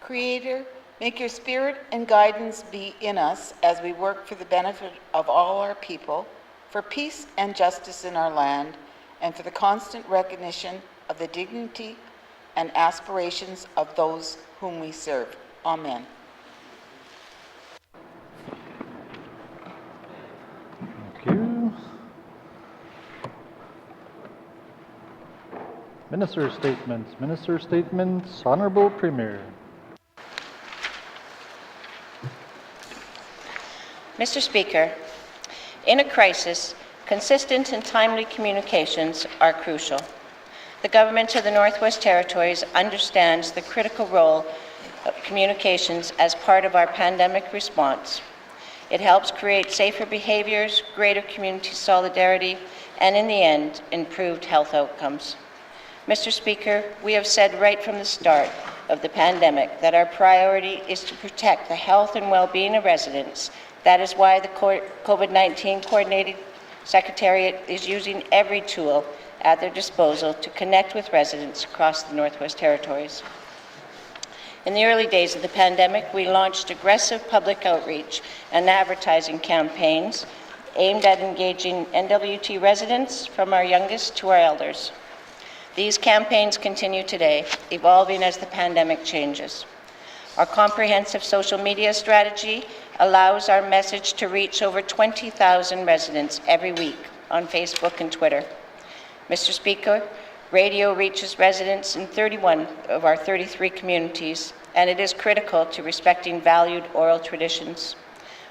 Creator, make your spirit and guidance be in us as we work for the benefit of all our people, for peace and justice in our land, and for the constant recognition of the dignity and aspirations of those whom we serve. Amen. Thank you. Minister statements. Minister statements. Honorable Premier. Mr. Speaker, in a crisis, consistent and timely communications are crucial. The Government of the Northwest Territories understands the critical role of communications as part of our pandemic response. It helps create safer behaviors, greater community solidarity, and in the end, improved health outcomes. Mr. Speaker, we have said right from the start of the pandemic that our priority is to protect the health and well-being of residents. That is why the COVID-19 Coordinated Secretariat is using every tool at their disposal to connect with residents across the Northwest Territories. In the early days of the pandemic, we launched aggressive public outreach and advertising campaigns aimed at engaging N.W.T residents from our youngest to our elders. These campaigns continue today, evolving as the pandemic changes. Our comprehensive social media strategy allows our message to reach over 20,000 residents every week on Facebook and Twitter. Mr. Speaker, radio reaches residents in 31 of our 33 communities, and it is critical to respecting valued oral traditions.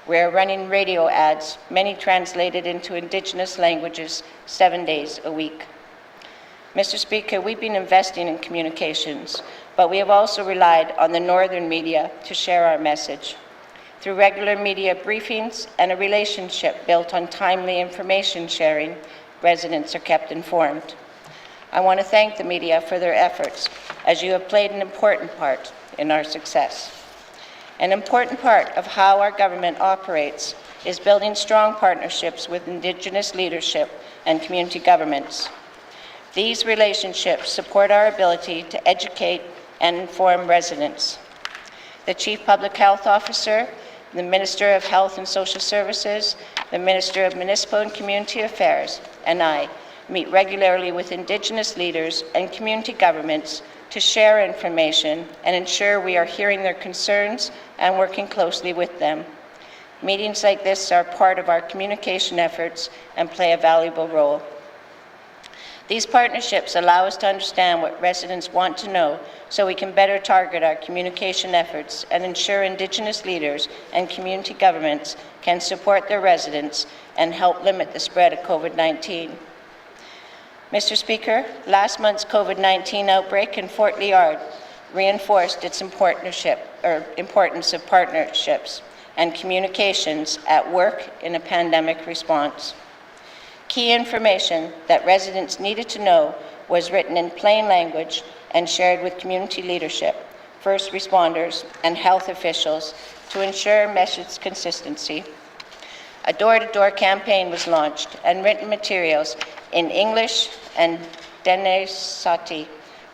We are running radio ads, many translated into Indigenous languages, 7 days a week. Mr. Speaker, we've been investing in communications, but we have also relied on the northern media to share our message. Through regular media briefings and a relationship built on timely information sharing, residents are kept informed. I want to thank the media for their efforts, as you have played an important part in our success. An important part of how our government operates is building strong partnerships with Indigenous leadership and community governments. These relationships support our ability to educate and inform residents. The Chief Public Health Officer, the Minister of Health and Social Services, the Minister of Municipal and Community Affairs, and I meet regularly with Indigenous leaders and community governments to share information and ensure we are hearing their concerns and working closely with them. Meetings like this are part of our communication efforts and play a valuable role. These partnerships allow us to understand what residents want to know so we can better target our communication efforts and ensure Indigenous leaders and community governments can support their residents and help limit the spread of COVID-19. Mr. Speaker, last month's COVID-19 outbreak in Fort Liard reinforced its importance of partnerships and communications at work in a pandemic response. Key information that residents needed to know was written in plain language and shared with community leadership, first responders, and health officials to ensure message consistency. A door-to-door campaign was launched, and written materials in English and N.W.T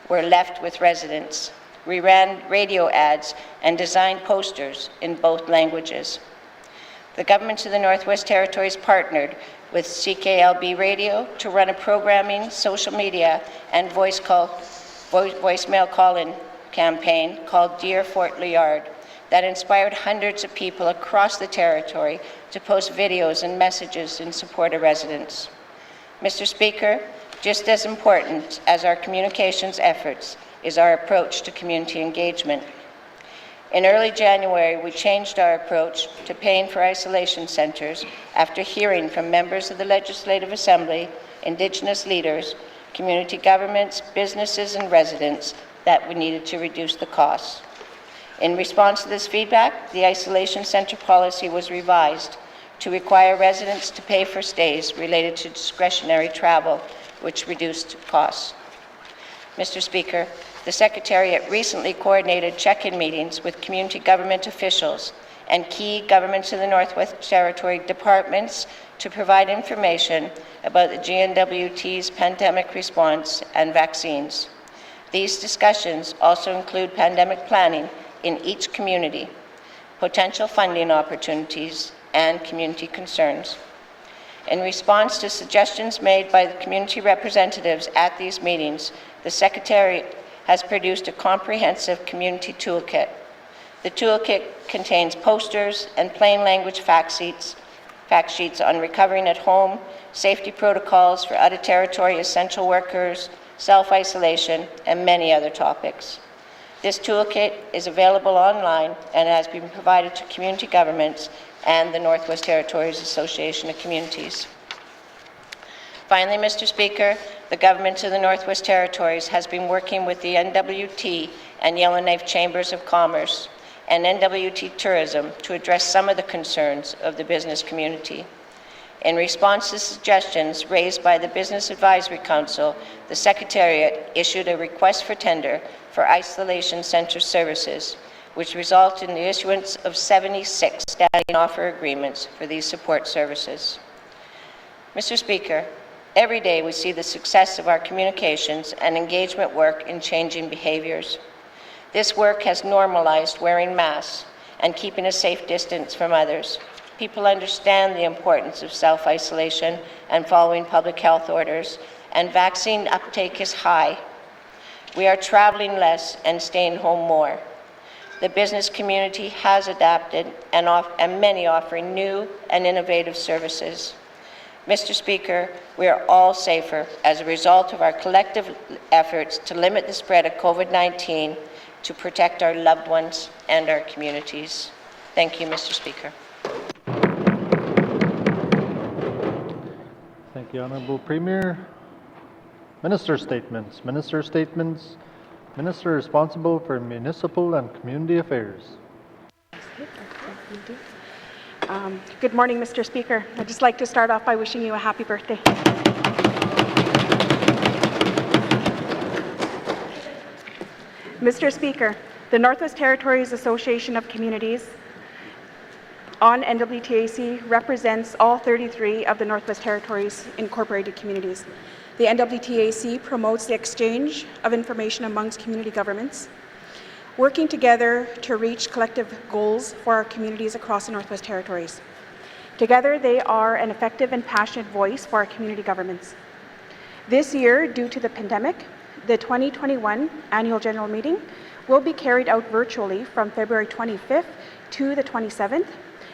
were left with residents. We ran radio ads and designed posters in both languages. The Government of the Northwest Territories partnered with CKLB Radio to run a programming, social media, and voicemail call-in campaign called Dear Fort Liard that inspired hundreds of people across the territory to post videos and messages in support of residents. Mr. Speaker, just as important as our communications efforts is our approach to community engagement. In early January, we changed our approach to paying for isolation centres after hearing from members of the Legislative Assembly, Indigenous leaders, community governments, businesses, and residents that we needed to reduce the costs. In response to this feedback, the isolation centre policy was revised to require residents to pay for stays related to discretionary travel, which reduced costs. Mr. Speaker, the Secretariat recently coordinated check-in meetings with community government officials and key Governments of the Northwest Territory departments to provide information about the N.W.T's pandemic response and vaccines. These discussions also include pandemic planning in each community, potential funding opportunities, and community concerns. In response to suggestions made by the community representatives at these meetings, the Secretariat has produced a comprehensive community toolkit. The toolkit contains posters and plain language fact sheets on recovering at home, safety protocols for out-of-territory essential workers, self-isolation, and many other topics. This toolkit is available online and has been provided to community governments and the Northwest Territories Association of Communities. Finally, Mr. Speaker, the Government of the Northwest Territories has been working with the N.W.T. and Yellowknife Chambers of Commerce and N.W.T. Tourism to address some of the concerns of the business community. In response to suggestions raised by the Business Advisory Council, the Secretariat issued a request for tender for isolation center services, which resulted in the issuance of 76 standing offer agreements for these support services. Mr. Speaker, every day we see the success of our communications and engagement work in changing behaviors. This work has normalized wearing masks and keeping a safe distance from others. People understand the importance of self-isolation and following public health orders, and vaccine uptake is high. We are traveling less and staying home more. The business community has adapted, and many offering new and innovative services. Mr. Speaker, we are all safer as a result of our collective efforts to limit the spread of COVID-19, to protect our loved ones and our communities. Thank you, Mr. Speaker. Thank you, Honourable Premier. Minister statements. Minister statements. Minister responsible for Municipal and Community Affairs. Good morning, Mr. Speaker. I'd just like to start off by wishing you a happy birthday. Mr. Speaker, the Northwest Territories Association of Communities on N.W.T represents all 33 of the Northwest Territories incorporated communities. The N.W.T promotes the exchange of information amongst community governments, working together to reach collective goals for our communities across the Northwest Territories. Together, they are an effective and passionate voice for our community governments. This year, due to the pandemic, the 2021 Annual General Meeting will be carried out virtually from February 25th to the 27th.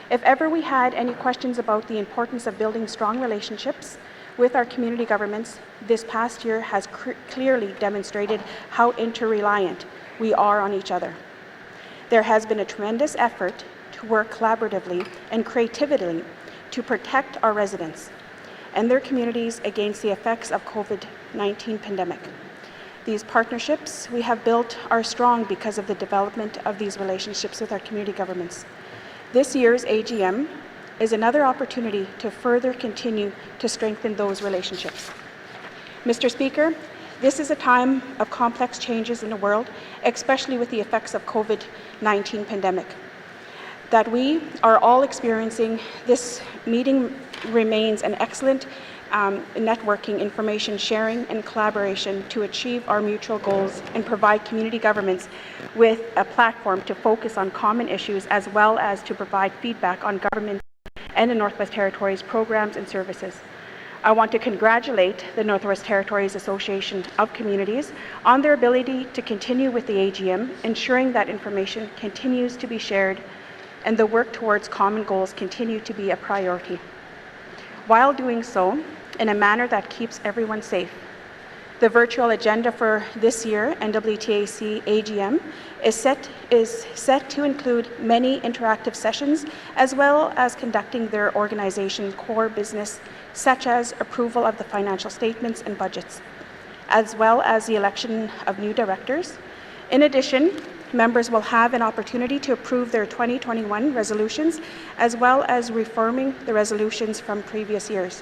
If ever we had any questions about the importance of building strong relationships with our community governments, this past year has clearly demonstrated how interreliant we are on each other. There has been a tremendous effort to work collaboratively and creatively to protect our residents and their communities against the effects of COVID-19 pandemic. These partnerships we have built are strong because of the development of these relationships with our community governments. This year's AGM is another opportunity to further continue to strengthen those relationships. Mr. Speaker, this is a time of complex changes in the world, especially with the effects of COVID-19 pandemic. That we are all experiencing, this meeting remains an excellent networking, information sharing, and collaboration to achieve our mutual goals and provide community governments with a platform to focus on common issues, as well as to provide feedback on government and the Northwest Territories programs and services. I want to congratulate the Northwest Territories Association of Communities on their ability to continue with the AGM, ensuring that information continues to be shared and the work towards common goals continue to be a priority, while doing so in a manner that keeps everyone safe. The virtual agenda for this year N.W.T AGM is set to include many interactive sessions, as well as conducting their organization's core business, such as approval of the financial statements and budgets, as well as the election of new directors. In addition, members will have an opportunity to approve their 2021 resolutions, as well as reforming the resolutions from previous years.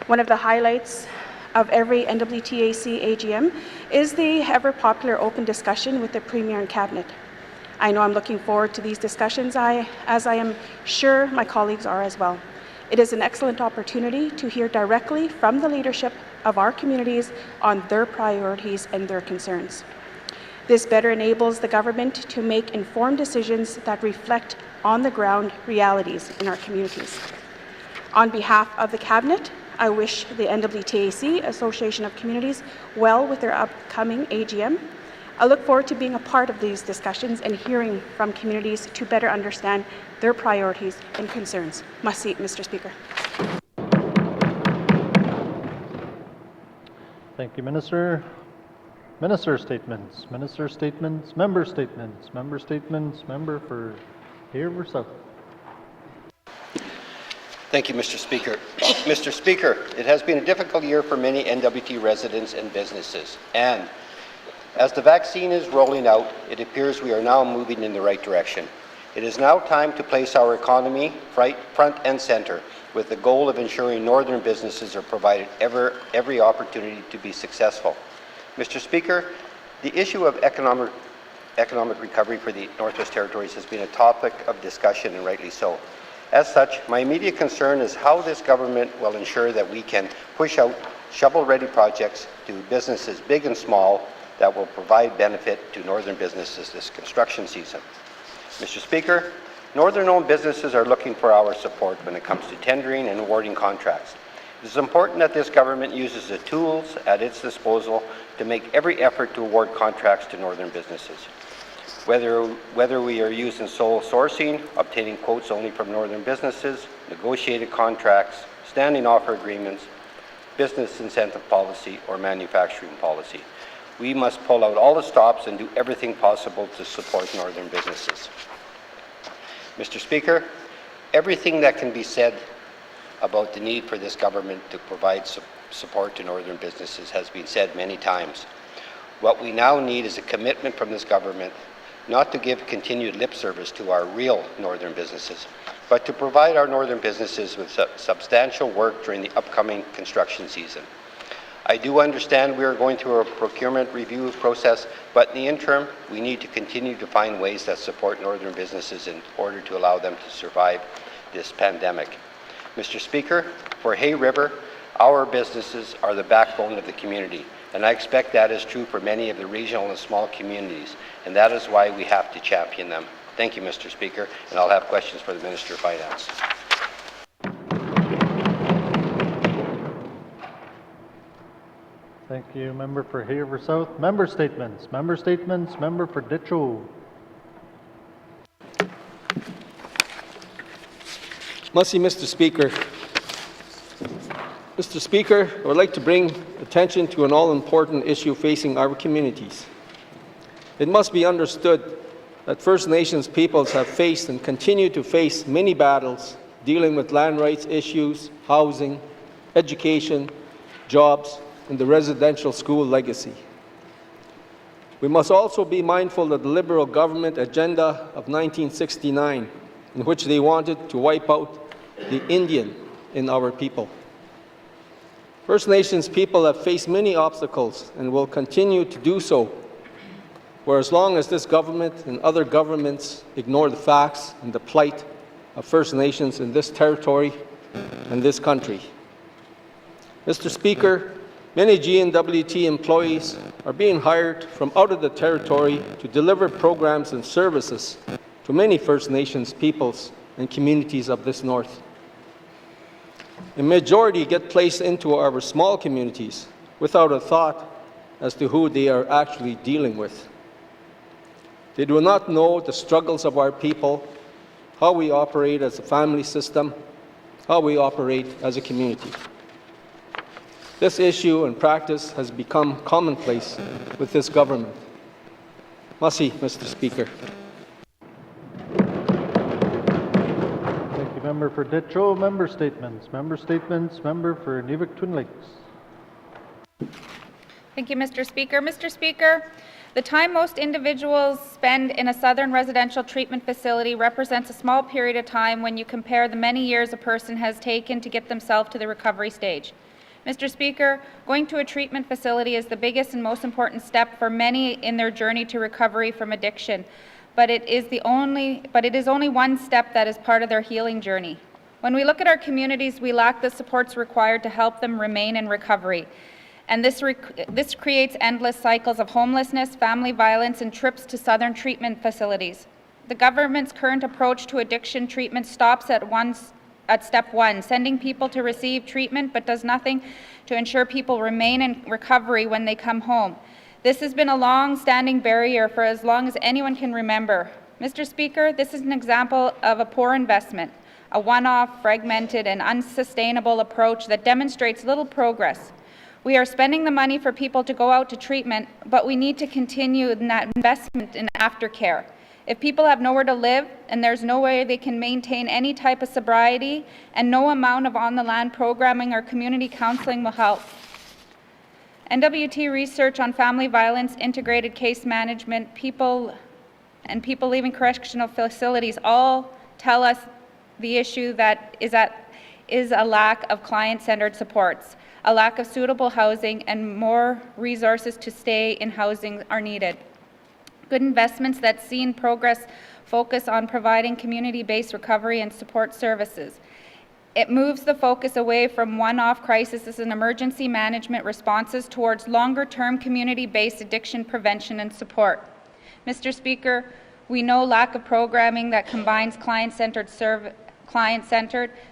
One of the highlights of every N.W.T AGM is the ever-popular open discussion with the Premier and Cabinet. I know I'm looking forward to these discussions, as I am sure my colleagues are as well. It is an excellent opportunity to hear directly from the leadership of our communities on their priorities and their concerns. This better enables the government to make informed decisions that reflect on-the-ground realities in our communities. On behalf of the Cabinet, I wish the N.W.T Association of Communities well with their upcoming AGM. I look forward to being a part of these discussions and hearing from communities to better understand their priorities and concerns. Merci, Mr. Speaker. Thank you, Minister. Minister statements, member statements, member statements, member for Haver South. Thank you, Mr. Speaker. Mr. Speaker, it has been a difficult year for many N.W.T residents and businesses, and as the vaccine is rolling out, it appears we are now moving in the right direction. It is now time to place our economy front and center, with the goal of ensuring northern businesses are provided every opportunity to be successful. Mr. Speaker, the issue of economic recovery for the Northwest Territories has been a topic of discussion, and rightly so. As such, my immediate concern is how this government will ensure that we can push out shovel-ready projects to businesses big and small that will provide benefit to northern businesses this construction season. Mr. Speaker, northern-owned businesses are looking for our support when it comes to tendering and awarding contracts. It is important that this government uses the tools at its disposal to make every effort to award contracts to northern businesses. Whether we are using sole sourcing, obtaining quotes only from northern businesses, negotiated contracts, standing offer agreements, business incentive policy, or manufacturing policy, we must pull out all the stops and do everything possible to support northern businesses. Mr. Speaker, everything that can be said about the need for this government to provide support to northern businesses has been said many times. What we now need is a commitment from this government not to give continued lip service to our real northern businesses, but to provide our northern businesses with substantial work during the upcoming construction season. I do understand we are going through a procurement review process, but in the interim, we need to continue to find ways that support northern businesses in order to allow them to survive this pandemic. Mr. Speaker, for Hay River, our businesses are the backbone of the community, and I expect that is true for many of the regional and small communities, and that is why we have to champion them. Thank you, Mr. Speaker, and I'll have questions for the Minister of Finance. Thank you, member for Haver South. Member statements, member for Ditcho. Merci, Mr. Speaker. Mr. Speaker, I would like to bring attention to an all-important issue facing our communities. It must be understood that First Nations peoples have faced and continue to face many battles dealing with land rights issues, housing, education, jobs, and the residential school legacy. We must also be mindful of the Liberal government agenda of 1969, in which they wanted to wipe out the Indian in our people. First Nations people have faced many obstacles and will continue to do so for as long as this government and other governments ignore the facts and the plight of First Nations in this territory and this country. Mr. Speaker, many N.W.T employees are being hired from out of the territory to deliver programs and services to many First Nations peoples and communities of this north. A majority get placed into our small communities without a thought as to who they are actually dealing with. They do not know the struggles of our people, how we operate as a family system, how we operate as a community. This issue and practice has become commonplace with this government. Merci, Mr. Speaker. Thank you, member for Ditcho. Member statements, member for Nivik Twin Lakes. Thank you, Mr. Speaker. Mr. Speaker, the time most individuals spend in a southern residential treatment facility represents a small period of time when you compare the many years a person has taken to get themselves to the recovery stage. Mr. Speaker, going to a treatment facility is the biggest and most important step for many in their journey to recovery from addiction, but it is only one step that is part of their healing journey. When we look at our communities, we lack the supports required to help them remain in recovery. and this creates endless cycles of homelessness, family violence, and trips to southern treatment facilities. The government's current approach to addiction treatment stops at step one, sending people to receive treatment, but does nothing to ensure people remain in recovery when they come home. This has been a long-standing barrier for as long as anyone can remember. Mr. Speaker, this is an example of a poor investment, a one-off, fragmented, and unsustainable approach that demonstrates little progress. We are spending the money for people to go out to treatment, but we need to continue in that investment in aftercare. If people have nowhere to live and there's no way they can maintain any type of sobriety, and no amount of on-the-land programming or community counseling will help. N.W.T. research on family violence, integrated case management, people leaving correctional facilities all tell us the issue that is a lack of client-centered supports, a lack of suitable housing, and more resources to stay in housing are needed. Good investments that seen progress focus on providing community-based recovery and support services. It moves the focus away from one-off crises and emergency management responses towards longer-term community-based addiction prevention and support. Mr. Speaker, we know lack of programming that combines client-centered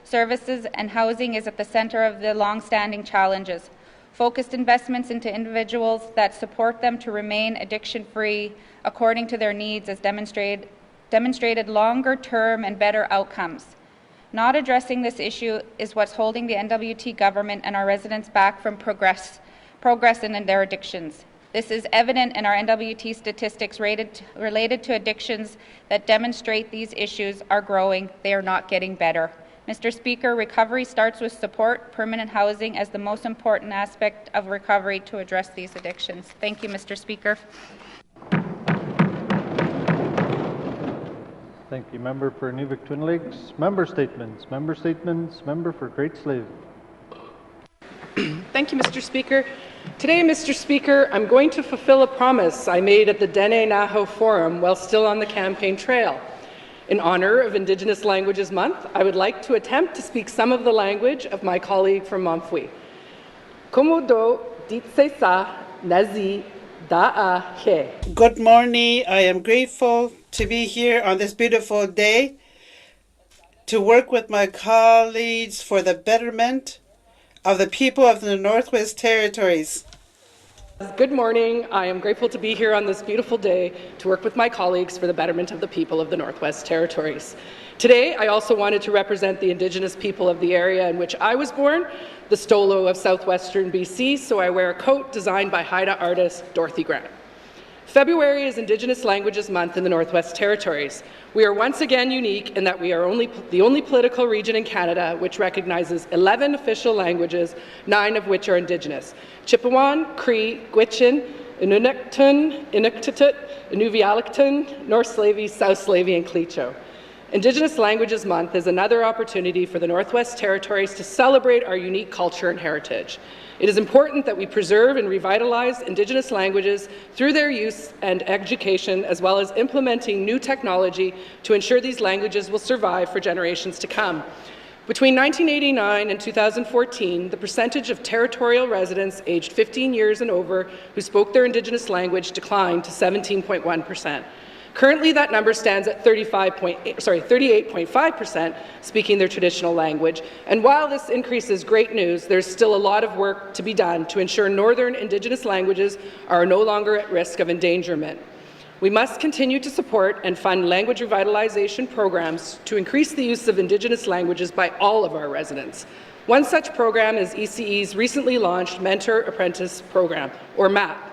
services and housing is at the center of the long-standing challenges. Focused investments into individuals that support them to remain addiction-free according to their needs has demonstrated longer-term and better outcomes. Not addressing this issue is what's holding the N.W.T. government and our residents back from progress in their addictions. This is evident in our N.W.T. statistics related to addictions that demonstrate these issues are growing. They are not getting better. Mr. Speaker, recovery starts with support, permanent housing as the most important aspect of recovery to address these addictions. Thank you, Mr. Speaker. Thank you. Member for Nuvik-Twin Lakes. Member statements. Member statements. Member for Great Slave. Thank you, Mr. Speaker. Today, Mr. Speaker, I'm going to fulfill a promise I made at the Dene Naho Forum while still on the campaign trail. In honor of Indigenous Languages Month, I would like to attempt to speak some of the language of my colleague from Mamfui. Komodo ditsesa nazi da'a he. Good morning. I am grateful to be here on this beautiful day to work with my colleagues for the betterment of the people of the Northwest Territories. Good morning. I am grateful to be here on this beautiful day to work with my colleagues for the betterment of the people of the Northwest Territories. Today, I also wanted to represent the Indigenous people of the area in which I was born, the Stolo of southwestern BC, so I wear a coat designed by Haida artist Dorothy Grant. February is Indigenous Languages Month in the Northwest Territories. We are once again unique in that we are the only political region in Canada which recognizes 11 official languages, 9 of which are Indigenous: Chipewyan, Cree, Gwich'in, Inuktitut, Inuktitut, Inuvialuktun, North Slavey, South Slavey, and Klecho. Indigenous Languages Month is another opportunity for the Northwest Territories to celebrate our unique culture and heritage. It is important that we preserve and revitalize Indigenous languages through their use and education, as well as implementing new technology to ensure these languages will survive for generations to come. Between 1989 and 2014, the percentage of territorial residents aged 15 years and over who spoke their Indigenous language declined to 17.1%. Currently, that number stands at 38.5% speaking their traditional language. And while this increase is great news, there's still a lot of work to be done to ensure Northern Indigenous languages are no longer at risk of endangerment. We must continue to support and fund language revitalization programs to increase the use of Indigenous languages by all of our residents. One such program is ECE's recently launched Mentor Apprentice Program, or MAP.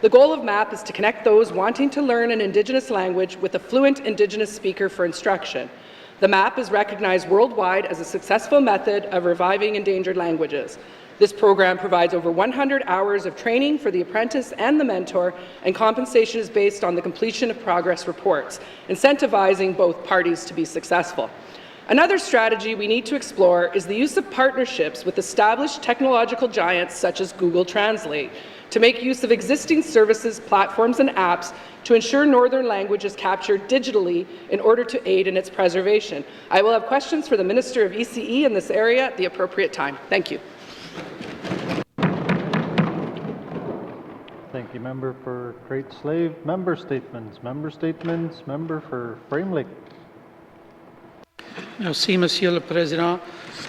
The goal of MAP is to connect those wanting to learn an Indigenous language with a fluent Indigenous speaker for instruction. The MAP is recognized worldwide as a successful method of reviving endangered languages. This program provides over 100 hours of training for the apprentice and the mentor, and compensation is based on the completion of progress reports, incentivizing both parties to be successful. Another strategy we need to explore is the use of partnerships with established technological giants such as Google Translate to make use of existing services, platforms, and apps to ensure Northern language is captured digitally in order to aid in its preservation. I will have questions for the Minister of ECE in this area at the appropriate time. Thank you. Thank you, member for Great Slave. Member statements. Member statements. Member for Frame Lake. Merci, Monsieur le Président.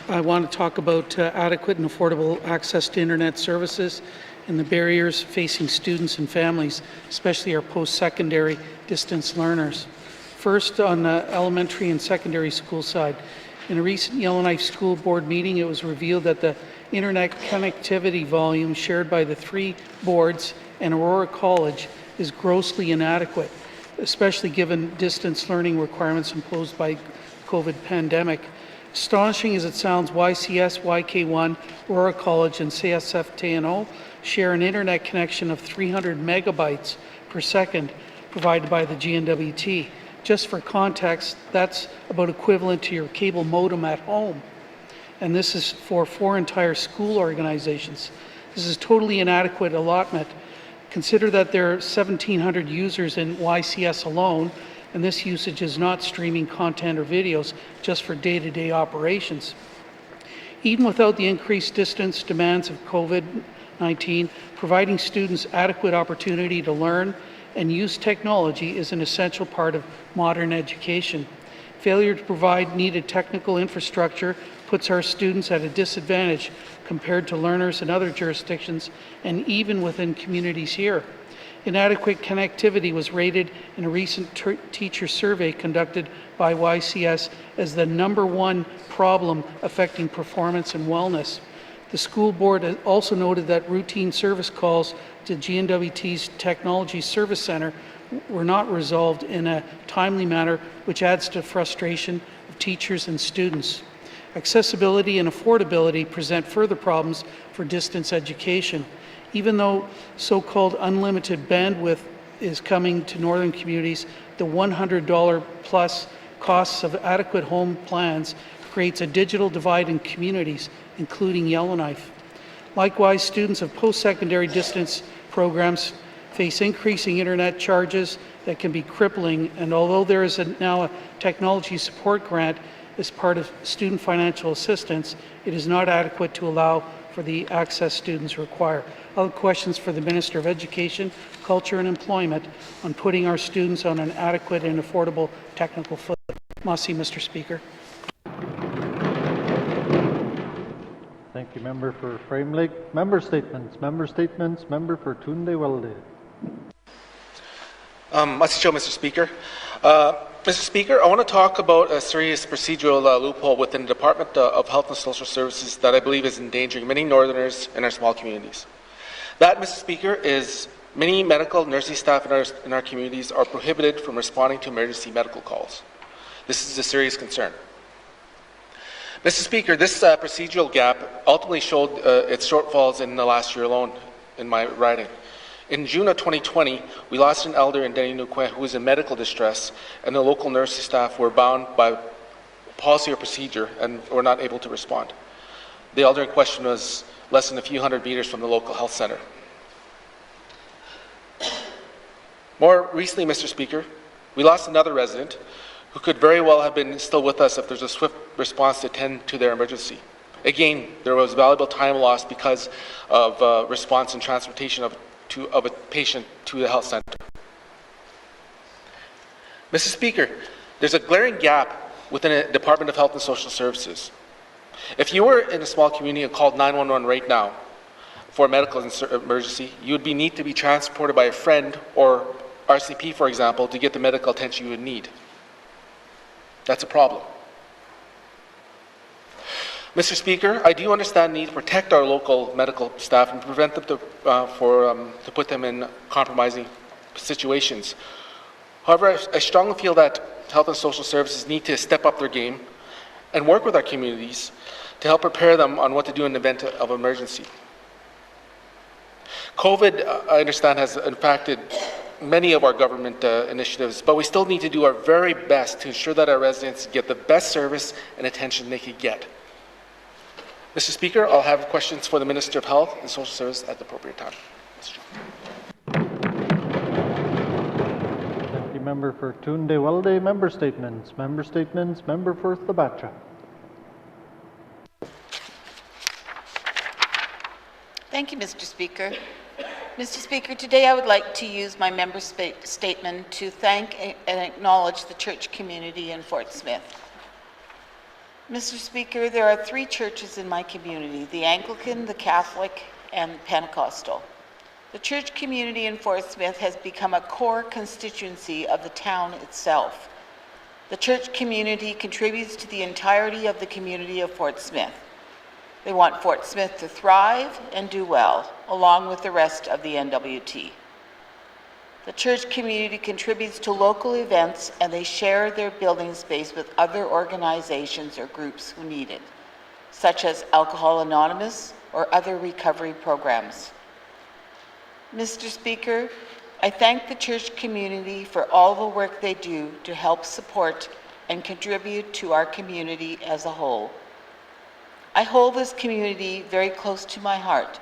I want to talk about adequate and affordable access to internet services and the barriers facing students and families, especially our post-secondary distance learners. First, on the elementary and secondary school side, in a recent Yellowknife School Board meeting, it was revealed that the internet connectivity volume shared by the 3 boards and Aurora College is grossly inadequate, especially given distance learning requirements imposed by COVID pandemic. Astonishing as it sounds, YCS, YK1, Aurora College, and CSF-TNO share an internet connection of 300 megabytes per second provided by the N.W.T. Just for context, that's about equivalent to your cable modem at home. And this is for 4 entire school organizations. This is totally inadequate allotment. Consider that there are 1,700 users in YCS alone, and this usage is not streaming content or videos, just for day-to-day operations. Even without the increased distance demands of COVID-19, providing students adequate opportunity to learn and use technology is an essential part of modern education. Failure to provide needed technical infrastructure puts our students at a disadvantage compared to learners in other jurisdictions and even within communities here. Inadequate connectivity was rated in a recent teacher survey conducted by YCS as the #1 problem affecting performance and wellness. The school board also noted that routine service calls to N.W.T's Technology Service Center were not resolved in a timely manner, which adds to frustration of teachers and students. Accessibility and affordability present further problems for distance education. Even though so-called unlimited bandwidth is coming to northern communities, the $100 plus costs of adequate home plans creates a digital divide in communities, including Yellowknife. Likewise, students of post-secondary distance programs face increasing internet charges that can be crippling, and although there is now a technology support grant as part of student financial assistance, it is not adequate to allow for the access students require. Other questions for the Minister of Education, Culture and Employment on putting our students on an adequate and affordable technical footing. Merci, Mr. Speaker. Thank you, member for Frame Lake. Member statements. Member statements. Member for Tunde-Welde. Mr. Speaker. Mr. Speaker, I want to talk about a serious procedural loophole within the Department of Health and Social Services that I believe is endangering many Northerners in our small communities. That, Mr. Speaker, is many medical nursing staff in our communities are prohibited from responding to emergency medical calls. This is a serious concern. Mr. Speaker, this procedural gap ultimately showed its shortfalls in the last year alone in my riding. In June of 2020, we lost an elder in N.W.T who was in medical distress, and the local nursing staff were bound by policy or procedure and were not able to respond. The elder in question was less than a few hundred meters from the local health center. More recently, Mr. Speaker, we lost another resident who could very well have been still with us if there's a swift response to attend to their emergency. Again, there was valuable time lost because of response and transportation of a patient to the health center. Mr. Speaker, there's a glaring gap within the Department of Health and Social Services. If you were in a small community and called 911 right now for a medical emergency, you would need to be transported by a friend or RCP, for example, to get the medical attention you would need. That's a problem. Mr. Speaker, I do understand the need to protect our local medical staff and prevent them to put them in compromising situations. However, I strongly feel that Health and Social Services need to step up their game and work with our communities to help prepare them on what to do in the event of emergency. COVID, I understand, has impacted many of our government initiatives, but we still need to do our very best to ensure that our residents get the best service and attention they could get. Mr. Speaker, I'll have questions for the Minister of Health and Social Services at the appropriate time. Thank you, member for Tunde-Welde. Member statements. Member statements. Member for Thabatra. Thank you, Mr. Speaker. Mr. Speaker, today I would like to use my member statement to thank and acknowledge the church community in Fort Smith. Mr. Speaker, there are 3 churches in my community, the Anglican, the Catholic, and Pentecostal. The church community in Fort Smith has become a core constituency of the town itself. The church community contributes to the entirety of the community of Fort Smith. They want Fort Smith to thrive and do well, along with the rest of the N.W.T. The church community contributes to local events, and they share their building space with other organizations or groups who need it, such as Alcohol Anonymous or other recovery programs. Mr. Speaker, I thank the church community for all the work they do to help support and contribute to our community as a whole. I hold this community very close to my heart.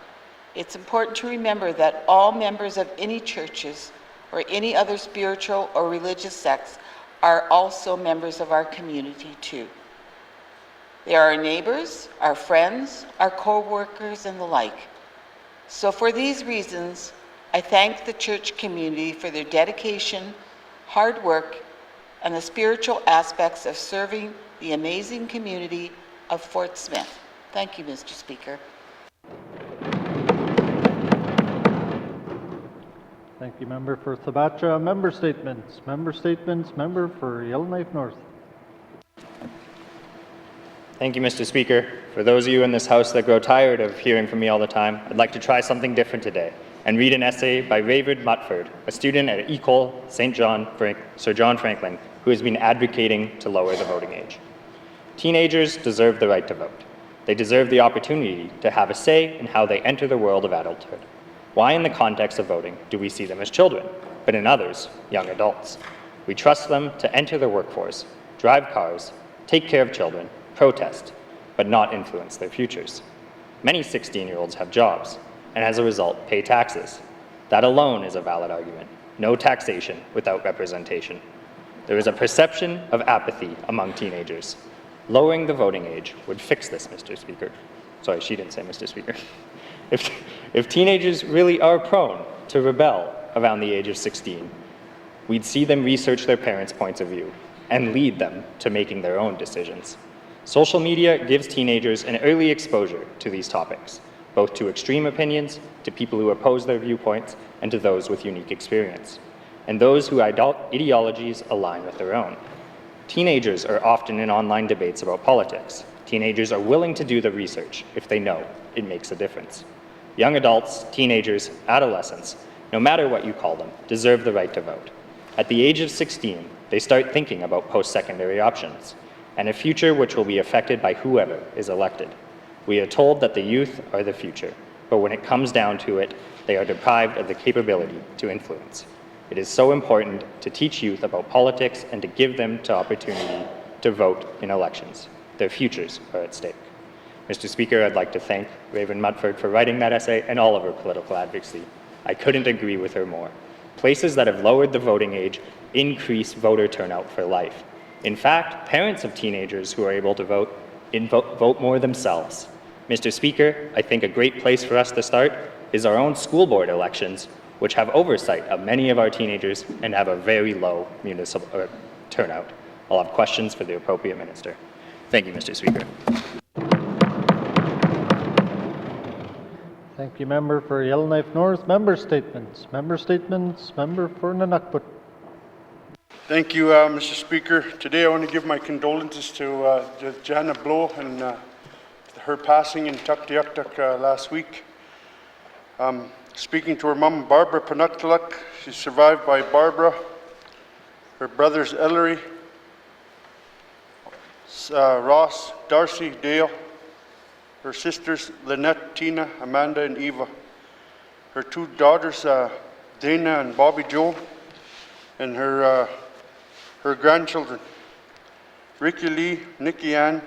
It's important to remember that all members of any churches or any other spiritual or religious sects are also members of our community too. They are our neighbors, our friends, our co-workers, and the like. So for these reasons, I thank the church community for their dedication, hard work, and the spiritual aspects of serving the amazing community of Fort Smith. Thank you, Mr. Speaker. Thank you, Member for Thabacha. Member statements. Member for Yellowknife North. Thank you, Mr. Speaker. For those of you in this House that grow tired of hearing from me all the time, I'd like to try something different today and read an essay by Raven Mutford, a student at Ecole Sir John Franklin, who has been advocating to lower the voting age. Teenagers deserve the right to vote. They deserve the opportunity to have a say in how they enter the world of adulthood. Why in the context of voting do we see them as children, but in others, young adults? We trust them to enter the workforce, drive cars, take care of children, protest, but not influence their futures. Many 16-year-olds have jobs, and as a result, pay taxes. That alone is a valid argument. No taxation without representation. There is a perception of apathy among teenagers. Lowering the voting age would fix this, Mr. Speaker. Sorry, she didn't say Mr. Speaker. If teenagers really are prone to rebel around the age of 16, we'd see them research their parents' points of view and lead them to making their own decisions. Social media gives teenagers an early exposure to these topics, both to extreme opinions, to people who oppose their viewpoints, and to those with unique experience, and those whose ideologies align with their own. Teenagers are often in online debates about politics. Teenagers are willing to do the research if they know it makes a difference. Young adults, teenagers, adolescents, no matter what you call them, deserve the right to vote. At the age of 16, they start thinking about post-secondary options and a future which will be affected by whoever is elected. We are told that the youth are the future, but when it comes down to it, they are deprived of the capability to influence. It is so important to teach youth about politics and to give them the opportunity to vote in elections. Their futures are at stake. Mr. Speaker, I'd like to thank Raven Mutford for writing that essay and all of her political advocacy. I couldn't agree with her more. Places that have lowered the voting age increase voter turnout for life. In fact, parents of teenagers who are able to vote vote more themselves. Mr. Speaker, I think a great place for us to start is our own school board elections, which have oversight of many of our teenagers and have a very low municipal turnout. I'll have questions for the appropriate minister. Thank you, Mr. Speaker. Thank you, Member for Yellowknife North. Member statements. Member for N.W.T. Thank you, Mr. Speaker. Today I want to give my condolences to Jana Blow and her passing in Tuktoyaktuk last week. Speaking to her mom, Barbara Panuktaluk, she's survived by Barbara, her brothers Ellery, Ross, Darcy, Dale, her sisters Lynette, Tina, Amanda, and Eva, her 2 daughters Dana and Bobby Joe, and her grandchildren Ricky Lee, Nikki Ann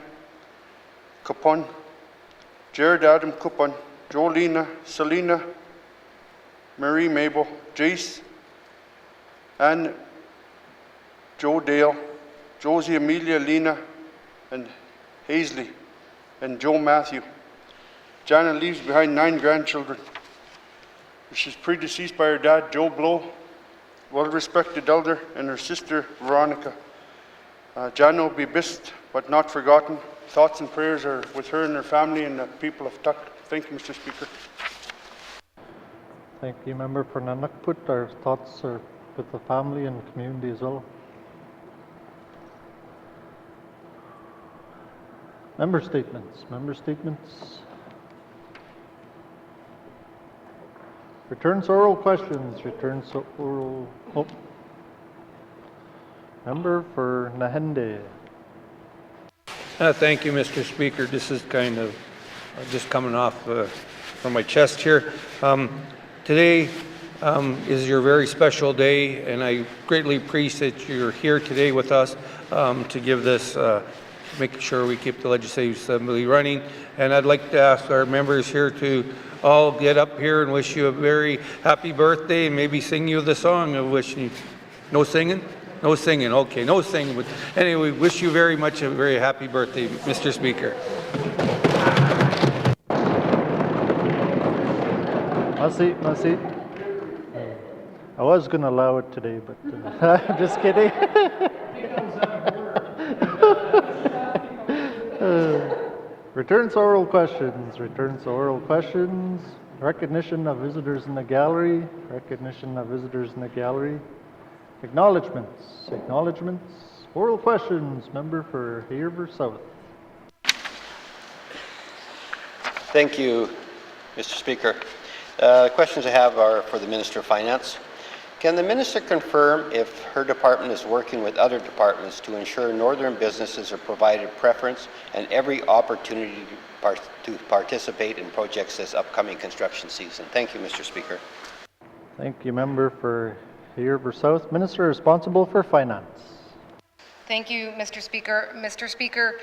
Kupon, Jared Adam Kupon, Jolena, Selena, Marie Mabel, Jace, Ann Joe Dale, Josie Amelia Lena, and Hazley, and Joe Matthew. Jana leaves behind 9 grandchildren. She's predeceased by her dad, Joe Blow, well-respected elder, and her sister, Veronica. Jana will be missed but not forgotten. Thoughts and prayers are with her and her family and the people of Tuck. Thank you, Mr. Speaker. Thank you, Member for N.W.T. Our thoughts are with the family and community as well. Member statements. Member statements. Returns to oral questions. Returns to oral. Oh. Member for Nahende. Thank you, Mr. Speaker. This is kind of just coming off from my chest here. Today is your very special day, and I greatly appreciate you're here today with us to give this, making sure we keep the Legislative Assembly running. And I'd like to ask our members here to all get up here and wish you a very happy birthday and maybe sing you the song of wishing you. No singing? No singing, okay, no singing. But anyway, wish you very much a very happy birthday, Mr. Speaker. My seat. I was going to allow it today, but I'm just kidding. Returns to oral questions. Returns to oral questions. Recognition of visitors in the gallery. Recognition of visitors in the gallery. Acknowledgements. Acknowledgements. Oral questions. Member for Haverford South. Thank you, Mr. Speaker. Questions I have are for the Minister of Finance. Can the Minister confirm if her department is working with other departments to ensure northern businesses are provided preference and every opportunity to participate in projects this upcoming construction season? Thank you, Mr. Speaker. Thank you, Member for Haverford South. Minister responsible for Finance. Thank you, Mr. Speaker. Mr. Speaker,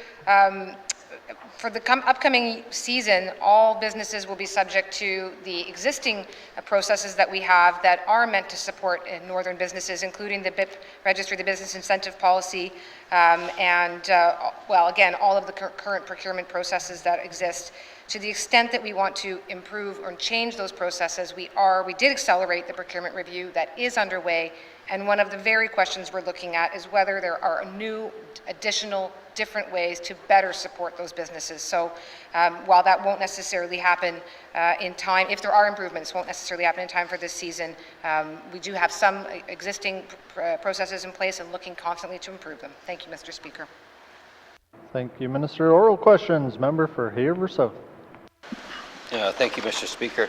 for the upcoming season, all businesses will be subject to the existing processes that we have that are meant to support northern businesses, including the BIP Registry, the Business Incentive Policy, well, again, all of the current procurement processes that exist. To the extent that we want to improve or change those processes, we did accelerate the procurement review that is underway, and one of the very questions we're looking at is whether there are new, additional, different ways to better support those businesses. So while that won't necessarily happen in time, if there are improvements, won't necessarily happen in time for this season, we do have some existing processes in place and looking constantly to improve them. Thank you, Mr. Speaker. Thank you, Minister. Oral questions. Member for Haverford South. Thank you, Mr. Speaker.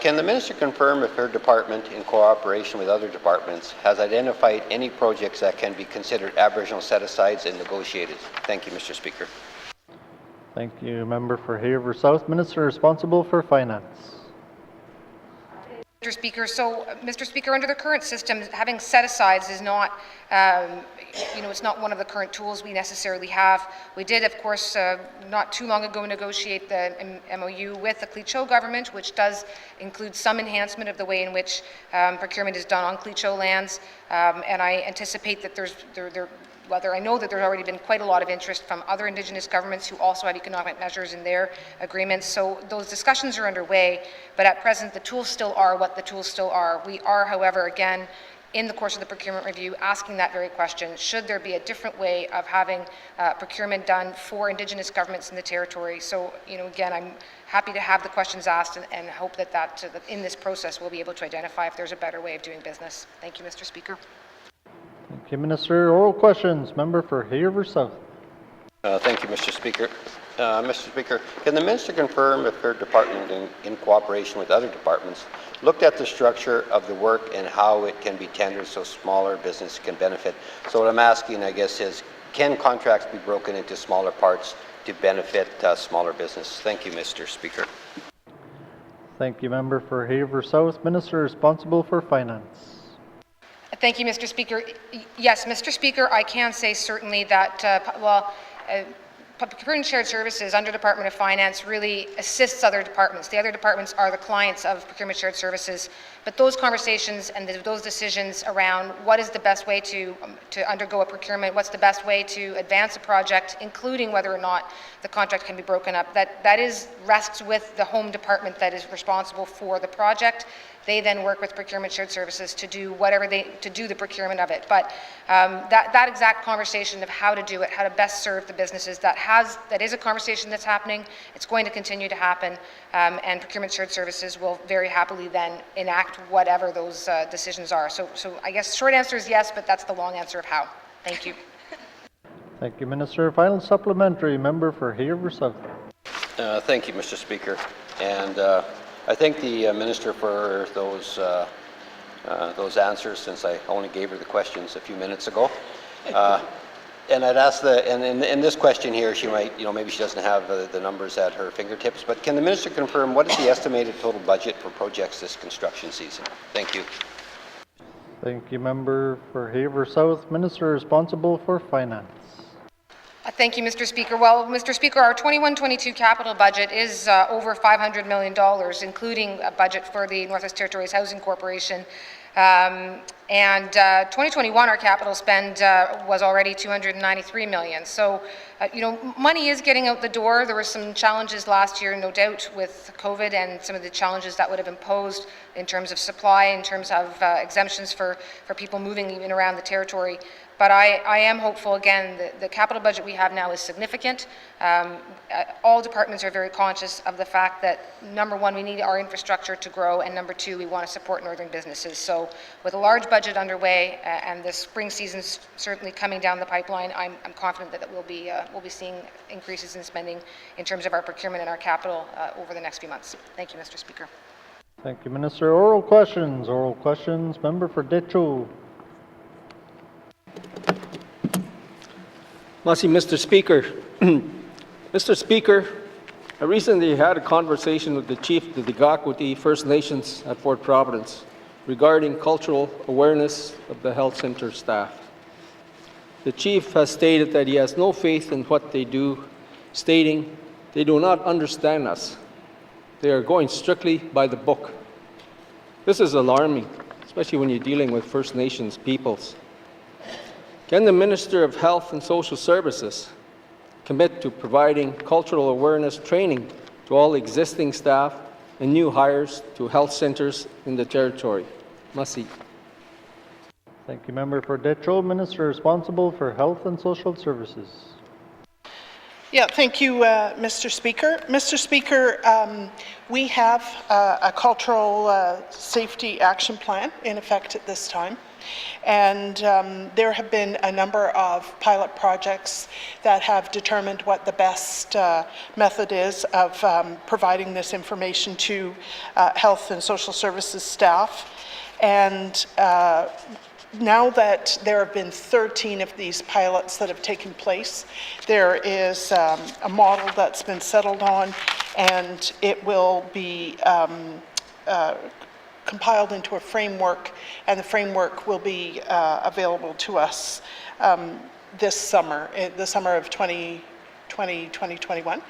Can the Minister confirm if her department, in cooperation with other departments, has identified any projects that can be considered Aboriginal set-asides and negotiated? Thank you, Mr. Speaker. Thank you, Member for Haverford South. Minister responsible for Finance. Mr. Speaker, so, Mr. Speaker, under the current system, having set-asides is not, it's not one of the current tools we necessarily have. We did, of course, not too long ago negotiate the MOU with the Cleacho government, which does include some enhancement of the way in which procurement is done on Cleacho lands, and I anticipate that I know that there's already been quite a lot of interest from other Indigenous governments who also have economic measures in their agreements. So those discussions are underway, but at present the tools still are what the tools still are. We are, however, again, in the course of the procurement review, asking that very question: should there be a different way of having procurement done for Indigenous governments in the territory? So, again, I'm happy to have the questions asked and hope that in this process we'll be able to identify if there's a better way of doing business. Thank you, Mr. Speaker. Thank you, Minister. Oral questions. Member for Haverford South. Thank you, Mr. Speaker. Mr. Speaker, can the Minister confirm if her department, in cooperation with other departments, looked at the structure of the work and how it can be tendered so smaller business can benefit? So what I'm asking, I guess, is can contracts be broken into smaller parts to benefit smaller business? Thank you, Mr. Speaker. Thank you, Member for Haverford South. Minister responsible for Finance. Thank you, Mr. Speaker. Yes, Mr. Speaker, I can say certainly that, Procurement Shared Services under Department of Finance really assists other departments. The other departments are the clients of Procurement Shared Services, but those conversations and those decisions around what is the best way to undergo a procurement, what's the best way to advance a project, including whether or not the contract can be broken up, that rests with the home department that is responsible for the project. They then work with Procurement Shared Services to do to do the procurement of it. But that exact conversation of how to do it, how to best serve the businesses, that is a conversation that's happening. It's going to continue to happen, and Procurement Shared Services will very happily then enact whatever those decisions are. So I guess short answer is yes, but that's the long answer of how. Thank you. Thank you, Minister. Final supplementary, member for Haver South. Thank you, Mr. Speaker. And I thank the Minister for those answers, since I only gave her the questions a few minutes ago. And I'd ask in this question here, she might, maybe she doesn't have the numbers at her fingertips, but can the Minister confirm what is the estimated total budget for projects this construction season? Thank you. Thank you, member for Haver South. Minister responsible for finance. Thank you, Mr. Speaker. Well, Mr. Speaker, our 21-22 capital budget is over $500 million, including a budget for the Northwest Territories Housing Corporation. And 2021, our capital spend was already $293 million. So, money is getting out the door. There were some challenges last year, no doubt, with COVID and some of the challenges that would have imposed in terms of supply, in terms of exemptions for people moving even around the territory. But I am hopeful, again, the capital budget we have now is significant. All departments are very conscious of the fact that, number one, we need our infrastructure to grow, and number two, we want to support northern businesses. So with a large budget underway and the spring season's certainly coming down the pipeline, I'm confident that we'll be seeing increases in spending in terms of our procurement and our capital over the next few months. Thank you, Mr. Speaker. Thank you, Minister. Oral questions. Oral questions. Member for Detroit. Mr. Speaker. Mr. Speaker, I recently had a conversation with the Chief of the N.W.T First Nations at Fort Providence regarding cultural awareness of the health center staff. The Chief has stated that he has no faith in what they do, stating they do not understand us. They are going strictly by the book. This is alarming, especially when you're dealing with First Nations peoples. Can the Minister of Health and Social Services commit to providing cultural awareness training to all existing staff and new hires to health centers in the territory? Masi. Thank you, member for Detroit. Minister responsible for Health and Social Services. Yeah, thank you, Mr. Speaker. Mr. Speaker, we have a cultural safety action plan in effect at this time. And there have been a number of pilot projects that have determined what the best method is of providing this information to health and social services staff. And now that there have been 13 of these pilots that have taken place, there is a model that's been settled on, and it will be compiled into a framework, and the framework will be available to us this summer, the summer of 2021.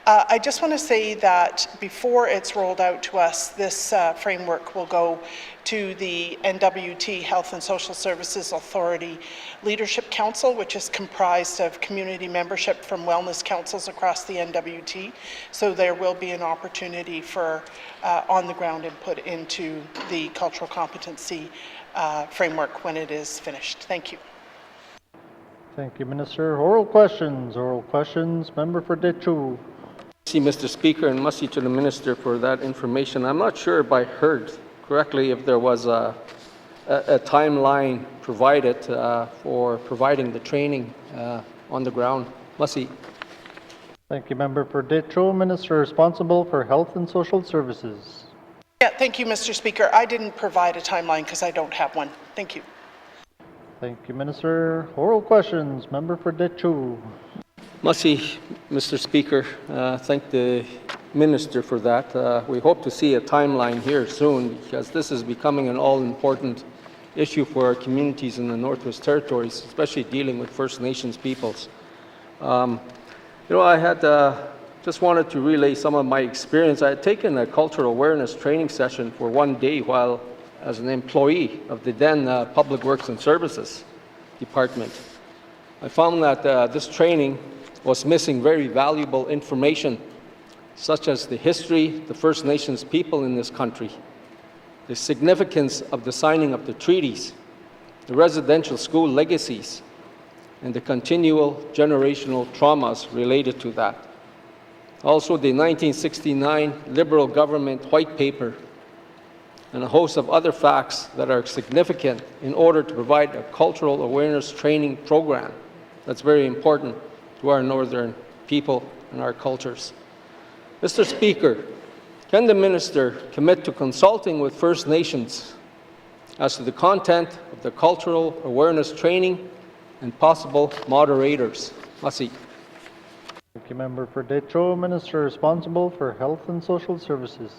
I just want to say that before it's rolled out to us, this framework will go to the N.W.T Health and Social Services Authority Leadership Council, which is comprised of community membership from wellness councils across the N.W.T. So there will be an opportunity for on-the-ground input into the cultural competency framework when it is finished. Thank you. Thank you, Minister. Oral questions. Oral questions. Member for Detroit. Mr. Speaker, and must to the Minister for that information. I'm not sure if I heard correctly if there was a timeline provided for providing the training on the ground. Must. Thank you, member for Detroit. Minister responsible for Health and Social Services. Yeah, thank you, Mr. Speaker. I didn't provide a timeline because I don't have one. Thank you. Thank you, Minister. Oral questions. Member for Detroit. Must, Mr. Speaker, thank the Minister for that. We hope to see a timeline here soon, because this is becoming an all-important issue for our communities in the Northwest Territories, especially dealing with First Nations peoples. You know, I had just wanted to relay some of my experience. I had taken a cultural awareness training session for 1 day while as an employee of the then Public Works and Services Department. I found that this training was missing very valuable information, such as the history of the First Nations people in this country, the significance of the signing of the treaties, the residential school legacies, and the continual generational traumas related to that. Also, the 1969 Liberal government white paper and a host of other facts that are significant in order to provide a cultural awareness training program that's very important to our northern people and our cultures. Mr. Speaker, can the minister commit to consulting with First Nations as to the content of the cultural awareness training and possible moderators? Merci. Thank you, Member for Detroit. Minister responsible for Health and Social Services.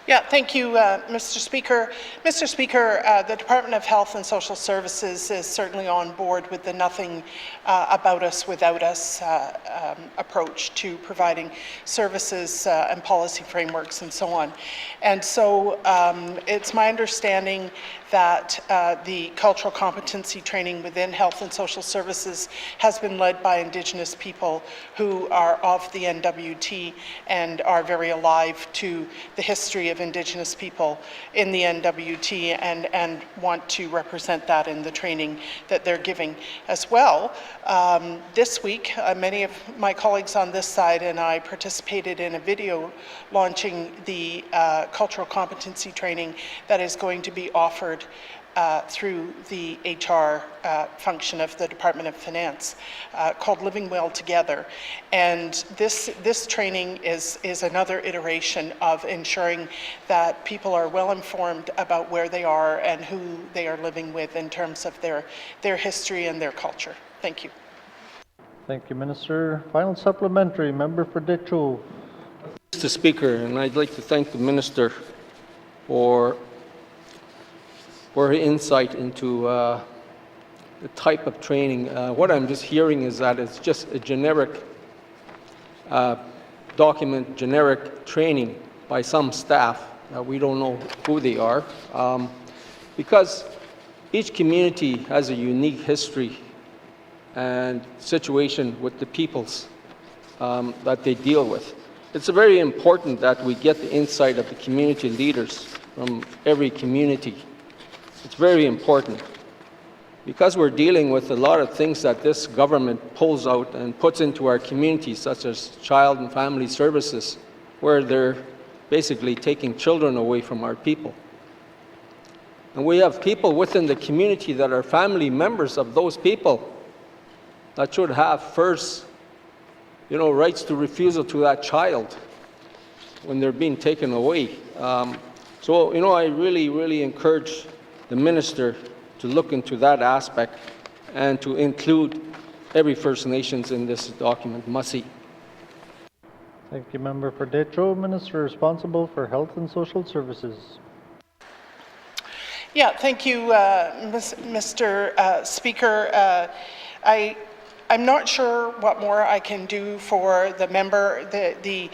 Yeah, thank you, Mr. Speaker. Mr. Speaker, the Department of Health and Social Services is certainly on board with the nothing about us without us approach to providing services and policy frameworks and so on. And so it's my understanding that the cultural competency training within Health and Social Services has been led by Indigenous people who are of the N.W.T and are very alive to the history of Indigenous people in the N.W.T and want to represent that in the training that they're giving as well. This week, many of my colleagues on this side and I participated in a video launching the cultural competency training that is going to be offered through the HR function of the Department of Finance called Living Well Together. And this training is another iteration of ensuring that people are well informed about where they are and who they are living with in terms of their history and their culture. Thank you. Thank you, Minister. Final supplementary, Member for Detroit. Mr. Speaker, and I'd like to thank the Minister for her insight into the type of training. What I'm just hearing is that it's just a generic document, generic training by some staff. We don't know who they are, because each community has a unique history and situation with the peoples that they deal with. It's very important that we get the insight of the community leaders from every community. It's very important because we're dealing with a lot of things that this government pulls out and puts into our communities, such as child and family services, where they're basically taking children away from our people. And we have people within the community that are family members of those people that should have first, rights to refusal to that child when they're being taken away. So, I really, really encourage the Minister to look into that aspect and to include every First Nations in this document. Merci. Thank you, Member for Detroit. Minister responsible for Health and Social Services. Yeah, thank you, Mr. Speaker. I'm not sure what more I can do for the member. The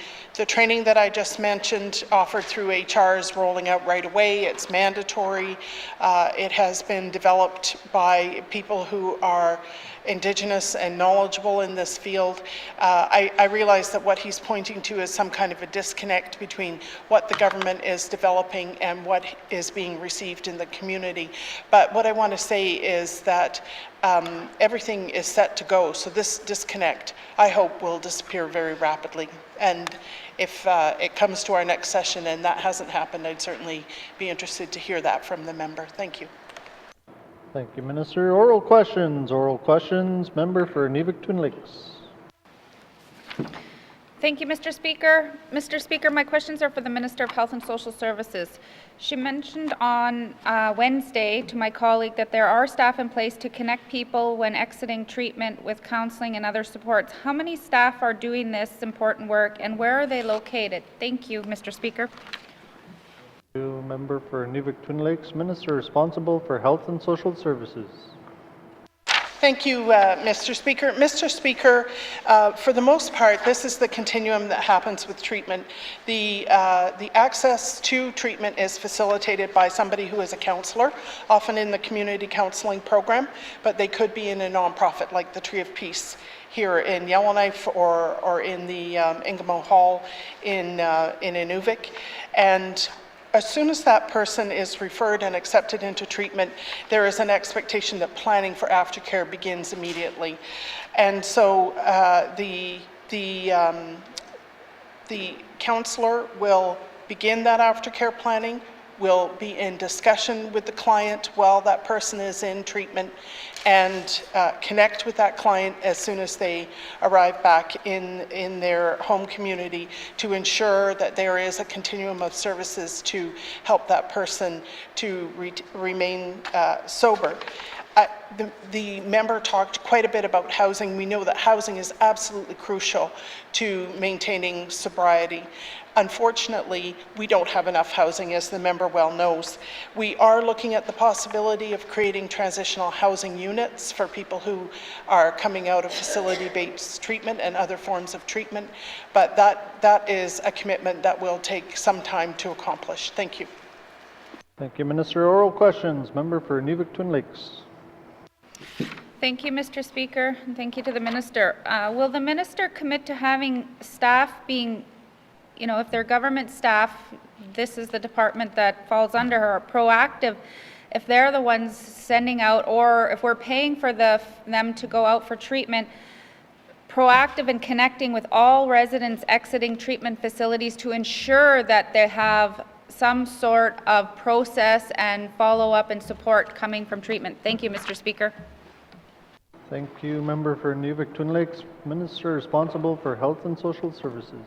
training that I just mentioned offered through HR is rolling out right away. It's mandatory. It has been developed by people who are Indigenous and knowledgeable in this field. I realize that what he's pointing to is some kind of a disconnect between what the government is developing and what is being received in the community. But what I want to say is that everything is set to go, so this disconnect, I hope, will disappear very rapidly. And if it comes to our next session and that hasn't happened, I'd certainly be interested to hear that from the member. Thank you. Thank you, Minister. Oral questions. Oral questions. Member for N.W.T. Lakes. Thank you, Mr. Speaker. Mr. Speaker, my questions are for the Minister of Health and Social Services. She mentioned on Wednesday to my colleague that there are staff in place to connect people when exiting treatment with counseling and other supports. How many staff are doing this important work and where are they located? Thank you, Mr. Speaker. Thank you, Member for N.W.T. Lakes. Minister responsible for Health and Social Services. Thank you, Mr. Speaker. Mr. Speaker, for the most part, this is the continuum that happens with treatment. The access to treatment is facilitated by somebody who is a counsellor, often in the community counselling program, but they could be in a nonprofit like the Tree of Peace here in Yellowknife or in the Ingamo Hall in Inuvik. And as soon as that person is referred and accepted into treatment, there is an expectation that planning for aftercare begins immediately. And so the counsellor will begin that aftercare planning, will be in discussion with the client while that person is in treatment, and connect with that client as soon as they arrive back in their home community to ensure that there is a continuum of services to help that person to remain sober. The member talked quite a bit about housing. We know that housing is absolutely crucial to maintaining sobriety. Unfortunately, we don't have enough housing, as the member well knows. We are looking at the possibility of creating transitional housing units for people who are coming out of facility-based treatment and other forms of treatment, but that is a commitment that will take some time to accomplish. Thank you. Thank you, Minister. Oral questions. Member for Inuvik Twin Lakes. Thank you, Mr. Speaker, and thank you to the Minister. Will the Minister commit to having staff being, if they're government staff, this is the department that falls under her, proactive, if they're the ones sending out, or if we're paying for them to go out for treatment, proactive in connecting with all residents exiting treatment facilities to ensure that they have some sort of process and follow-up and support coming from treatment. Thank you, Mr. Speaker. Thank you, Member for Inuvik Twin Lakes. Minister responsible for Health and Social Services.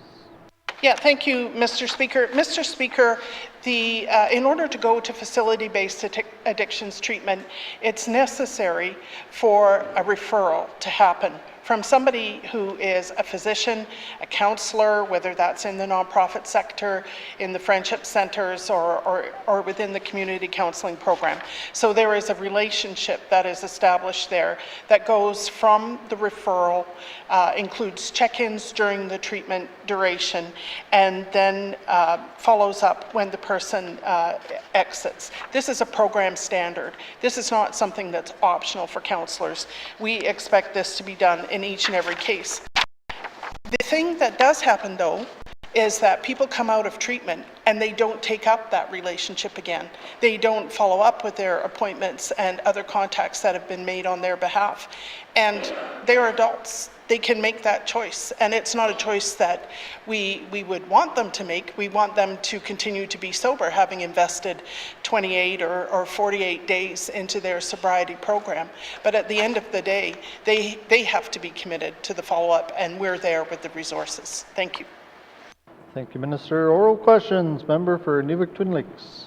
Yeah, thank you, Mr. Speaker. Mr. Speaker, in order to go to facility-based addictions treatment, it's necessary for a referral to happen from somebody who is a physician, a counselor, whether that's in the nonprofit sector, in the friendship centers, or within the community counseling program. So there is a relationship that is established there that goes from the referral, includes check-ins during the treatment duration, and then follows up when the person exits. This is a program standard. This is not something that's optional for counselors. We expect this to be done in each and every case. The thing that does happen, though, is that people come out of treatment and they don't take up that relationship again. They don't follow up with their appointments and other contacts that have been made on their behalf. And they're adults. They can make that choice. And it's not a choice that we would want them to make. We want them to continue to be sober, having invested 28 or 48 days into their sobriety program. But at the end of the day, they have to be committed to the follow-up, and we're there with the resources. Thank you. Thank you, Minister. Oral questions. Member for Inuvik Twin Lakes.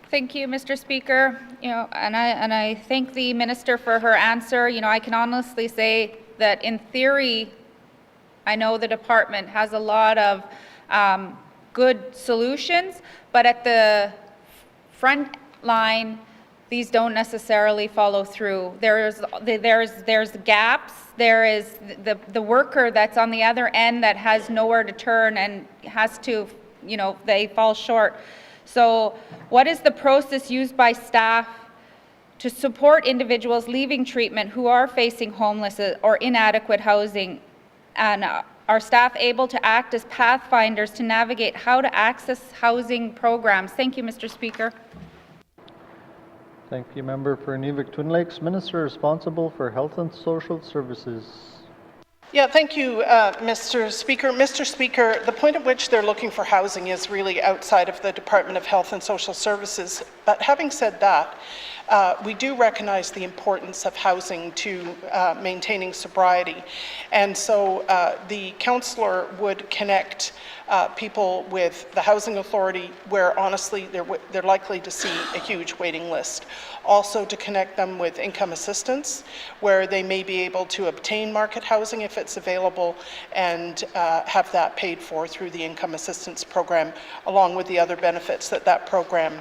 Thank you, Mr. Speaker. And I thank the Minister for her answer. I can honestly say that in theory, I know the department has a lot of good solutions, but at the front line, these don't necessarily follow through. There's gaps. There is the worker that's on the other end that has nowhere to turn and has to, they fall short. So what is the process used by staff to support individuals leaving treatment who are facing homelessness or inadequate housing? And are staff able to act as pathfinders to navigate how to access housing programs? Thank you, Mr. Speaker. Thank you, Member for Inuvik Twin Lakes. Minister responsible for Health and Social Services. Yeah, thank you, Mr. Speaker. Mr. Speaker, the point at which they're looking for housing is really outside of the Department of Health and Social Services. But having said that, we do recognize the importance of housing to maintaining sobriety. And so the counsellor would connect people with the Housing Authority, where honestly they're likely to see a huge waiting list. Also to connect them with income assistance, where they may be able to obtain market housing if it's available, and have that paid for through the income assistance program, along with the other benefits that that program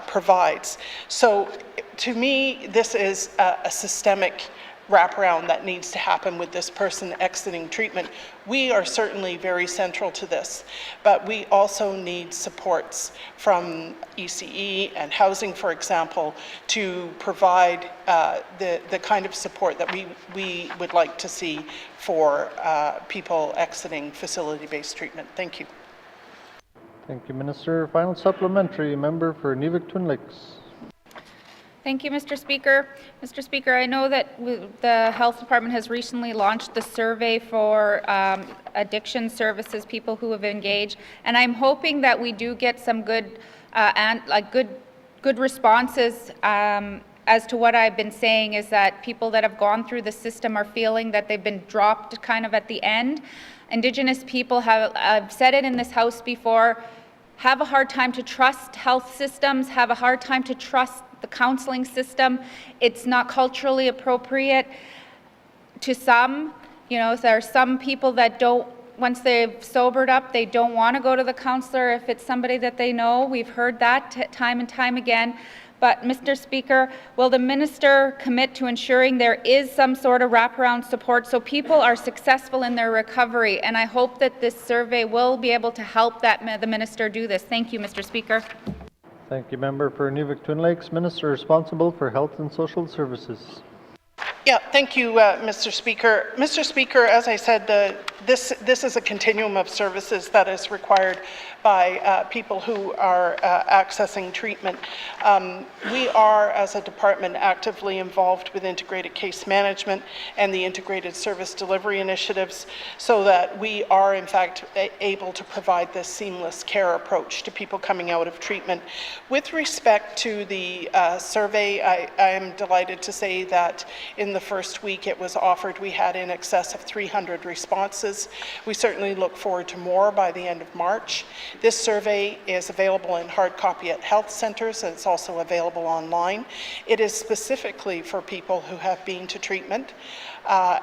provides. So to me, this is a systemic wraparound that needs to happen with this person exiting treatment. We are certainly very central to this, but we also need supports from ECE and housing, for example, to provide the kind of support that we would like to see for people exiting facility-based treatment. Thank you. Thank you, Minister. Final supplementary, member for N.W.T. Thank you, Mr. Speaker. Mr. Speaker, I know that the Health Department has recently launched the survey for addiction services, people who have engaged, and I'm hoping that we do get some good good responses. As to what I've been saying is that people that have gone through the system are feeling that they've been dropped kind of at the end. Indigenous people have, I've said it in this House before, have a hard time to trust health systems, have a hard time to trust the counseling system. It's not culturally appropriate to some. You know, there are some people that don't, once they've sobered up, they don't want to go to the counselor if it's somebody that they know. We've heard that time and time again. But, Mr. Speaker, will the minister commit to ensuring there is some sort of wraparound support so people are successful in their recovery? And I hope that this survey will be able to help the minister do this. Thank you, Mr. Speaker. Thank you, member for Nuvik-Twin Lakes, Minister responsible for Health and Social Services. Yeah, thank you, Mr. Speaker. Mr. Speaker, as I said, this is a continuum of services that is required by people who are accessing treatment. We are, as a department, actively involved with integrated case management and the integrated service delivery initiatives so that we are, in fact, able to provide this seamless care approach to people coming out of treatment. With respect to the survey, I am delighted to say that in the first week it was offered, we had in excess of 300 responses. We certainly look forward to more by the end of March. This survey is available in hard copy at health centres, and it's also available online. It is specifically for people who have been to treatment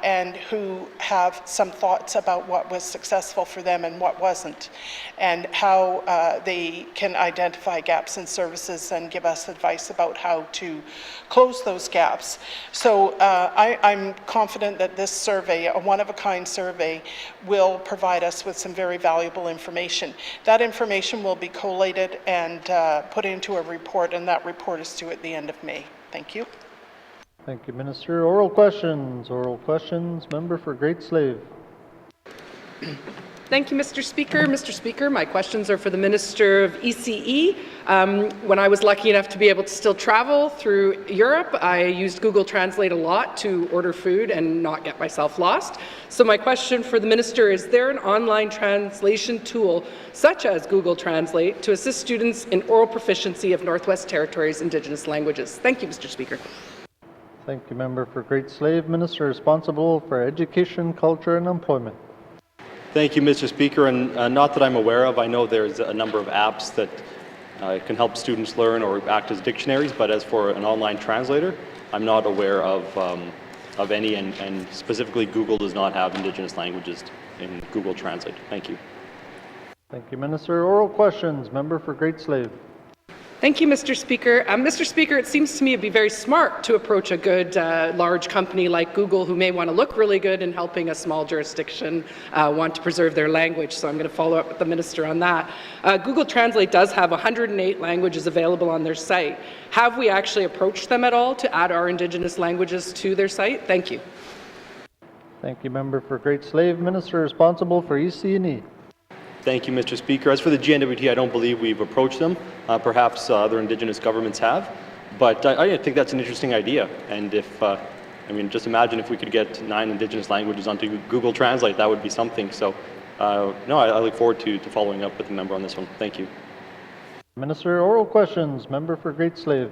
and who have some thoughts about what was successful for them and what wasn't, and how they can identify gaps in services and give us advice about how to close those gaps. So I'm confident that this survey, a one-of-a-kind survey, will provide us with some very valuable information. That information will be collated and put into a report, and that report is due at the end of May. Thank you. Thank you, Minister. Oral questions. Oral questions. Member for Great Slave. Thank you, Mr. Speaker. Mr. Speaker, my questions are for the Minister of ECE. When I was lucky enough to be able to still travel through Europe, I used Google Translate a lot to order food and not get myself lost. So my question for the Minister is there an online translation tool such as Google Translate to assist students in oral proficiency of Northwest Territories Indigenous languages? Thank you, Mr. Speaker. Thank you, member for Great Slave. Minister responsible for Education, Culture and Employment. Thank you, Mr. Speaker, and not that I'm aware of. I know there's a number of apps that can help students learn or act as dictionaries, but as for an online translator, I'm not aware of any, and specifically Google does not have Indigenous languages in Google Translate. Thank you. Thank you, Minister. Oral questions. Member for Great Slave. Thank you, Mr. Speaker. Mr. Speaker, it seems to me it'd be very smart to approach a good large company like Google, who may want to look really good in helping a small jurisdiction want to preserve their language. So I'm going to follow up with the Minister on that. Google Translate does have 108 languages available on their site. Have we actually approached them at all to add our Indigenous languages to their site? Thank you. Thank you, member for Great Slave. Minister responsible for EC&E. Thank you, Mr. Speaker. As for the GNWT, I don't believe we've approached them. Perhaps other Indigenous governments have, but I think that's an interesting idea. And if, I mean, just imagine if we could get 9 Indigenous languages onto Google Translate, that would be something. So, no, I look forward to following up with the member on this one. Thank you. Minister, oral questions. Member for Great Slave.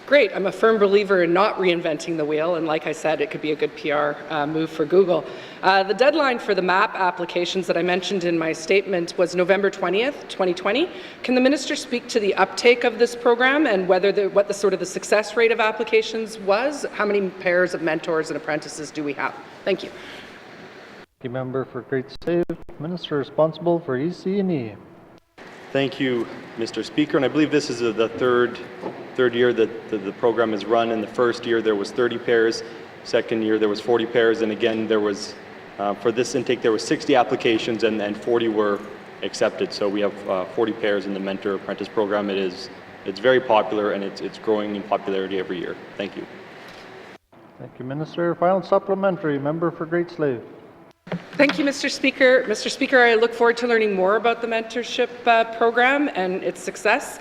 Great. I'm a firm believer in not reinventing the wheel, and like I said, it could be a good PR move for Google. The deadline for the MAP applications that I mentioned in my statement was November 20th, 2020. Can the Minister speak to the uptake of this program and whether what the sort of the success rate of applications was? How many pairs of mentors and apprentices do we have? Thank you. Thank you, member for Great Slave. Minister responsible for EC&E. Thank you, Mr. Speaker. And I believe this is the third year that the program is run. In the first year, there was 30 pairs. Second year, there was 40 pairs. And again, there was, for this intake, there was 60 applications and 40 were accepted. So we have 40 pairs in the Mentor Apprentice program. It's very popular and it's growing in popularity every year. Thank you. Thank you, Minister. Final supplementary, member for Great Slave. Thank you, Mr. Speaker. Mr. Speaker, I look forward to learning more about the mentorship program and its success.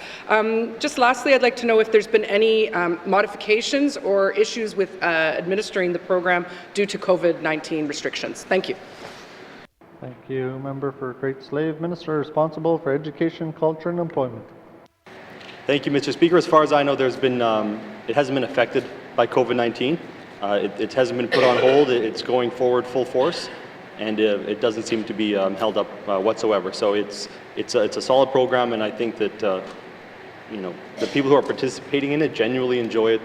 Just lastly, I'd like to know if there's been any modifications or issues with administering the program due to COVID-19 restrictions. Thank you. Thank you, member for Great Slave. Minister responsible for education, culture, and employment. Thank you, Mr. Speaker. As far as I know, there's been it hasn't been affected by COVID-19. It hasn't been put on hold. It's going forward full force, and it doesn't seem to be held up whatsoever. So it's a solid program, and I think that the people who are participating in it genuinely enjoy it.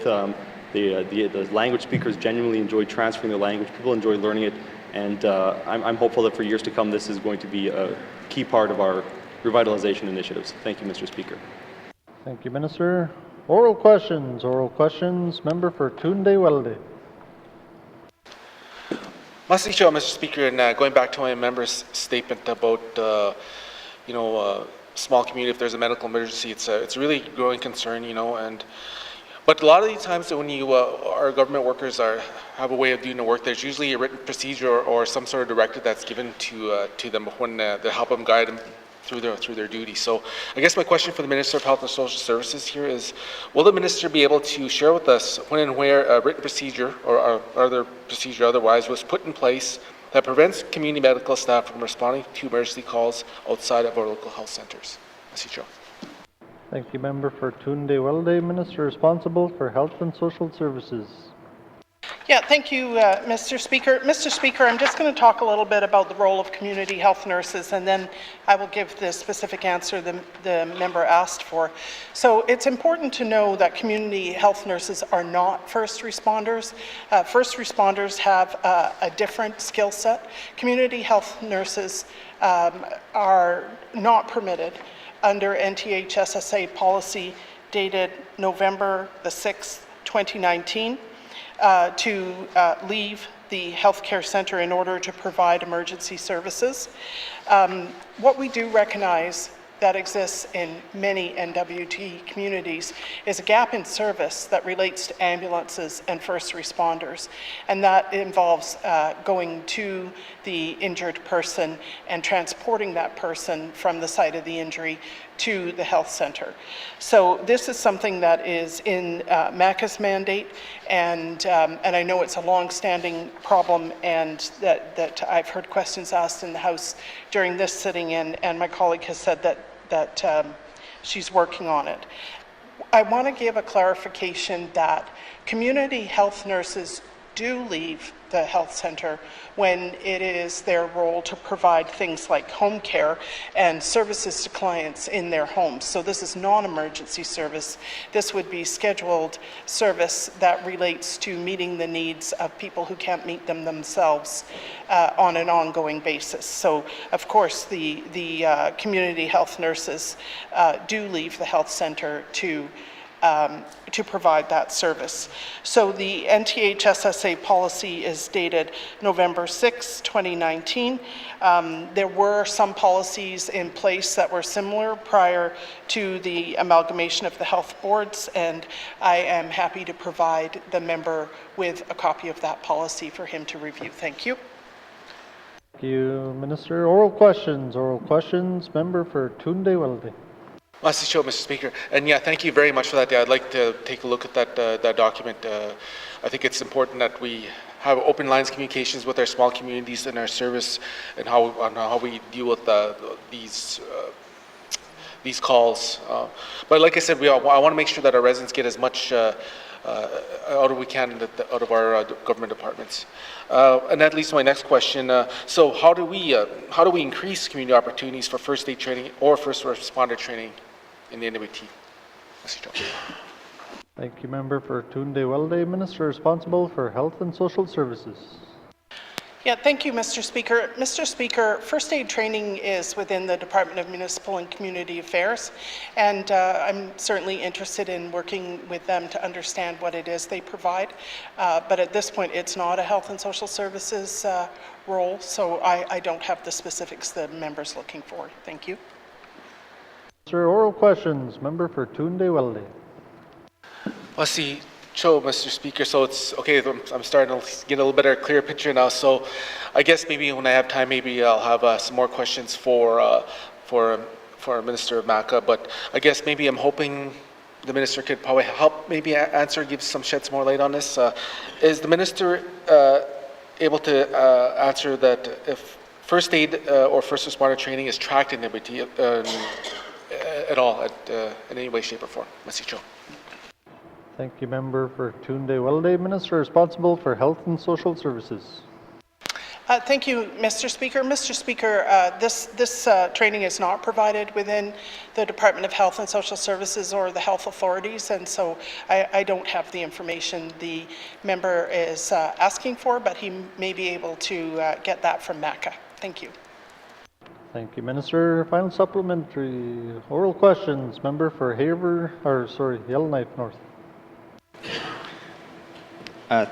The language speakers genuinely enjoy transferring the language. People enjoy learning it, and I'm hopeful that for years to come, this is going to be a key part of our revitalization initiatives. Thank you, Mr. Speaker. Thank you, Minister. Oral questions. Oral questions. Member for Tunde Welde. Mr. Speaker, and going back to my member's statement about, small community, if there's a medical emergency, it's a really growing concern, but a lot of these times when our government workers have a way of doing the work, there's usually a written procedure or some sort of directive that's given to them when they help them guide them through their duty. So I guess my question for the Minister of Health and Social Services here is, will the Minister be able to share with us when and where a written procedure or other procedure otherwise was put in place that prevents community medical staff from responding to emergency calls outside of our local health centres? Thank you, member for Tunde Welde. Minister responsible for Health and Social Services. Yeah, thank you, Mr. Speaker. Mr. Speaker, I'm just going to talk a little bit about the role of community health nurses, and then I will give the specific answer the member asked for. So it's important to know that community health nurses are not first responders. First responders have a different skill set. Community health nurses are not permitted under NTHSSA policy dated November the 6th, 2019. To leave the healthcare center in order to provide emergency services. What we do recognize that exists in many N.W.T communities is a gap in service that relates to ambulances and first responders, and that involves going to the injured person and transporting that person from the site of the injury to the health center. So this is something that is in MACA's mandate, and I know it's a long-standing problem, and that I've heard questions asked in the House during this sitting, and my colleague has said that she's working on it. I want to give a clarification that community health nurses do leave the health center when it is their role to provide things like home care and services to clients in their homes. So this is non-emergency service. This would be scheduled service that relates to meeting the needs of people who can't meet them themselves on an ongoing basis. So of course the community health nurses do leave the health center to provide that service. So the NTHSSA policy is dated November 6, 2019. There were some policies in place that were similar prior to the amalgamation of the health boards, and I am happy to provide the member with a copy of that policy for him to review. Thank you. Thank you, Minister. Oral questions. Oral questions. Member for Tunde Welde. Mr. Speaker, and yeah, thank you very much for that. I'd like to take a look at that document. I think it's important that we have open lines of communications with our small communities and our service, and how we deal with these calls. But like I said, I want to make sure that our residents get as much out of we can out of our government departments. And that leads to my next question. So how do we increase community opportunities for first aid training or first responder training in the N.W.T? Thank you, member for Tunde Welde. Minister responsible for Health and Social Services. Yeah, thank you, Mr. Speaker. Mr. Speaker, first aid training is within the Department of Municipal and Community Affairs, and I'm certainly interested in working with them to understand what it is they provide. But at this point, it's not a Health and Social Services role, so I don't have the specifics the member's looking for. Thank you. Sir, oral questions. Member for Tunde-Welde. Let's see. Cho, Mr. Speaker, so it's okay. I'm starting to get a little bit of a clearer picture now. So, I guess maybe when I have time, maybe I'll have some more questions for Minister Maca. But I guess maybe I'm hoping the minister could probably help, maybe answer, give some shed some more light on this. Is the minister able to answer that if first aid or first responder training is tracked in N.W.T at all, in any way, shape, or form? Merci, Cho. Thank you, member for Tunde-Welde. Minister responsible for Health and Social Services. Thank you, Mr. Speaker. Mr. Speaker, this training is not provided within the Department of Health and Social Services or the health authorities, and so I don't have the information the member is asking for, but he may be able to get that from MACA. Thank you. Thank you, Minister. Final supplementary oral questions. Member for Yellowknife North.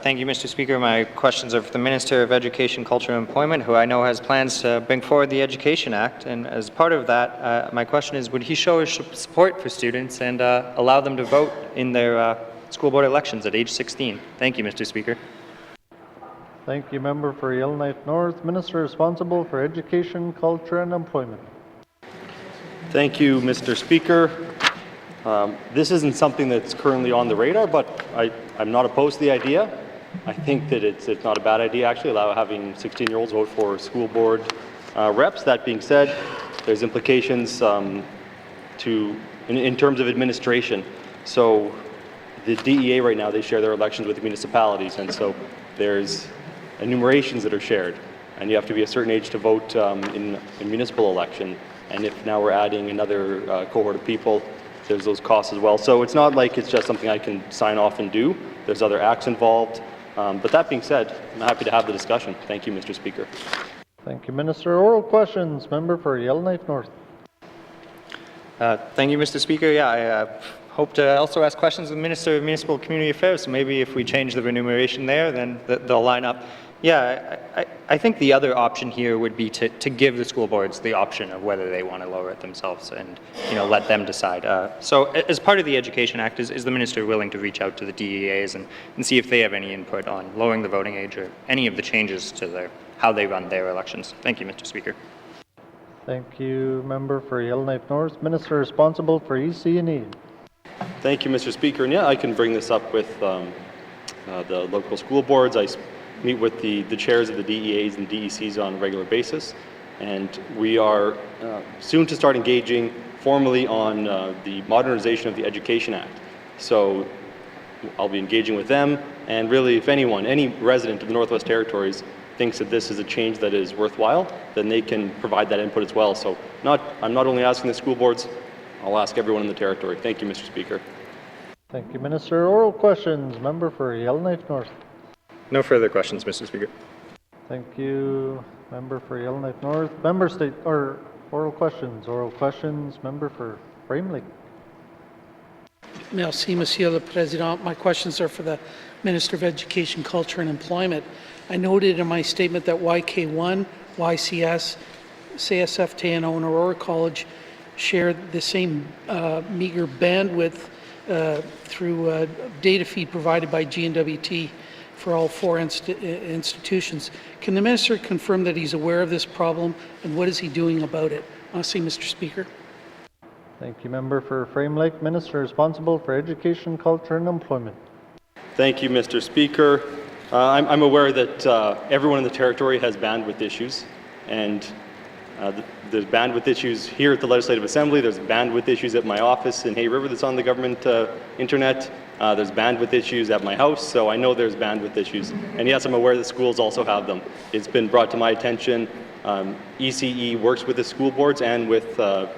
Thank you, Mr. Speaker. My questions are for the Minister of Education, Culture and Employment, who I know has plans to bring forward the Education Act. And as part of that, my question is, would he show his support for students and allow them to vote in their school board elections at age 16? Thank you, Mr. Speaker. Thank you, member for Yellowknife North. Minister responsible for Education, Culture and Employment. Thank you, Mr. Speaker. This isn't something that's currently on the radar, but I'm not opposed to the idea. I think that it's not a bad idea, actually, allow having 16-year-olds vote for school board reps. That being said, there's implications in terms of administration. So the DEA right now, they share their elections with the municipalities, and so there's enumerations that are shared, and you have to be a certain age to vote in a municipal election. And if now we're adding another cohort of people, there's those costs as well. So it's not like it's just something I can sign off and do. There's other acts involved. But that being said, I'm happy to have the discussion. Thank you, Mr. Speaker. Thank you, Minister. Oral questions. Member for Yellowknife North. Thank you, Mr. Speaker. Yeah, I hope to also ask questions of the Minister of Municipal Community Affairs. So maybe if we change the remuneration there, then they'll line up. Yeah, I think the other option here would be to give the school boards the option of whether they want to lower it themselves and, let them decide. So as part of the Education Act, is the minister willing to reach out to the DEAs and see if they have any input on lowering the voting age or any of the changes to how they run their elections? Thank you, Mr. Speaker. Thank you, member for Yellowknife North. Minister responsible for EC&E. Thank you, Mr. Speaker. And yeah, I can bring this up with the local school boards. I meet with the chairs of the DEAs and DECs on a regular basis, and we are soon to start engaging formally on the modernization of the Education Act. So I'll be engaging with them, and really if anyone, any resident of the Northwest Territories thinks that this is a change that is worthwhile, then they can provide that input as well. So I'm not only asking the school boards, I'll ask everyone in the territory. Thank you, Mr. Speaker. Thank you, Minister. Oral questions. Member for Yellowknife North. No further questions, Mr. Speaker. Thank you, member for Yellowknife North. Member state or oral questions. Oral questions. Member for Frame Lake. Merci, Monsieur le Président. My questions are for the Minister of Education, Culture and Employment. I noted in my statement that YK1, YCS, CSF and Aurora College share the same meager bandwidth through a data feed provided by N.W.T for all four institutions. Can the Minister confirm that he's aware of this problem and what is he doing about it? Merci, Mr. Speaker. Thank you, member for Frame Lake. Minister responsible for Education, Culture and Employment. Thank you, Mr. Speaker. I'm aware that everyone in the territory has bandwidth issues, and there's bandwidth issues here at the Legislative Assembly. There's bandwidth issues at my office in Hay River that's on the government internet. There's bandwidth issues at my house, so I know there's bandwidth issues. And yes, I'm aware that schools also have them. It's been brought to my attention. ECE works with the school boards and with the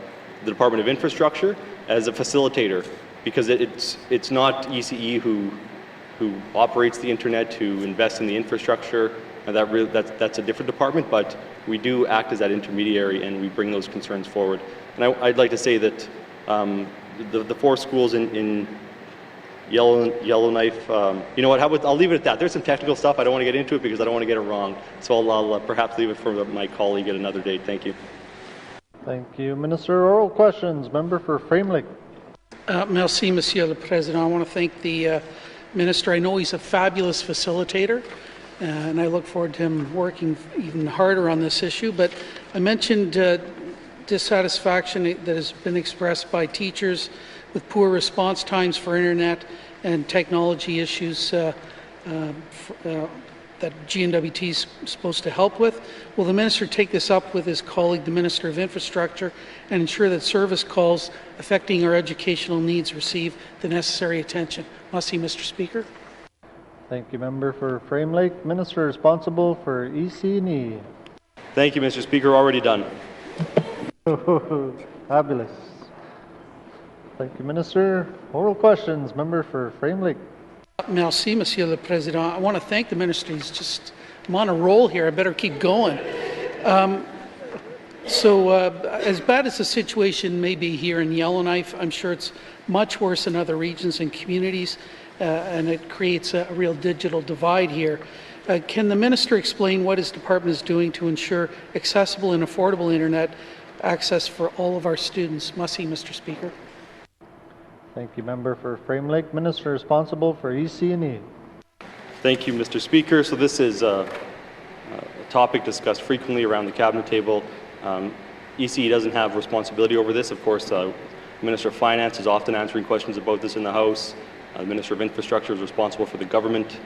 Department of Infrastructure as a facilitator, because it's not ECE who who operates the internet, who invests in the infrastructure. And that's a different department, but we do act as that intermediary and we bring those concerns forward. And I'd like to say that the 4 schools in Yellowknife, you know what, I'll leave it at that. There's some technical stuff. I don't want to get into it because I don't want to get it wrong. So I'll perhaps leave it for my colleague at another date. Thank you. Thank you, Minister. Oral questions. Member for Frame Lake. Merci, Monsieur le Président. I want to thank the Minister. I know he's a fabulous facilitator, and I look forward to him working even harder on this issue. But I mentioned dissatisfaction that has been expressed by teachers with poor response times for internet and technology issues that N.W.T is supposed to help with. Will the Minister take this up with his colleague, the Minister of Infrastructure, and ensure that service calls affecting our educational needs receive the necessary attention? Merci, Mr. Speaker. Thank you, Member for Frame Lake. Minister responsible for EC&E. Thank you, Mr. Speaker. Already done. Fabulous. Thank you, Minister. Oral questions. Member for Frame Lake. Merci, Monsieur le Président. I want to thank the Minister. I'm on a roll here. I better keep going. As bad as the situation may be here in Yellowknife, I'm sure it's much worse in other regions and communities, and it creates a real digital divide here. Can the Minister explain what his department is doing to ensure accessible and affordable internet access for all of our students? Merci, Mr. Speaker. Thank you, Member for Frame Lake. Minister responsible for EC&E. Thank you, Mr. Speaker. So this is a topic discussed frequently around the cabinet table. ECE doesn't have responsibility over this. Of course, the Minister of Finance is often answering questions about this in the House. The Minister of Infrastructure is responsible for the government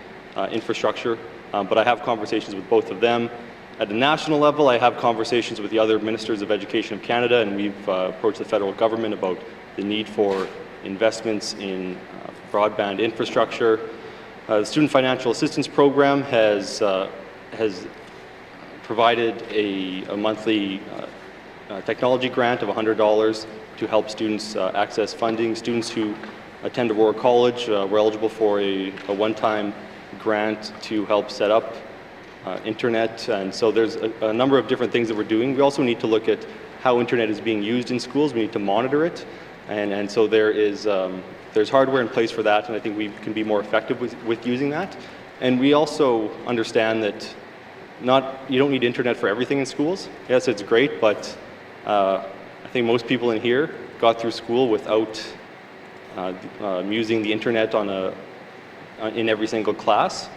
infrastructure. But I have conversations with both of them. At the national level, I have conversations with the other Ministers of Education of Canada, and we've approached the federal government about the need for investments in broadband infrastructure. The Student Financial Assistance Program has provided a monthly technology grant of $100 to help students access funding. Students who attend Aurora College were eligible for a one-time grant to help set up internet, and so there's a number of different things that we're doing. We also need to look at how internet is being used in schools. We need to monitor it. And so there's hardware in place for that, and I think we can be more effective with using that. And we also understand that you don't need internet for everything in schools. Yes, it's great, but I think most people in here got through school without using the internet in every single class,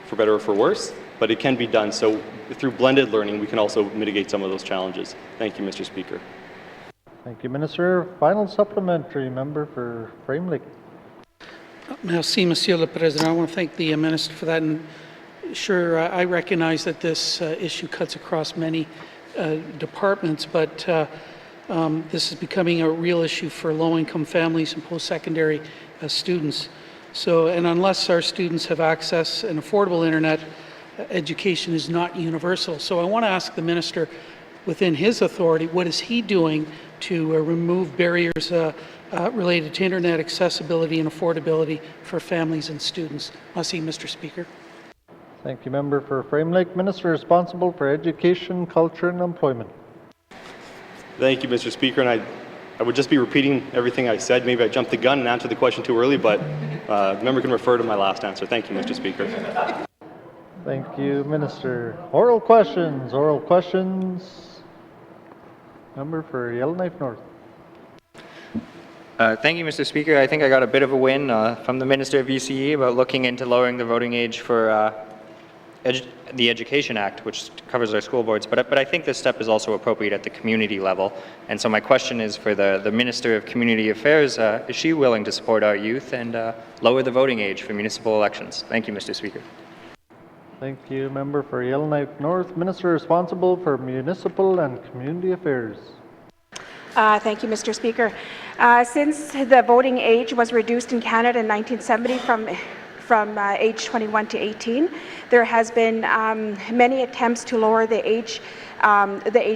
for better or for worse. But it can be done. So through blended learning, we can also mitigate some of those challenges. Thank you, Mr. Speaker. Thank you, Minister. Final supplementary. Member for Frame Lake. Merci, Monsieur le Président. I want to thank the Minister for that. And sure, I recognize that this issue cuts across many departments, but this is becoming a real issue for low-income families and post-secondary students. So, and unless our students have access and affordable internet, education is not universal. So I want to ask the Minister, within his authority, what is he doing to remove barriers related to internet accessibility and affordability for families and students? Merci, Mr. Speaker. Thank you, Member for Frame Lake. Minister responsible for education, culture, and employment. Thank you, Mr. Speaker. And I would just be repeating everything I said. Maybe I jumped the gun and answered the question too early, but the member can refer to my last answer. Thank you, Mr. Speaker. Thank you, Minister. Oral questions. Oral questions. Member for Yellowknife North. Thank you, Mr. Speaker. I think I got a bit of a win from the Minister of ECE about looking into lowering the voting age for the Education Act, which covers our school boards. But I think this step is also appropriate at the community level. And so my question is for the Minister of Community Affairs, is she willing to support our youth and lower the voting age for municipal elections? Thank you, Mr. Speaker. Thank you, Member for Yellowknife North. Minister responsible for Municipal and Community Affairs. Thank you, Mr. Speaker. Since the voting age was reduced in Canada in 1970 from age 21 to 18, there has been many attempts to lower the age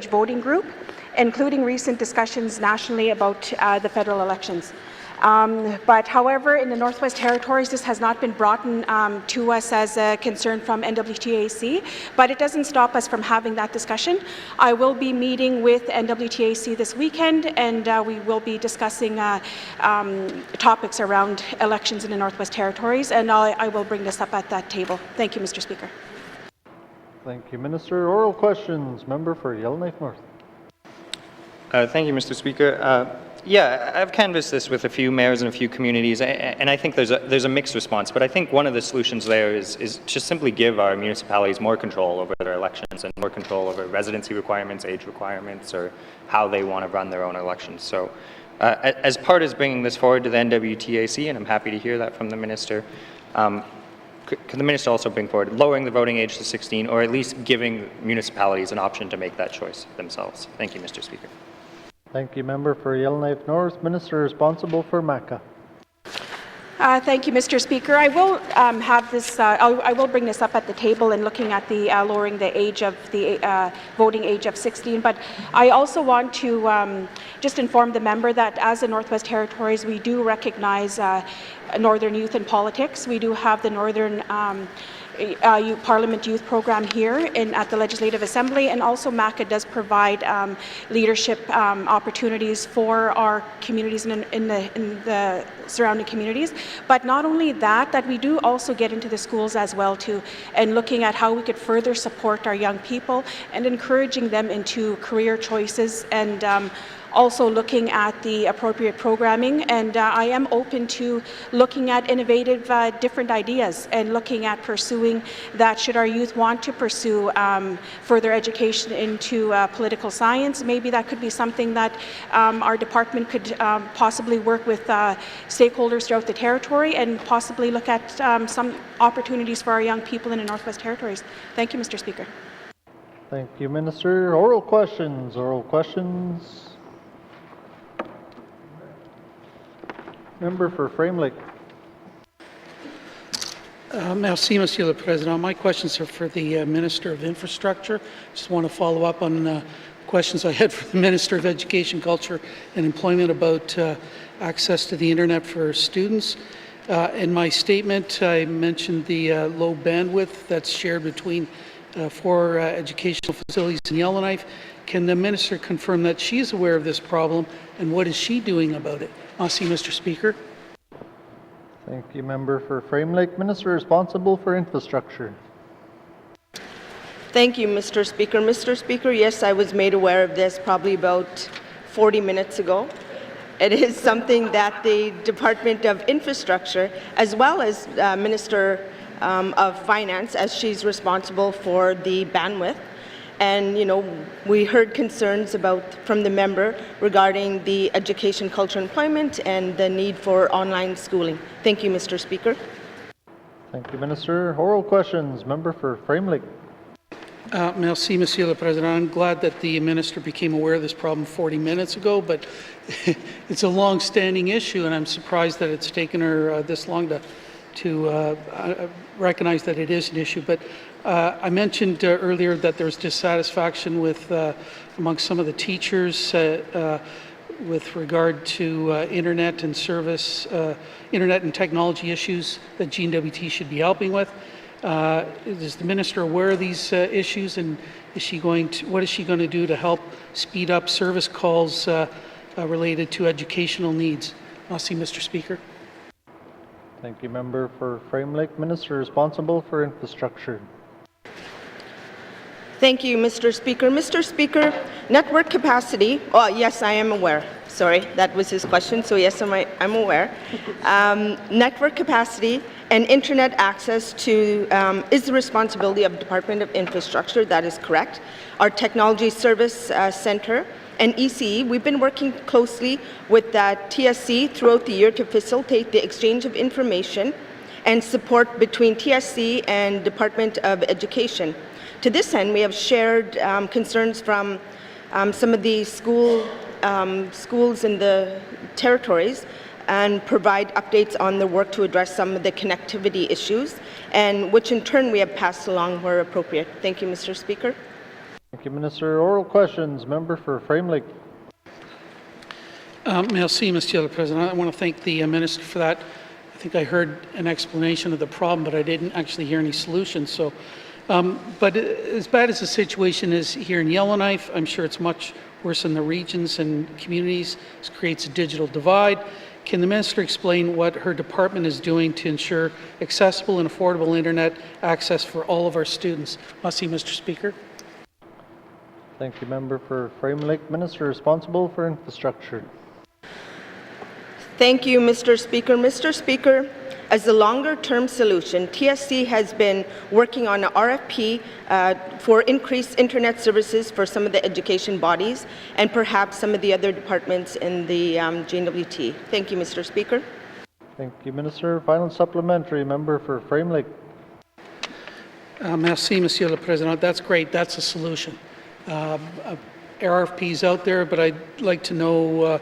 voting group, including recent discussions nationally about the federal elections. But however, in the Northwest Territories, this has not been brought to us as a concern from NWTAC, but it doesn't stop us from having that discussion. I will be meeting with NWTAC this weekend, and we will be discussing topics around elections in the Northwest Territories, and I will bring this up at that table. Thank you, Mr. Speaker. Thank you, Minister. Oral questions. Member for Yellowknife North. Thank you, Mr. Speaker. Yeah, I've canvassed this with a few mayors and a few communities, and I think there's a mixed response. But I think one of the solutions there is just simply give our municipalities more control over their elections and more control over residency requirements, age requirements, or how they want to run their own elections. So, as part of bringing this forward to the NWTAC, and I'm happy to hear that from the minister, could the minister also bring forward lowering the voting age to 16, or at least giving municipalities an option to make that choice themselves? Thank you, Mr. Speaker. Thank you, Member for Yellowknife North. Minister responsible for MACA. Thank you, Mr. Speaker. I will have this. I will bring this up at the table and looking at the lowering the age of the voting age of 16. But I also want to just inform the member that as the Northwest Territories, we do recognize Northern youth in politics. We do have the Northern Parliament Youth Program here at the Legislative Assembly, and also MACA does provide leadership opportunities for our communities in the surrounding communities. But not only that we do also get into the schools as well too, and looking at how we could further support our young people and encouraging them into career choices, and also looking at the appropriate programming. And I am open to looking at innovative different ideas and looking at pursuing that. Should our youth want to pursue further education into political science, maybe that could be something that our department could possibly work with stakeholders throughout the territory and possibly look at some opportunities for our young people in the Northwest Territories. Thank you, Mr. Speaker. Thank you, Minister. Oral questions. Oral questions. Member for Frame Lake. Merci, Monsieur le Président. My questions are for the Minister of Infrastructure. Just want to follow up on questions I had for the Minister of Education, Culture and Employment about access to the internet for students. In my statement, I mentioned the low bandwidth that's shared between 4 educational facilities in Yellowknife. Can the Minister confirm that she is aware of this problem, and what is she doing about it? Merci, Mr. Speaker. Thank you, Member for Frame Lake. Minister responsible for infrastructure. Thank you, Mr. Speaker. Mr. Speaker, yes, I was made aware of this probably about 40 minutes ago. It is something that the Department of Infrastructure, as well as Minister of Finance, as she's responsible for the bandwidth. And, you know, we heard concerns from the member regarding the education, culture, employment, and the need for online schooling. Thank you, Mr. Speaker. Thank you, Minister. Oral questions. Member for Frame Lake. Merci, Monsieur le Président. I'm glad that the Minister became aware of this problem 40 minutes ago, but it's a long-standing issue, and I'm surprised that it's taken her this long to recognize that it is an issue. But I mentioned earlier that there's dissatisfaction with amongst some of the teachers with regard to internet and service, internet and technology issues that N.W.T should be helping with. Is the Minister aware of these issues, and what is she going to do to help speed up service calls related to educational needs? Merci, Mr. Speaker. Thank you, Member for Frame Lake. Minister responsible for infrastructure. Thank you, Mr. Speaker. Mr. Speaker, network capacity, oh yes, I am aware. Sorry, that was his question, so yes, I'm aware. Network capacity and internet access to is the responsibility of Department of Infrastructure, that is correct. Our Technology Service Center and ECE, we've been working closely with TSC throughout the year to facilitate the exchange of information and support between TSC and Department of Education. To this end, we have shared concerns from some of the schools in the territories and provide updates on the work to address some of the connectivity issues, and which in turn we have passed along where appropriate. Thank you, Mr. Speaker. Thank you, Minister. Oral questions. Member for Frame Lake. Merci, Monsieur le Président. I want to thank the Minister for that. I think I heard an explanation of the problem, but I didn't actually hear any solutions. So, but as bad as the situation is here in Yellowknife, I'm sure it's much worse in the regions and communities. This creates a digital divide. Can the Minister explain what her department is doing to ensure accessible and affordable internet access for all of our students? Merci, Mr. Speaker. Thank you, Member for Frame Lake. Minister responsible for infrastructure. Thank you, Mr. Speaker. Mr. Speaker, as a longer-term solution, TSC has been working on an RFP for increased internet services for some of the education bodies and perhaps some of the other departments in the N.W.T. Thank you, Mr. Speaker. Thank you, Minister. Final supplementary, Member for Frame Lake. Merci, Monsieur le Président. That's great. That's a solution. RFP's out there, but I'd like to know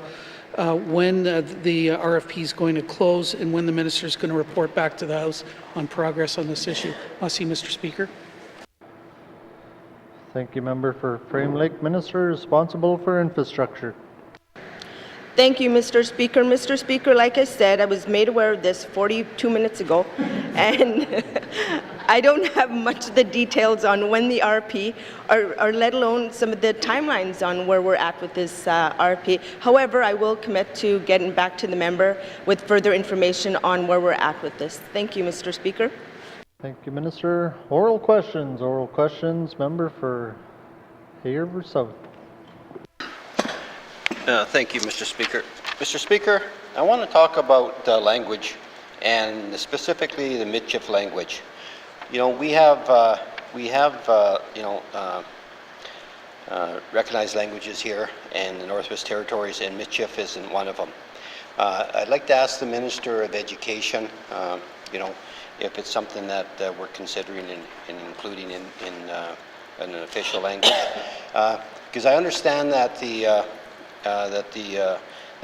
when the RFP is going to close and when the Minister is going to report back to the House on progress on this issue. Merci, Mr. Speaker. Thank you, Member for Frame Lake. Minister responsible for infrastructure. Thank you, Mr. Speaker. Mr. Speaker, like I said, I was made aware of this 42 minutes ago, and I don't have much of the details on when the RP, or let alone some of the timelines on where we're at with this RP. However, I will commit to getting back to the member with further information on where we're at with this. Thank you, Mr. Speaker. Thank you, Minister. Oral questions. Oral questions. Member for Haverford South. Thank you, Mr. Speaker. Mr. Speaker, I want to talk about language, and specifically the Michif language. You know, we have recognized languages here in the Northwest Territories, and Michif isn't one of them. I'd like to ask the Minister of Education, if it's something that we're considering in including in an official language, because I understand that the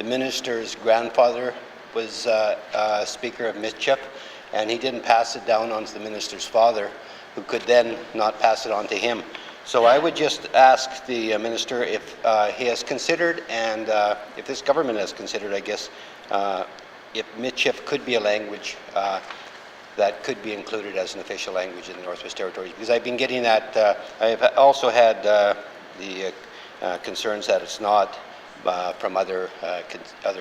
minister's grandfather was Speaker of Michif, and he didn't pass it down on to the minister's father, who could then not pass it on to him. So I would just ask the minister if he has considered, and if this government has considered, I guess, if Michif could be a language that could be included as an official language in the Northwest Territories. Because I've been getting that, I've also had the concerns that it's not from other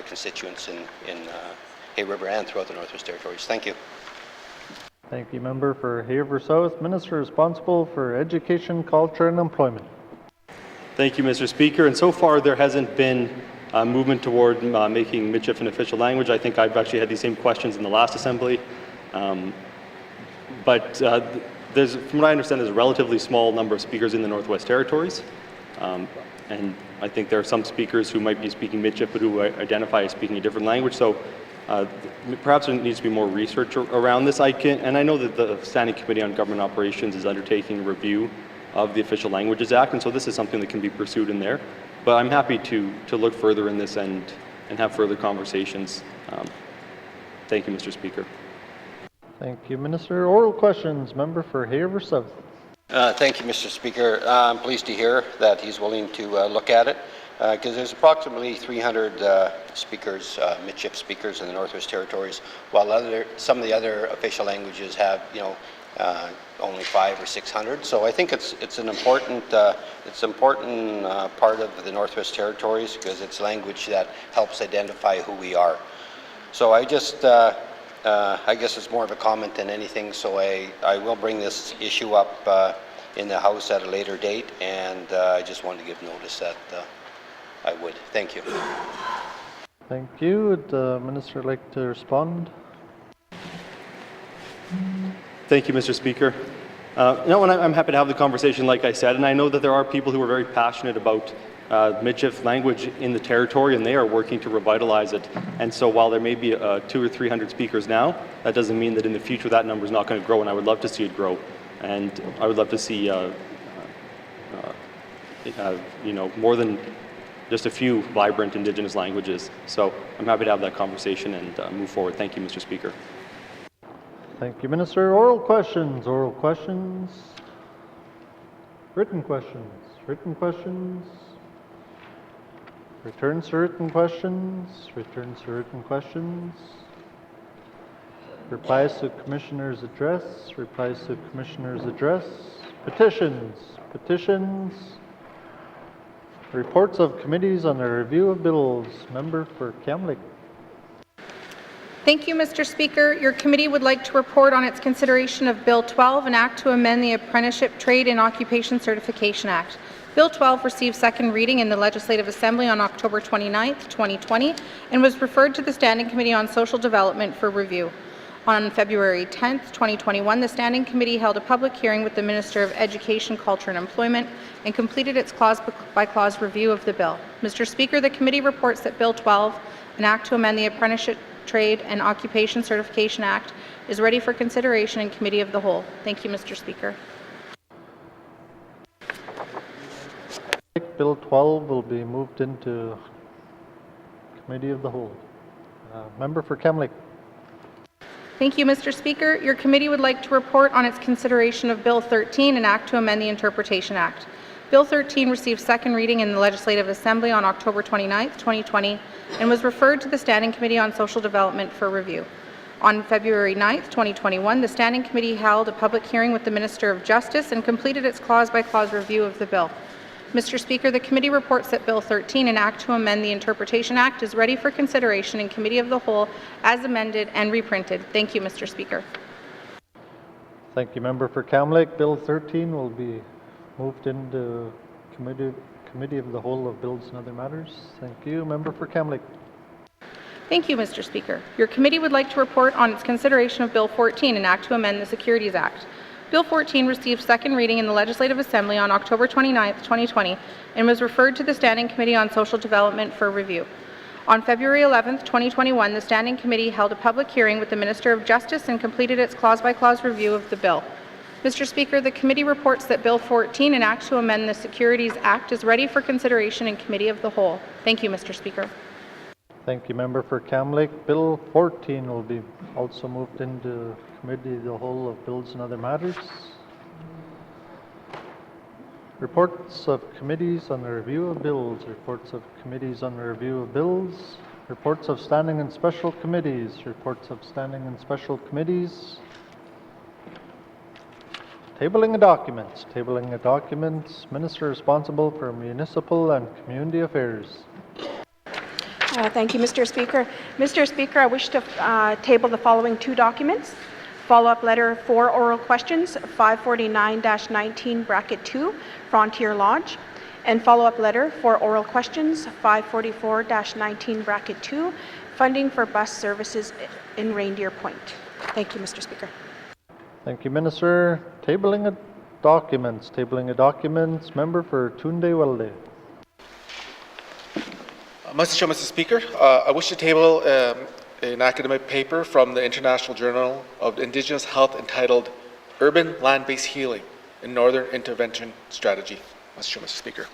constituents in Hay River and throughout the Northwest Territories. Thank you. Thank you, Member for Haverford South. Minister responsible for Education, Culture and Employment. Thank you, Mr. Speaker. And so far, there hasn't been a movement toward making Michif an official language. I think I've actually had these same questions in the last Assembly. But from what I understand, there's a relatively small number of speakers in the Northwest Territories. And I think there are some speakers who might be speaking Michif, but who identify as speaking a different language. So perhaps there needs to be more research around this. And I know that the Standing Committee on Government Operations is undertaking a review of the Official Languages Act, and so this is something that can be pursued in there. But I'm happy to look further in this and have further conversations. Thank you, Mr. Speaker. Thank you, Minister. Oral questions. Member for Haverford South. Thank you, Mr. Speaker. I'm pleased to hear that he's willing to look at it, because there's approximately 300 speakers, Michif speakers in the Northwest Territories, while some of the other official languages have, only 500 or 600. So I think it's an important part of the Northwest Territories, because it's language that helps identify who we are. So I just I guess it's more of a comment than anything, so I will bring this issue up in the House at a later date, and I just wanted to give notice that I would. Thank you. Thank you. Would the Minister like to respond? Thank you, Mr. Speaker. I'm happy to have the conversation, like I said, and I know that there are people who are very passionate about Michif language in the territory, and they are working to revitalize it. And so while there may be 200 or 300 speakers now, that doesn't mean that in the future that number is not going to grow, and I would love to see it grow. And I would love to see more than just a few vibrant Indigenous languages. So I'm happy to have that conversation and move forward. Thank you, Mr. Speaker. Thank you, Minister. Oral questions. Oral questions. Written questions. Written questions. Returns to written questions. Returns to written questions. Replies to Commissioner's address. Replies to Commissioner's address. Petitions. Petitions. Reports of committees on the review of bills. Member for Kamlik. Thank you, Mr. Speaker. Your committee would like to report on its consideration of Bill 12, an act to amend the Apprenticeship, Trade and Occupation Certification Act. Bill 12 received second reading in the Legislative Assembly on October 29, 2020, and was referred to the Standing Committee on Social Development for review. On February 10, 2021, the Standing Committee held a public hearing with the Minister of Education, Culture and Employment and completed its clause-by-clause review of the bill. Mr. Speaker, the committee reports that Bill 12, an act to amend the Apprenticeship, Trade and Occupation Certification Act, is ready for consideration in Committee of the Whole. Thank you, Mr. Speaker. Bill 12 will be moved into Committee of the Whole. Member for Kamlik. Thank you, Mr. Speaker. Your committee would like to report on its consideration of Bill 13, an act to amend the Interpretation Act. Bill 13 received second reading in the Legislative Assembly on October 29, 2020, and was referred to the Standing Committee on Social Development for review. On February 9, 2021, the Standing Committee held a public hearing with the Minister of Justice and completed its clause-by-clause review of the bill. Mr. Speaker, the committee reports that Bill 13, an act to amend the Interpretation Act, is ready for consideration in Committee of the Whole as amended and reprinted. Thank you, Mr. Speaker. Thank you, Member for Kamlik. Bill 13 will be moved into Committee of the Whole of Bills and Other Matters. Thank you, Member for Kamlik. Thank you, Mr. Speaker. Your committee would like to report on its consideration of Bill 14, an act to amend the Securities Act. Bill 14 received second reading in the Legislative Assembly on October 29, 2020, and was referred to the Standing Committee on Social Development for review. On February 11, 2021, the Standing Committee held a public hearing with the Minister of Justice and completed its clause-by-clause review of the bill. Mr. Speaker, the committee reports that Bill 14, an act to amend the Securities Act, is ready for consideration in Committee of the Whole. Thank you, Mr. Speaker. Thank you, Member for Kamlik. Bill 14 will be also moved into Committee of the Whole of Bills and Other Matters. Reports of committees on the review of bills. Reports of committees on the review of bills. Reports of standing and special committees. Reports of standing and special committees. Tabling of documents. Tabling of documents. Minister responsible for Municipal and Community Affairs. Thank you, Mr. Speaker. Mr. Speaker, I wish to table the following two documents. Follow-up letter for oral questions, 549-19 bracket 2, Frontier Lodge, and follow-up letter for oral questions, 544-19 bracket 2, funding for bus services in Reindeer Point. Thank you, Mr. Speaker. Thank you, Minister. Tabling of documents. Tabling of documents. Member for Tunde Welde. Mr. Speaker, I wish to table an academic paper from the International Journal of Indigenous Health entitled Urban Land-Based Healing in Northern Intervention Strategy. Mr. Speaker.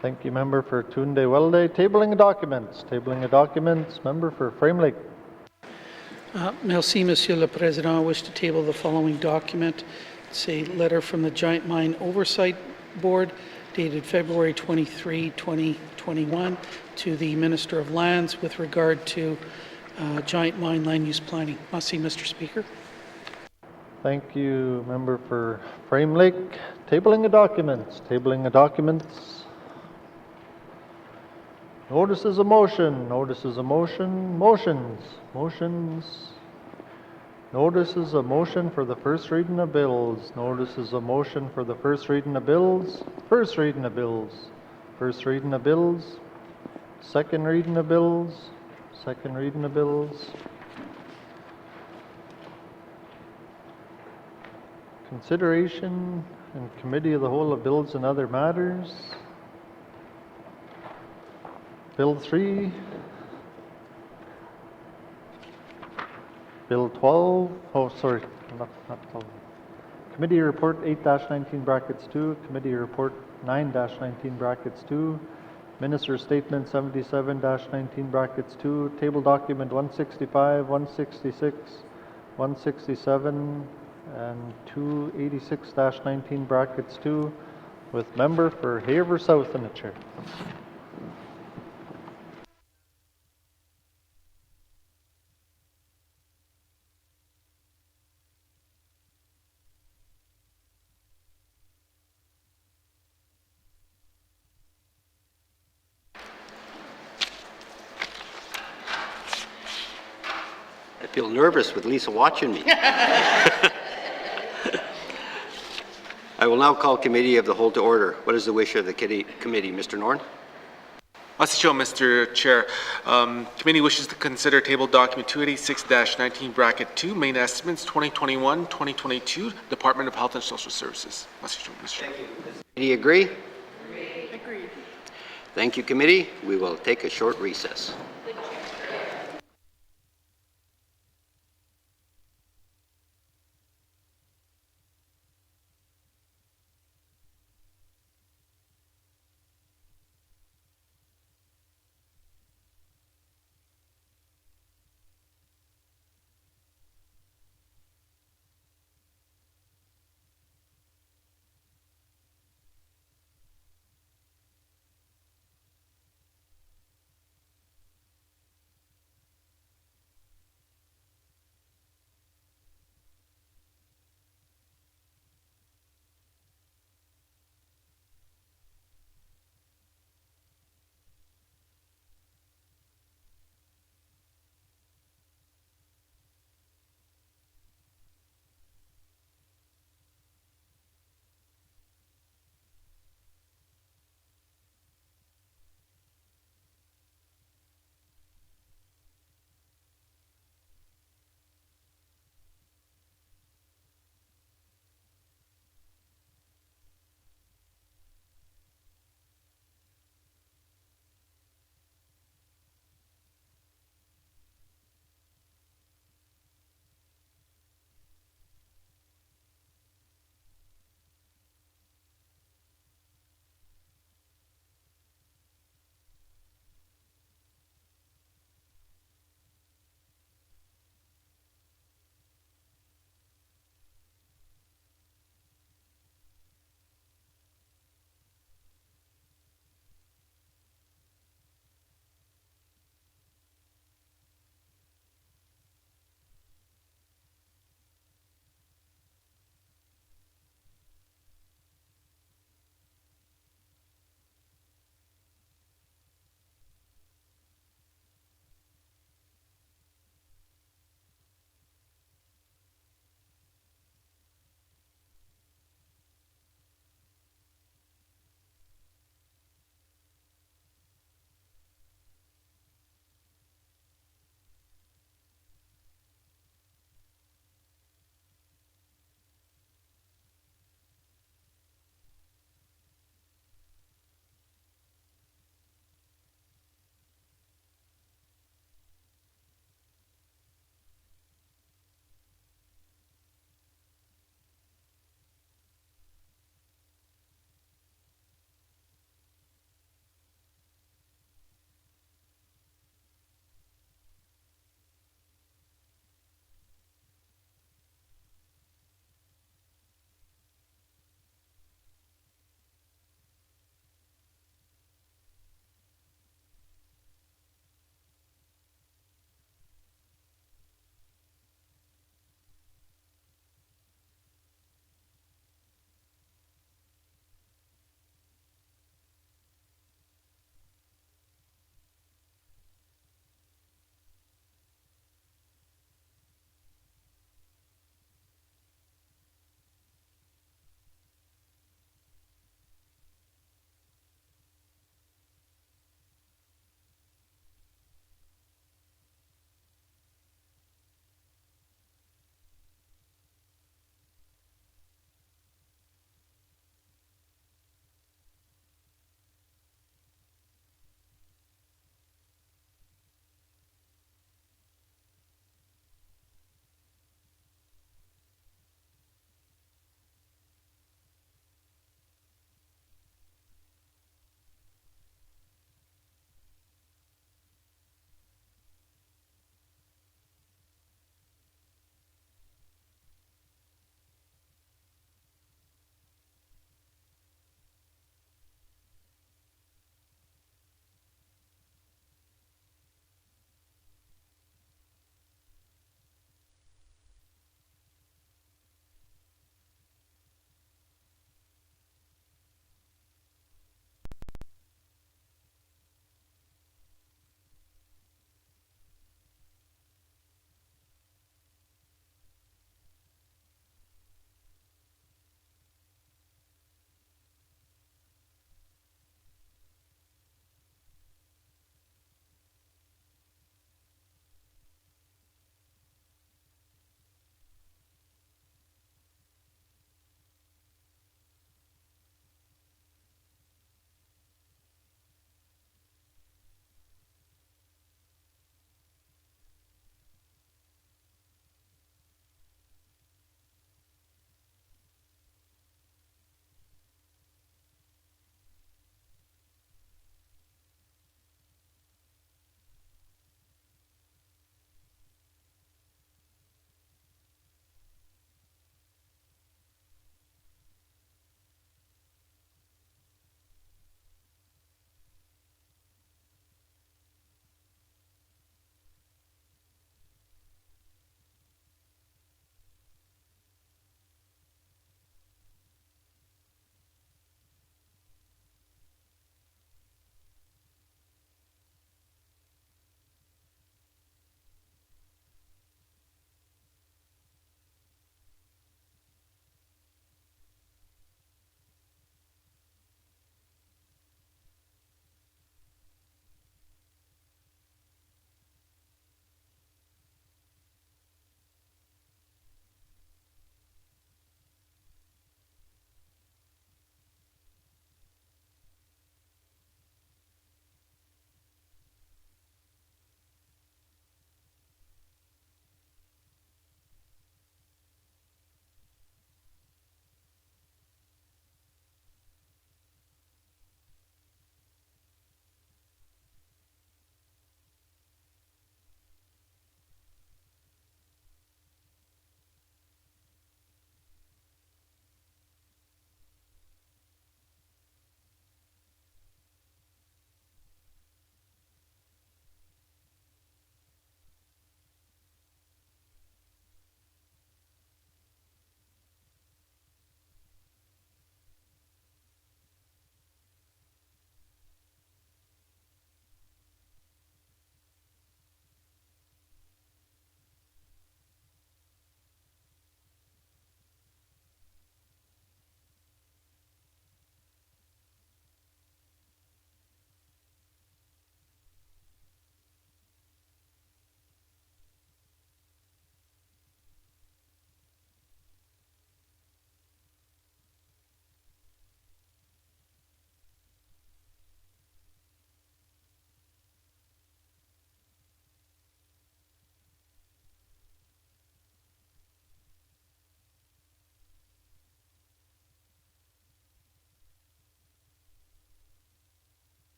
Thank you, Member for Tunde Welde. Tabling of documents. Tabling of documents. Member for Frame Lake. Merci, Monsieur le Président. I wish to table the following document. It's a letter from the Giant Mine Oversight Board dated February 23, 2021 to the Minister of Lands with regard to giant mine land use planning. Merci, Mr. Speaker. Thank you, Member for Frame Lake. Tabling of documents. Tabling of documents. Notices of motion. Notices of motion. Motions. Motions. Notices of motion for the first reading of bills. Notices of motion for the first reading of bills. First reading of bills. First reading of bills. Second reading of bills. Second reading of bills. Consideration in Committee of the Whole of Bills and Other Matters. Bill 3. Bill 12, oh sorry, not 12. Committee Report 8-19 brackets 2, Committee Report 9-19 brackets 2, Minister Statement 77-19 brackets 2, Table Document 165, 166, 167, and 286-19 brackets 2, with Member for Haver South in the chair. feel nervous with Lisa watching me. I will now call Committee of the Whole to order. What is the wish of the committee? Mr. Norn? Mr. Chair. Committee wishes to consider table document 286-19 bracket 2, main estimates 2021-2022, Department of Health and Social Services. Mr. Chair. Committee agree? Agreed. Thank you, committee. We will take a short recess.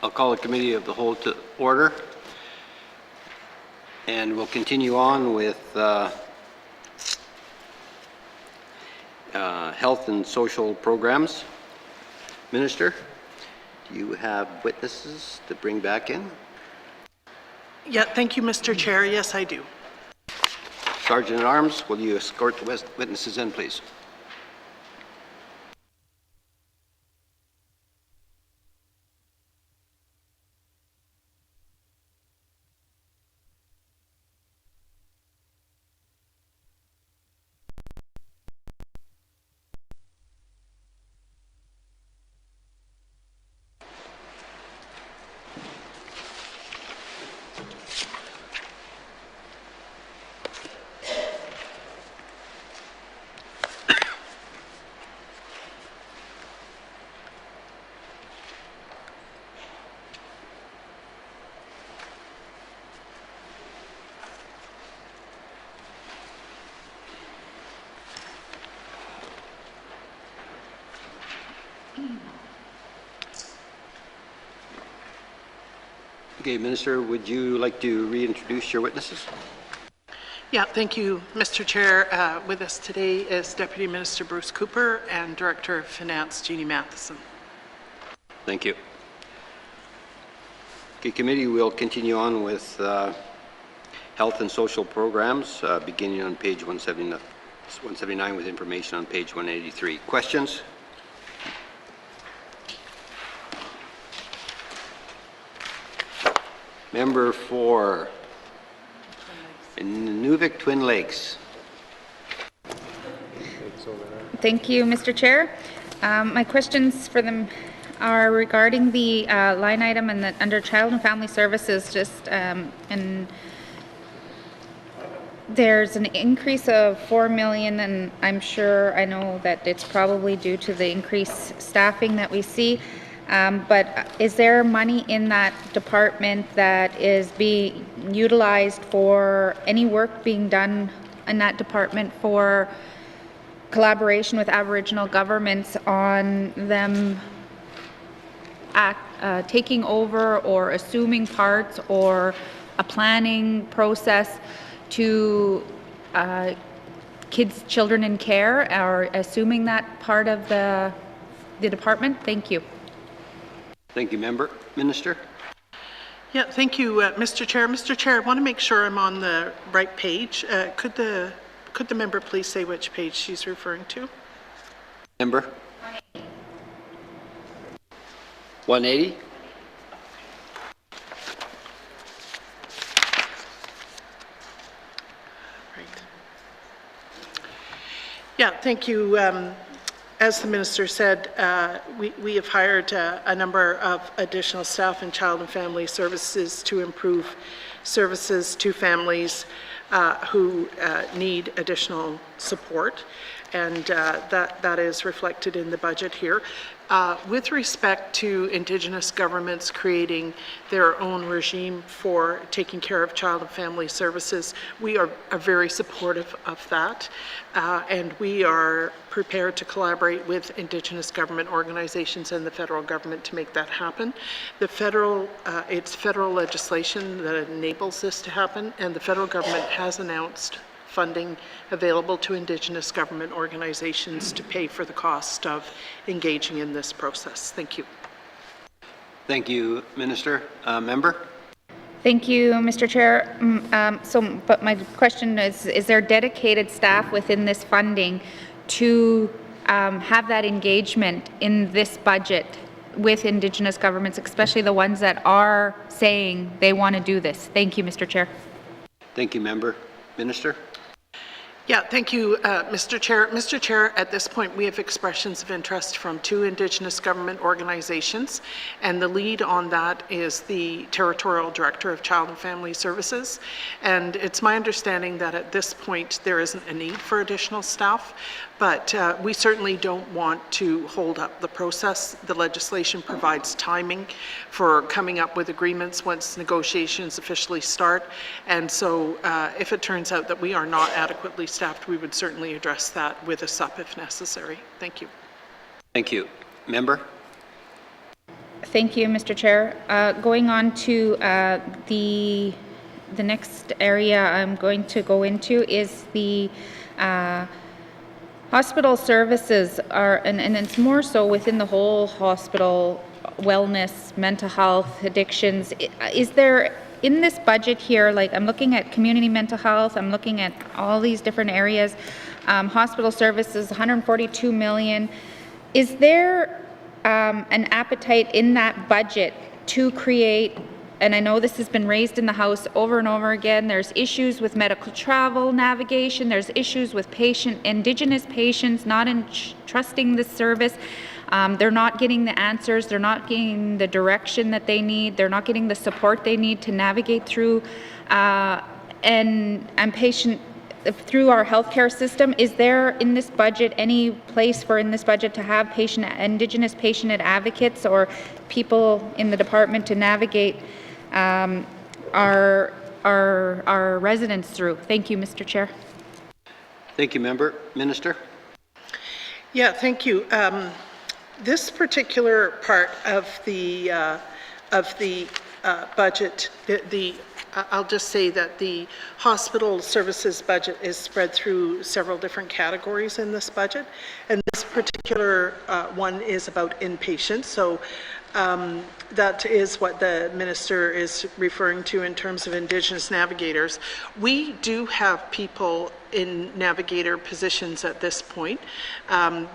I'll call a committee of the whole to order. And we'll continue on with health and social programs. Minister, do you have witnesses to bring back in? Yeah, thank you, Mr. Chair. Yes, I do. Sergeant at Arms, will you escort the witnesses in, please? Okay, Minister, would you like to reintroduce your witnesses? Yeah, thank you, Mr. Chair. With us today is Deputy Minister Bruce Cooper and Director of Finance Jeannie Matheson. Thank you. Okay, committee, we'll continue on with health and social programs, beginning on page 179 with information on page 183. Questions? Member for N.W.T Twin Lakes. Thank you, Mr. Chair. My questions for them are regarding the line item and under Child and Family Services. And there's an increase of $4 million, and I know that it's probably due to the increased staffing that we see. But is there money in that department that is being utilized for any work being done in that department for collaboration with Aboriginal governments on them taking over or assuming parts or a planning process to children in care, or assuming that part of the department? Thank you. Thank you, Member. Minister? Yeah, thank you, Mr. Chair. Mr. Chair, I want to make sure I'm on the right page. Could the member please say which page she's referring to? Member? 180? Right. Yeah, thank you. As the Minister said, we have hired a number of additional staff in Child and Family Services to improve services to families who need additional support, and that is reflected in the budget here. With respect to Indigenous governments creating their own regime for taking care of child and family services, we are very supportive of that, and we are prepared to collaborate with Indigenous government organizations and the federal government to make that happen. It's federal legislation that enables this to happen, and the federal government has announced funding available to Indigenous government organizations to pay for the cost of engaging in this process. Thank you. Thank you, Minister. Member? Thank you, Mr. Chair. But my question is there dedicated staff within this funding to have that engagement in this budget with Indigenous governments, especially the ones that are saying they want to do this? Thank you, Mr. Chair. Thank you, Member. Minister? Yeah, thank you, Mr. Chair. Mr. Chair, at this point, we have expressions of interest from 2 Indigenous government organizations, and the lead on that is the Territorial Director of Child and Family Services. And it's my understanding that at this point, there isn't a need for additional staff, but we certainly don't want to hold up the process. The legislation provides timing for coming up with agreements once negotiations officially start. And so if it turns out that we are not adequately staffed, we would certainly address that with a SUP if necessary. Thank you. Thank you. Member? Thank you, Mr. Chair. Going on to the next area I'm going to go into is the hospital services and it's more so within the whole hospital, wellness, mental health, addictions. Is there, in this budget here, like I'm looking at community mental health, I'm looking at all these different areas, hospital services, 142 million. Is there an appetite in that budget to create, and I know this has been raised in the House over and over again, there's issues with medical travel navigation, there's issues with Indigenous patients not trusting this service. They're not getting the answers, they're not getting the direction that they need, they're not getting the support they need to navigate through and patient through our healthcare system. Is there in this budget any place for in this budget to have Indigenous patient advocates or people in the department to navigate our residents through? Thank you, Mr. Chair. Thank you, Member. Minister? Yeah, thank you. This particular part of the budget, I'll just say that the hospital services budget is spread through several different categories in this budget, and this particular one is about inpatients. So that is what the minister is referring to in terms of Indigenous navigators. We do have people in navigator positions at this point.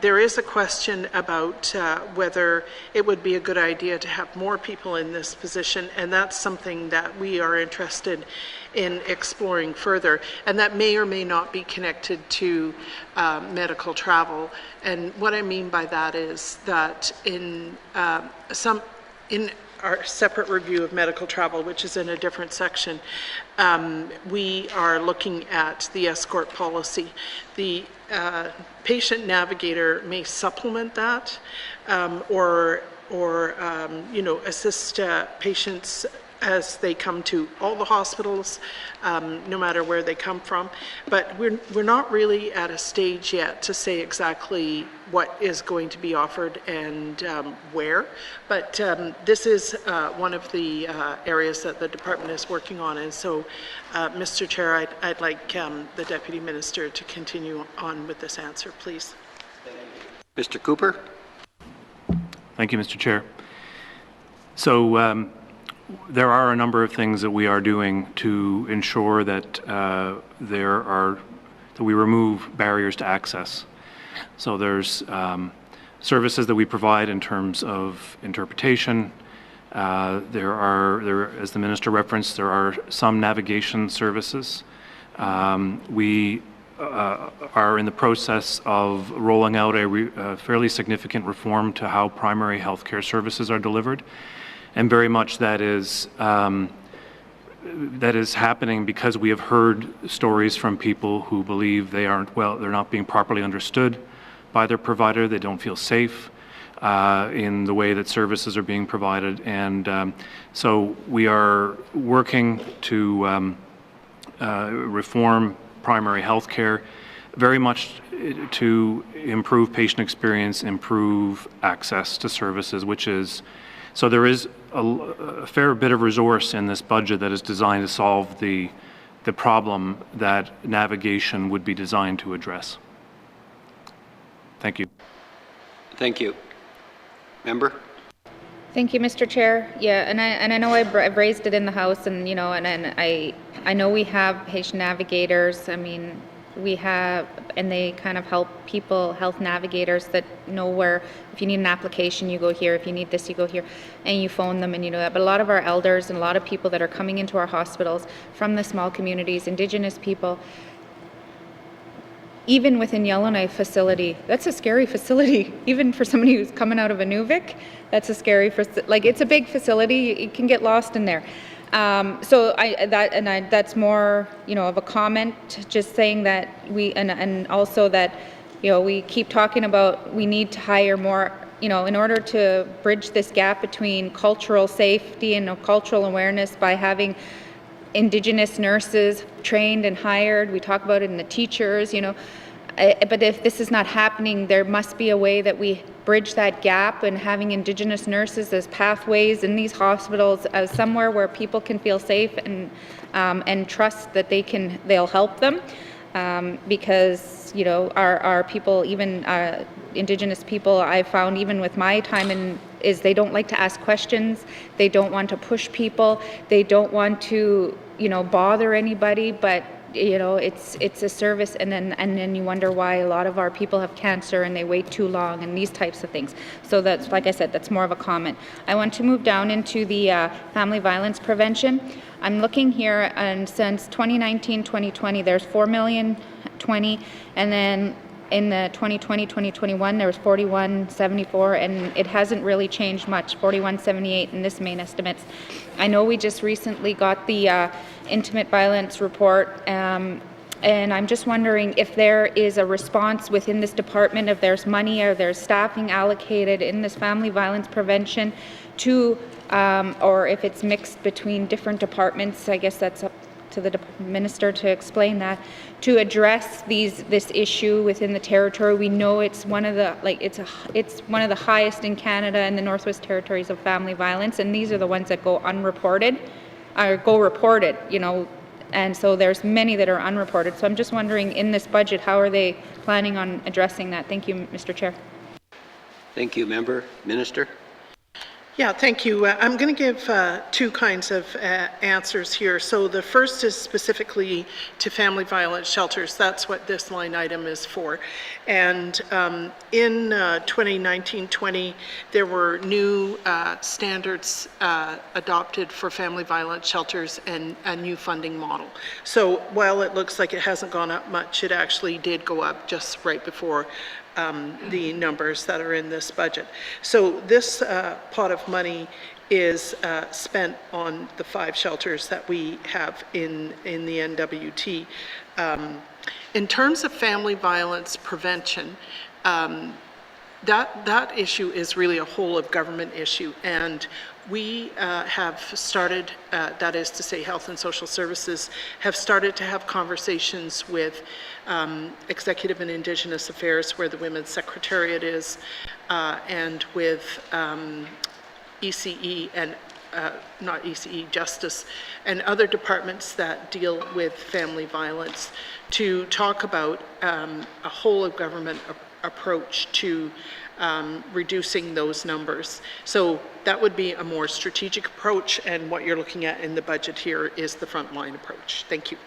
There is a question about whether it would be a good idea to have more people in this position, and that's something that we are interested in exploring further, and that may or may not be connected to medical travel. And what I mean by that is that in our separate review of medical travel, which is in a different section, we are looking at the escort policy. The patient navigator may supplement that or assist patients as they come to all the hospitals, no matter where they come from. But we're not really at a stage yet to say exactly what is going to be offered and where. But this is one of the areas that the department is working on. And so, Mr. Chair, I'd like the Deputy Minister to continue on with this answer, please. Mr. Cooper? Thank you, Mr. Chair. So, there are a number of things that we are doing to ensure that that we remove barriers to access. So there's services that we provide in terms of interpretation. As the minister referenced, there are some navigation services. We are in the process of rolling out a fairly significant reform to how primary healthcare services are delivered. And very much that is happening because we have heard stories from people who believe they're not being properly understood by their provider. They don't feel safe in the way that services are being provided. And so we are working to reform primary health care, very much to improve patient experience, improve access to services, so there is a fair bit of resource in this budget that is designed to solve the problem that navigation would be designed to address. Thank you. Thank you. Member? Thank you, Mr. Chair. Yeah, and I know I've raised it in the House, and I know we have patient navigators. I mean, we have, and they kind of help people, health navigators that know where, if you need an application, you go here, if you need this, you go here, and you phone them and you know that. But a lot of our elders and a lot of people that are coming into our hospitals from the small communities, Indigenous people, even within Yellowknife facility, that's a scary facility. Even for somebody who's coming out of a Nuvik, that's a scary, it's a big facility, you can get lost in there. That's more, of a comment, just saying that and also that, we keep talking about we need to hire more, in order to bridge this gap between cultural safety and cultural awareness by having Indigenous nurses trained and hired. We talk about it in the teachers, But if this is not happening, there must be a way that we bridge that gap, and having Indigenous nurses as pathways in these hospitals as somewhere where people can feel safe and trust that they'll help them. Because, you know, our people, even Indigenous people, I found even with my time is they don't like to ask questions, they don't want to push people, they don't want to, you know, bother anybody, but you know, it's a service, and then you wonder why a lot of our people have cancer and they wait too long and these types of things. So that's, like I said, that's more of a comment. I want to move down into the family violence prevention. I'm looking here, and since 2019-2020, there's 4,000,020, and then in the 2020-2021, there was 4174, and it hasn't really changed much, 4178 in this main estimates. I know we just recently got the intimate violence report, and I'm just wondering if there is a response within this department, if there's money or there's staffing allocated in this family violence prevention to, or if it's mixed between different departments. I guess that's up to the minister to explain that, to address this issue within the territory. We know it's one of the it's one of the highest in Canada and the Northwest Territories of family violence, and these are the ones that go unreported or go reported, you know, and so there's many that are unreported. So I'm just wondering, in this budget, how are they planning on addressing that? Thank you, Mr. Chair. Thank you, member. Minister. Yeah, thank you. I'm going to give two kinds of answers here. So the first is specifically to family violence shelters. That's what this line item is for. And in 2019-20, there were new standards adopted for family violence shelters and a new funding model. So while it looks like it hasn't gone up much, it actually did go up just right before the numbers that are in this budget. So this pot of money is spent on the 5 shelters that we have in the N.W.T. In terms of family violence prevention, that issue is really a whole of government issue, and we have started, that is to say Health and Social Services, have started to have conversations with Executive and Indigenous Affairs, where the Women's Secretariat is, and with ECE and not ECE, Justice, and other departments that deal with family violence, to talk about a whole of government approach to reducing those numbers. So that would be a more strategic approach, and what you're looking at in the budget here is the frontline approach. Thank you.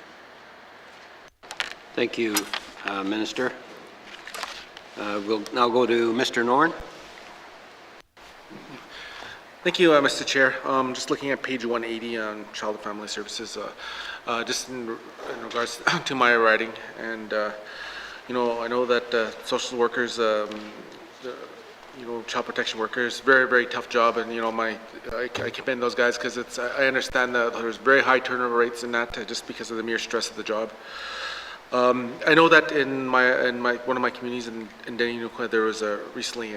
Thank you, Minister. We'll now go to Mr. Norn. Thank you, Mr. Chair. Just looking at page 180 on Child and Family Services, just in regards to my writing, and you know, I know that social workers, you know, child protection workers, very tough job, and you know, I commend those guys, because it's, I understand that there's very high turnover rates in that, just because of the mere stress of the job. I know that in one of my communities in N.W.T, there was recently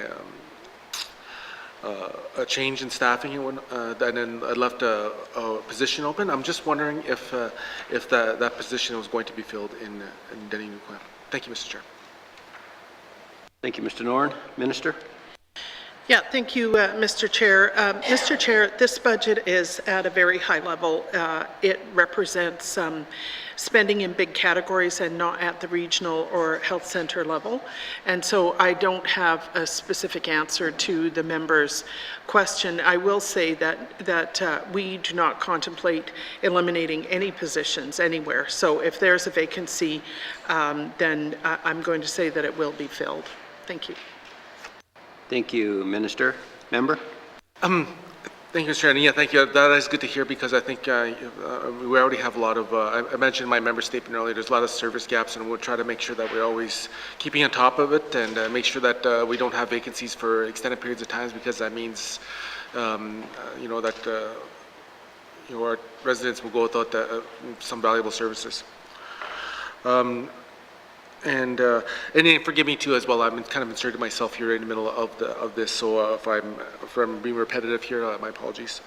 a change in staffing, and then I left a position open. I'm just wondering if that position was going to be filled in N.W.T. Thank you, Mr. Chair. Thank you, Mr. Norn. Minister. Yeah, thank you, Mr. Chair. Mr. Chair, this budget is at a very high level. It represents spending in big categories and not at the regional or health center level. And so I don't have a specific answer to the member's question. I will say that we do not contemplate eliminating any positions anywhere. So if there's a vacancy, then I'm going to say that it will be filled. Thank you. Thank you, Minister. Member? Thank you, Mr. Chair. And yeah, thank you. That is good to hear, because I think we already have a lot of, I mentioned in my member statement earlier, there's a lot of service gaps, and we'll try to make sure that we're always keeping on top of it, and make sure that we don't have vacancies for extended periods of times, because that means, you know, that you know, our residents will go without some valuable services. And forgive me too as well. I'm kind of inserted myself here in the middle of this, so if I'm being repetitive here, my apologies.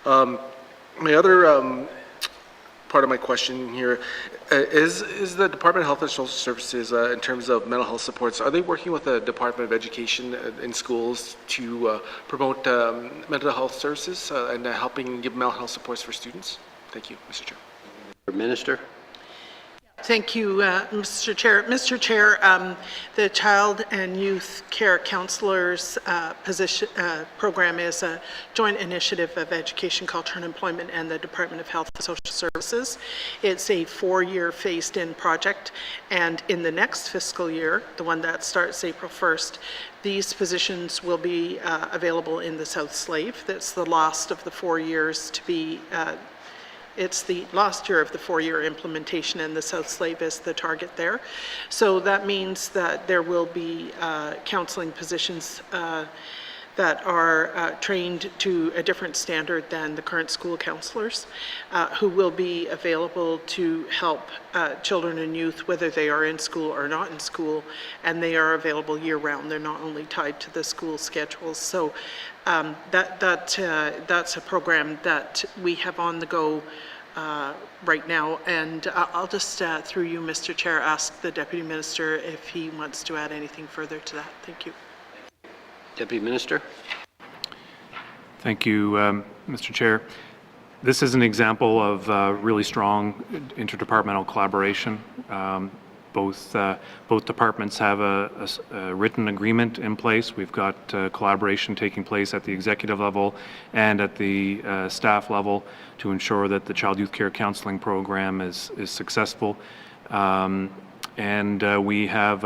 My other part of my question here. Is the Department of Health and Social Services, in terms of mental health supports, are they working with the Department of Education in schools to promote mental health services and helping give mental health supports for students? Thank you, Mr. Chair. Minister. Thank you, Mr. Chair. Mr. Chair, the Child and Youth Care Counselors program is a joint initiative of Education, Culture and Employment and the Department of Health and Social Services. It's a 4-year phased-in project, and in the next fiscal year, the one that starts April 1st, these positions will be available in the South Slave. That's the last of the 4 years to be it's the last year of the 4-year implementation, and the South Slave is the target there. So that means that there will be counseling positions that are trained to a different standard than the current school counselors, who will be available to help children and youth, whether they are in school or not in school, and they are available year-round. They're not only tied to the school schedules. So that's a program that we have on the go right now, and I'll just, through you, Mr. Chair, ask the Deputy Minister if he wants to add anything further to that. Thank you. Deputy Minister. Thank you, Mr. Chair. This is an example of really strong interdepartmental collaboration. Both departments have a written agreement in place. We've got collaboration taking place at the executive level and at the staff level to ensure that the Child Youth Care Counseling Program is successful. We have,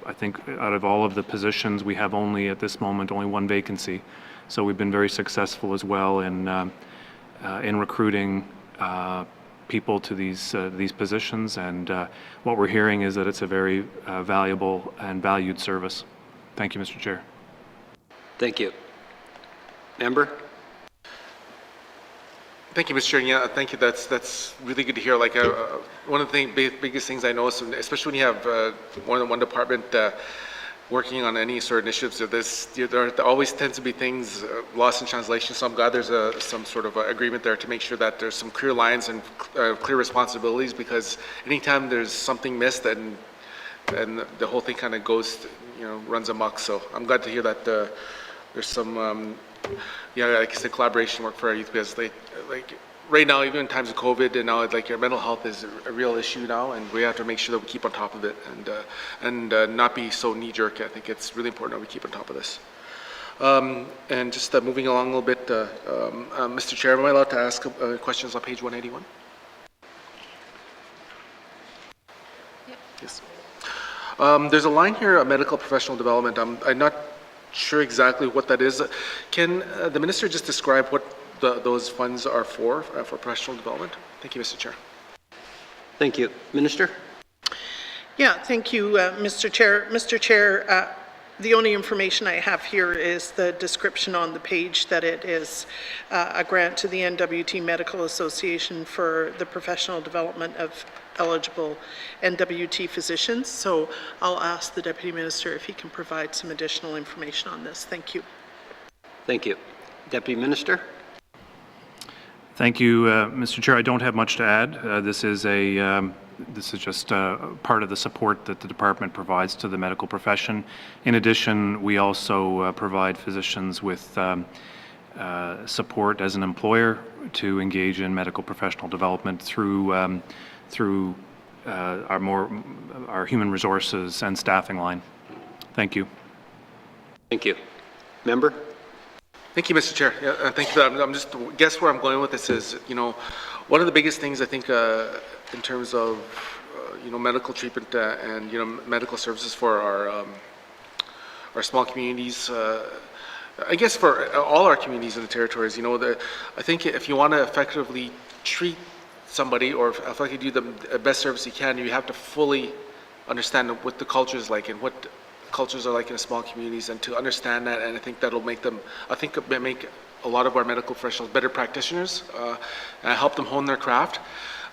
I think, out of all of the positions, we have only at this moment only one vacancy. So we've been very successful as well in recruiting people to these positions, and what we're hearing is that it's a very valuable and valued service. Thank you, Mr. Chair. Thank you. Member. Thank you, Mr. Chair. Yeah, thank you. That's really good to hear. Like one of the biggest things I noticed, especially when you have more than one department working on any sort of initiatives, there always tends to be things lost in translation. So I'm glad there's some sort of agreement there to make sure that there's some clear lines and clear responsibilities, because anytime there's something missed, and the whole thing kind of goes, runs amok. So I'm glad to hear that there's some, like I said, collaboration work for our youth, because like right now, even in times of COVID, and now like your mental health is a real issue now, and we have to make sure that we keep on top of it and not be so knee-jerk. I think it's really important that we keep on top of this. And just moving along a little bit, Mr. Chair, am I allowed to ask questions on page 181? Yep. Yes. There's a line here, medical professional development. I'm not sure exactly what that is. Can the minister just describe what those funds are for professional development? Thank you, Mr. Chair. Thank you. Minister? Yeah, thank you, Mr. Chair. Mr. Chair, the only information I have here is the description on the page that it is a grant to the N.W.T. Medical Association for the professional development of eligible N.W.T. physicians. So I'll ask the Deputy Minister if he can provide some additional information on this. Thank you. Thank you. Deputy Minister? Thank you, Mr. Chair. I don't have much to add. This is just part of the support that the department provides to the medical profession. In addition, we also provide physicians with support as an employer to engage in medical professional development through our human resources and staffing line. Thank you. Thank you. Member? Thank you, Mr. Chair. Yeah, thank you for that. I'm just guess where I'm going with this is, one of the biggest things I think in terms of medical treatment and medical services for our small communities. I guess for all our communities in the territories, I think if you want to effectively treat somebody or effectively do the best service you can, you have to fully understand what the culture is like and what cultures are like in small communities, and to understand that, and I think that'll make them, make a lot of our medical professionals better practitioners and help them hone their craft.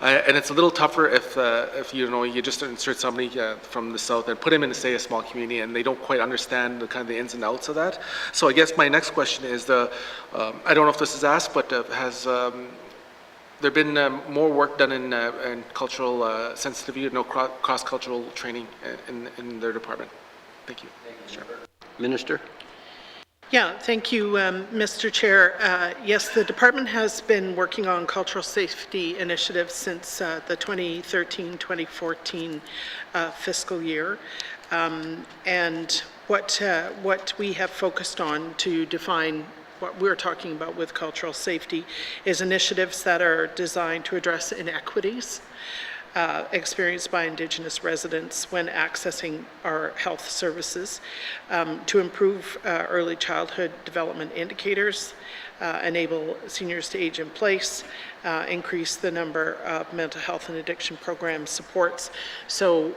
And it's a little tougher if you just insert somebody from the south and put them in, say, a small community, and they don't quite understand the kind of the ins and outs of that. So I guess my next question is I don't know if this is asked, but there been more work done in cultural sensitivity, cross-cultural training in their department? Thank you. Sure. Minister. Yeah, thank you, Mr. Chair. Yes, the department has been working on cultural safety initiatives since the 2013-2014 fiscal year. And what we have focused on to define what we're talking about with cultural safety is initiatives that are designed to address inequities experienced by Indigenous residents when accessing our health services, to improve early childhood development indicators, enable seniors to age in place, increase the number of mental health and addiction program supports. So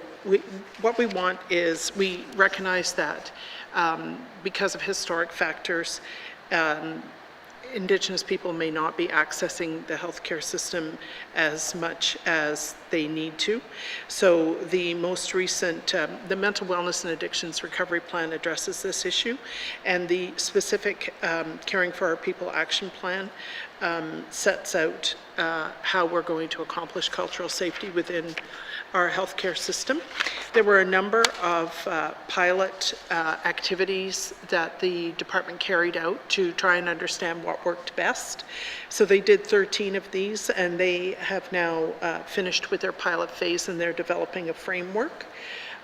what we want is, we recognize that because of historic factors, Indigenous people may not be accessing the healthcare system as much as they need to. So the most recent, the Mental Wellness and Addictions Recovery Plan addresses this issue, and the specific Caring for Our People Action Plan sets out how we're going to accomplish cultural safety within our healthcare system. There were a number of pilot activities that the department carried out to try and understand what worked best. So they did 13 of these, and they have now finished with their pilot phase, and they're developing a framework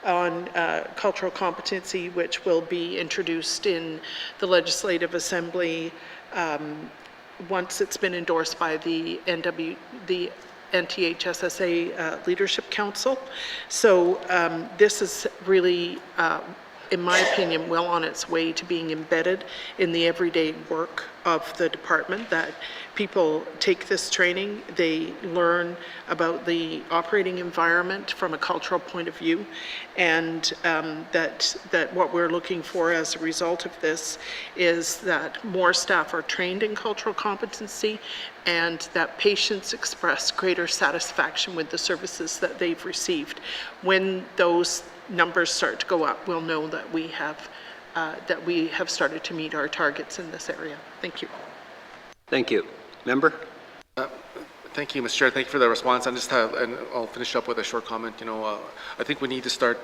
on cultural competency, which will be introduced in the Legislative Assembly once it's been endorsed by the NTHSSA Leadership Council. So this is really, in my opinion, well on its way to being embedded in the everyday work of the department, that people take this training, they learn about the operating environment from a cultural point of view, and that what we're looking for as a result of this is that more staff are trained in cultural competency, and that patients express greater satisfaction with the services that they've received. When those numbers start to go up, we'll know that we have started to meet our targets in this area. Thank you. Thank you. Member? Thank you, Mr. Chair. Thank you for the response. And I'll finish up with a short comment. I think we need to start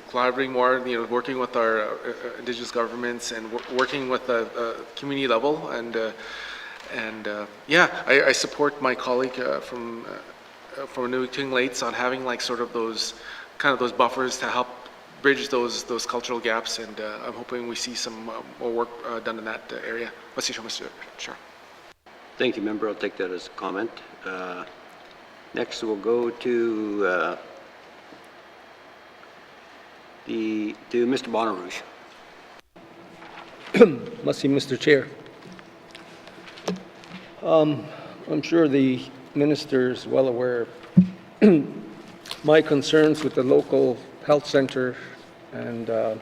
collaborating more, working with our Indigenous governments and working with the community level. I support my colleague from N.W.T on having those buffers to help bridge those cultural gaps, and I'm hoping we see some more work done in that area. Mr. Chair. Thank you, member. I'll take that as a comment. Next, we'll go to Mr. Bonarouge. Merci, Mr. Chair. I'm sure the minister is well aware of my concerns with the local health center and the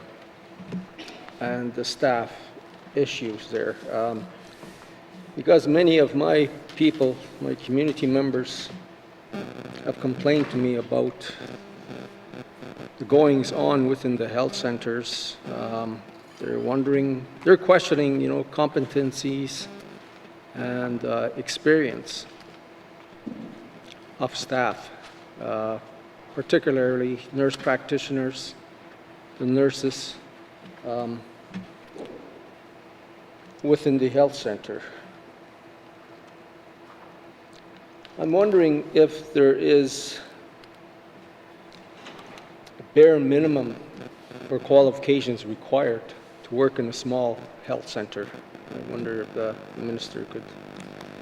staff issues there. Because many of my people, my community members, have complained to me about the goings on within the health centers. They're questioning, competencies and experience of staff, particularly nurse practitioners, the nurses within the health center. I'm wondering if there is a bare minimum or qualifications required to work in a small health center. I wonder if the minister could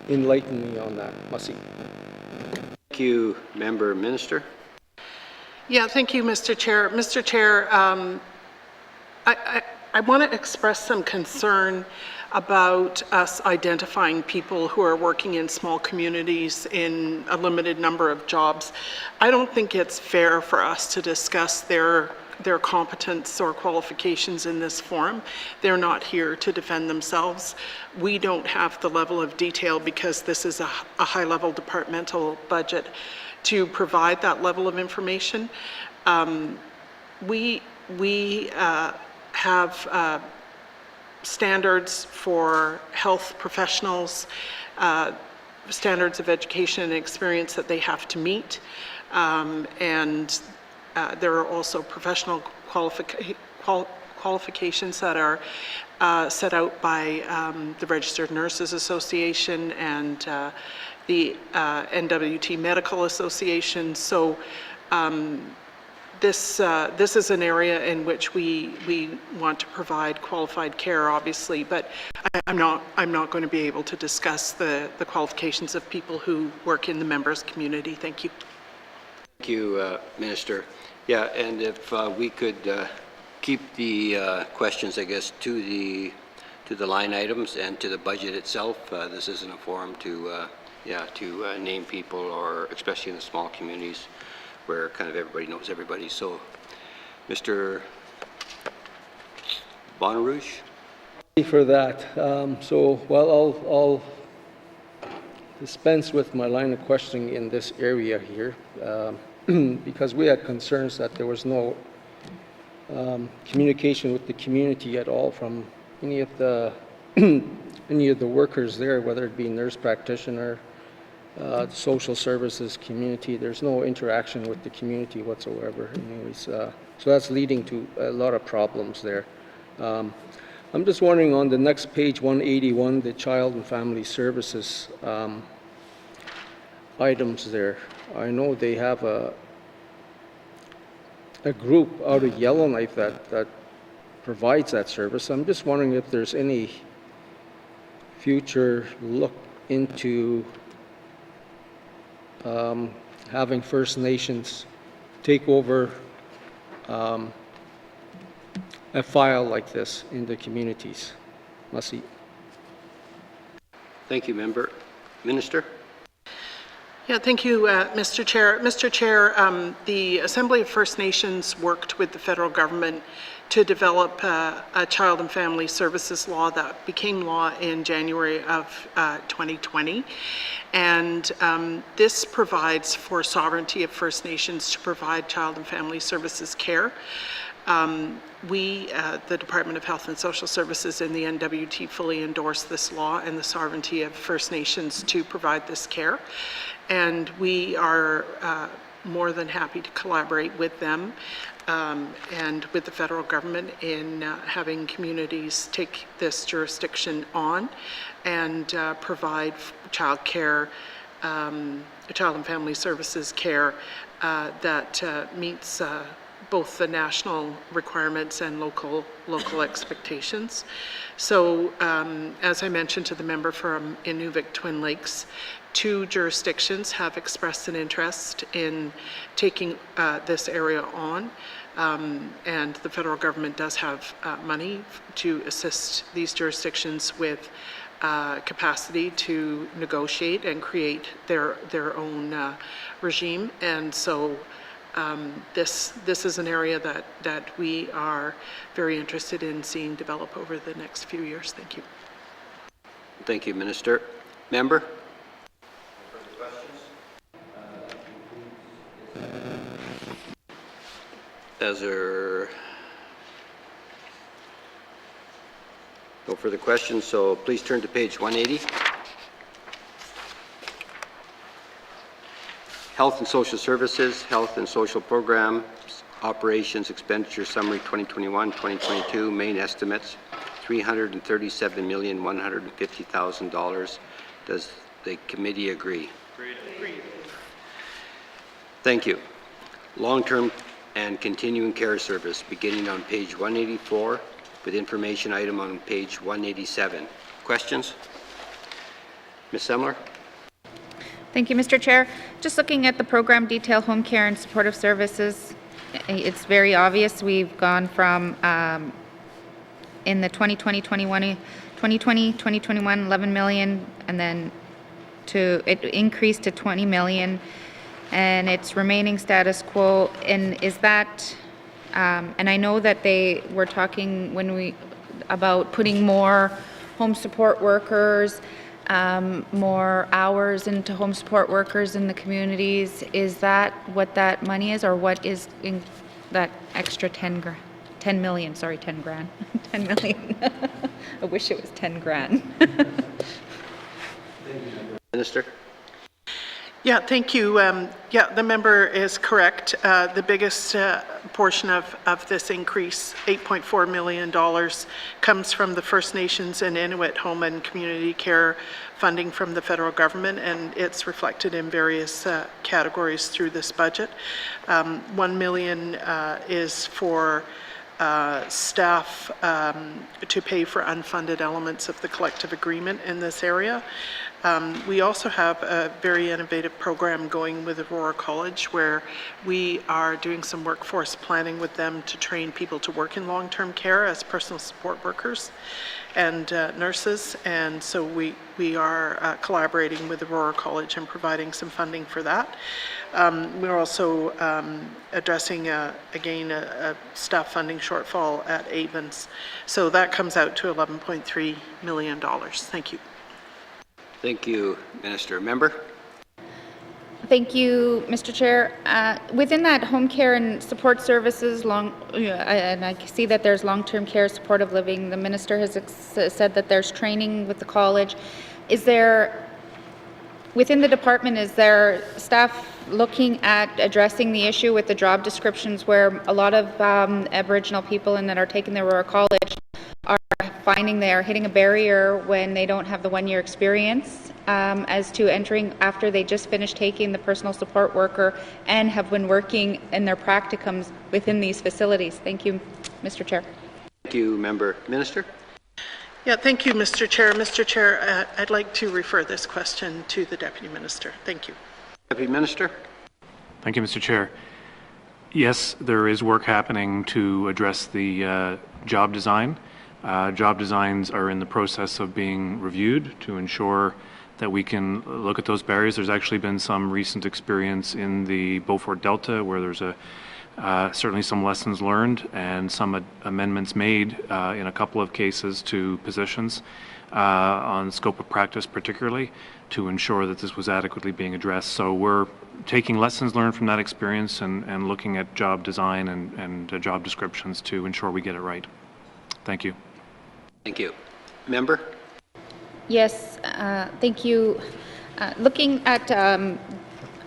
enlighten me on that. Merci. Thank you, member. Minister. Yeah, thank you, Mr. Chair. Mr. Chair, I want to express some concern about us identifying people who are working in small communities in a limited number of jobs. I don't think it's fair for us to discuss their competence or qualifications in this forum. They're not here to defend themselves. We don't have the level of detail, because this is a high-level departmental budget, to provide that level of information. We have standards for health professionals standards of education and experience that they have to meet. And there are also professional qualifications that are set out by the Registered Nurses Association and the N.W.T Medical Association. So this is an area in which we want to provide qualified care, obviously, but I'm not going to be able to discuss the qualifications of people who work in the members community. Thank you. Thank you, Minister. Yeah, and if we could keep the questions, I guess, to the line items and to the budget itself. This isn't a forum to name people, or especially in the small communities where kind of everybody knows everybody. So, Mr. Bonnerouge. For that. I'll dispense with my line of questioning in this area here because we had concerns that there was no communication with the community at all from any of the workers there, whether it be nurse practitioner, social services community. There's no interaction with the community whatsoever. Anyways, so that's leading to a lot of problems there. I'm just wondering on the next page, 181, the child and family services items there. I know they have a group out of Yellowknife that provides that service. I'm just wondering if there's any future look into having First Nations take over a file like this in the communities. Merci. Thank you, Member. Minister? Yeah, thank you, Mr. Chair. Mr. Chair, the Assembly of First Nations worked with the federal government to develop a child and family services law that became law in January of 2020. And this provides for sovereignty of First Nations to provide child and family services care. We, the Department of Health and Social Services and the N.W.T fully endorse this law and the sovereignty of First Nations to provide this care. And we are more than happy to collaborate with them and with the federal government in having communities take this jurisdiction on and provide child care, child and family services care that meets both the national requirements and local expectations. So as I mentioned to the member from Inuvik Twin Lakes, 2 jurisdictions have expressed an interest in taking this area on, and the federal government does have money to assist these jurisdictions with capacity to negotiate and create their own regime. And so this is an area that we are very interested in seeing develop over the next few years. Thank you. Thank you, Minister. Member? As there no further questions, so please turn to page 180. Health and Social Services, Health and Social Programs, Operations Expenditure Summary 2021-2022, main estimates, $337,150,000. Does the committee agree? Agreed. Thank you. Long-term and continuing care service, beginning on page 184, with information item on page 187. Questions? Ms. Semler? Thank you, Mr. Chair. Just looking at the program detail, home care and supportive services, it's very obvious we've gone from in the 2020-21 11 million, and then it increased to 20 million, and it's remaining status quo. And is that and I know that they were talking about putting more home support workers, more hours into home support workers in the communities. Is that what that money is, or what is in that extra 10 million, sorry, 10 grand, 10 million. I wish it was 10 grand. Minister. Yeah, thank you. Yeah, the member is correct. The biggest portion of this increase, $8.4 million, comes from the First Nations and Inuit home and community care funding from the federal government, and it's reflected in various categories through this budget. $1 million is for staff to pay for unfunded elements of the collective agreement in this area. We also have a very innovative program going with Aurora College where we are doing some workforce planning with them to train people to work in long-term care as personal support workers and nurses, and so we are collaborating with Aurora College and providing some funding for that. We're also addressing, again, a staff funding shortfall at Avens. So that comes out to $11.3 million. Thank you. Thank you, Minister. Member? Thank you, Mr. Chair. Within that home care and support services, and I see that there's long-term care, supportive living. The minister has said that there's training with the college. Is there, within the department, is there staff looking at addressing the issue with the job descriptions where a lot of Aboriginal people and that are taking the Aurora College are finding they are hitting a barrier when they don't have the one-year experience as to entering after they just finished taking the personal support worker and have been working in their practicums within these facilities? Thank you, Mr. Chair. Thank you, Member. Minister? Yeah, thank you, Mr. Chair. Mr. Chair, I'd like to refer this question to the Deputy Minister. Thank you. Deputy Minister? Thank you, Mr. Chair. Yes, there is work happening to address the job design. Job designs are in the process of being reviewed to ensure that we can look at those barriers. There's actually been some recent experience in the Beaufort Delta where there's certainly some lessons learned and some amendments made in a couple of cases to positions on scope of practice particularly to ensure that this was adequately being addressed. So we're taking lessons learned from that experience and looking at job design and job descriptions to ensure we get it right. Thank you. Thank you. Member? Yes, thank you. Looking at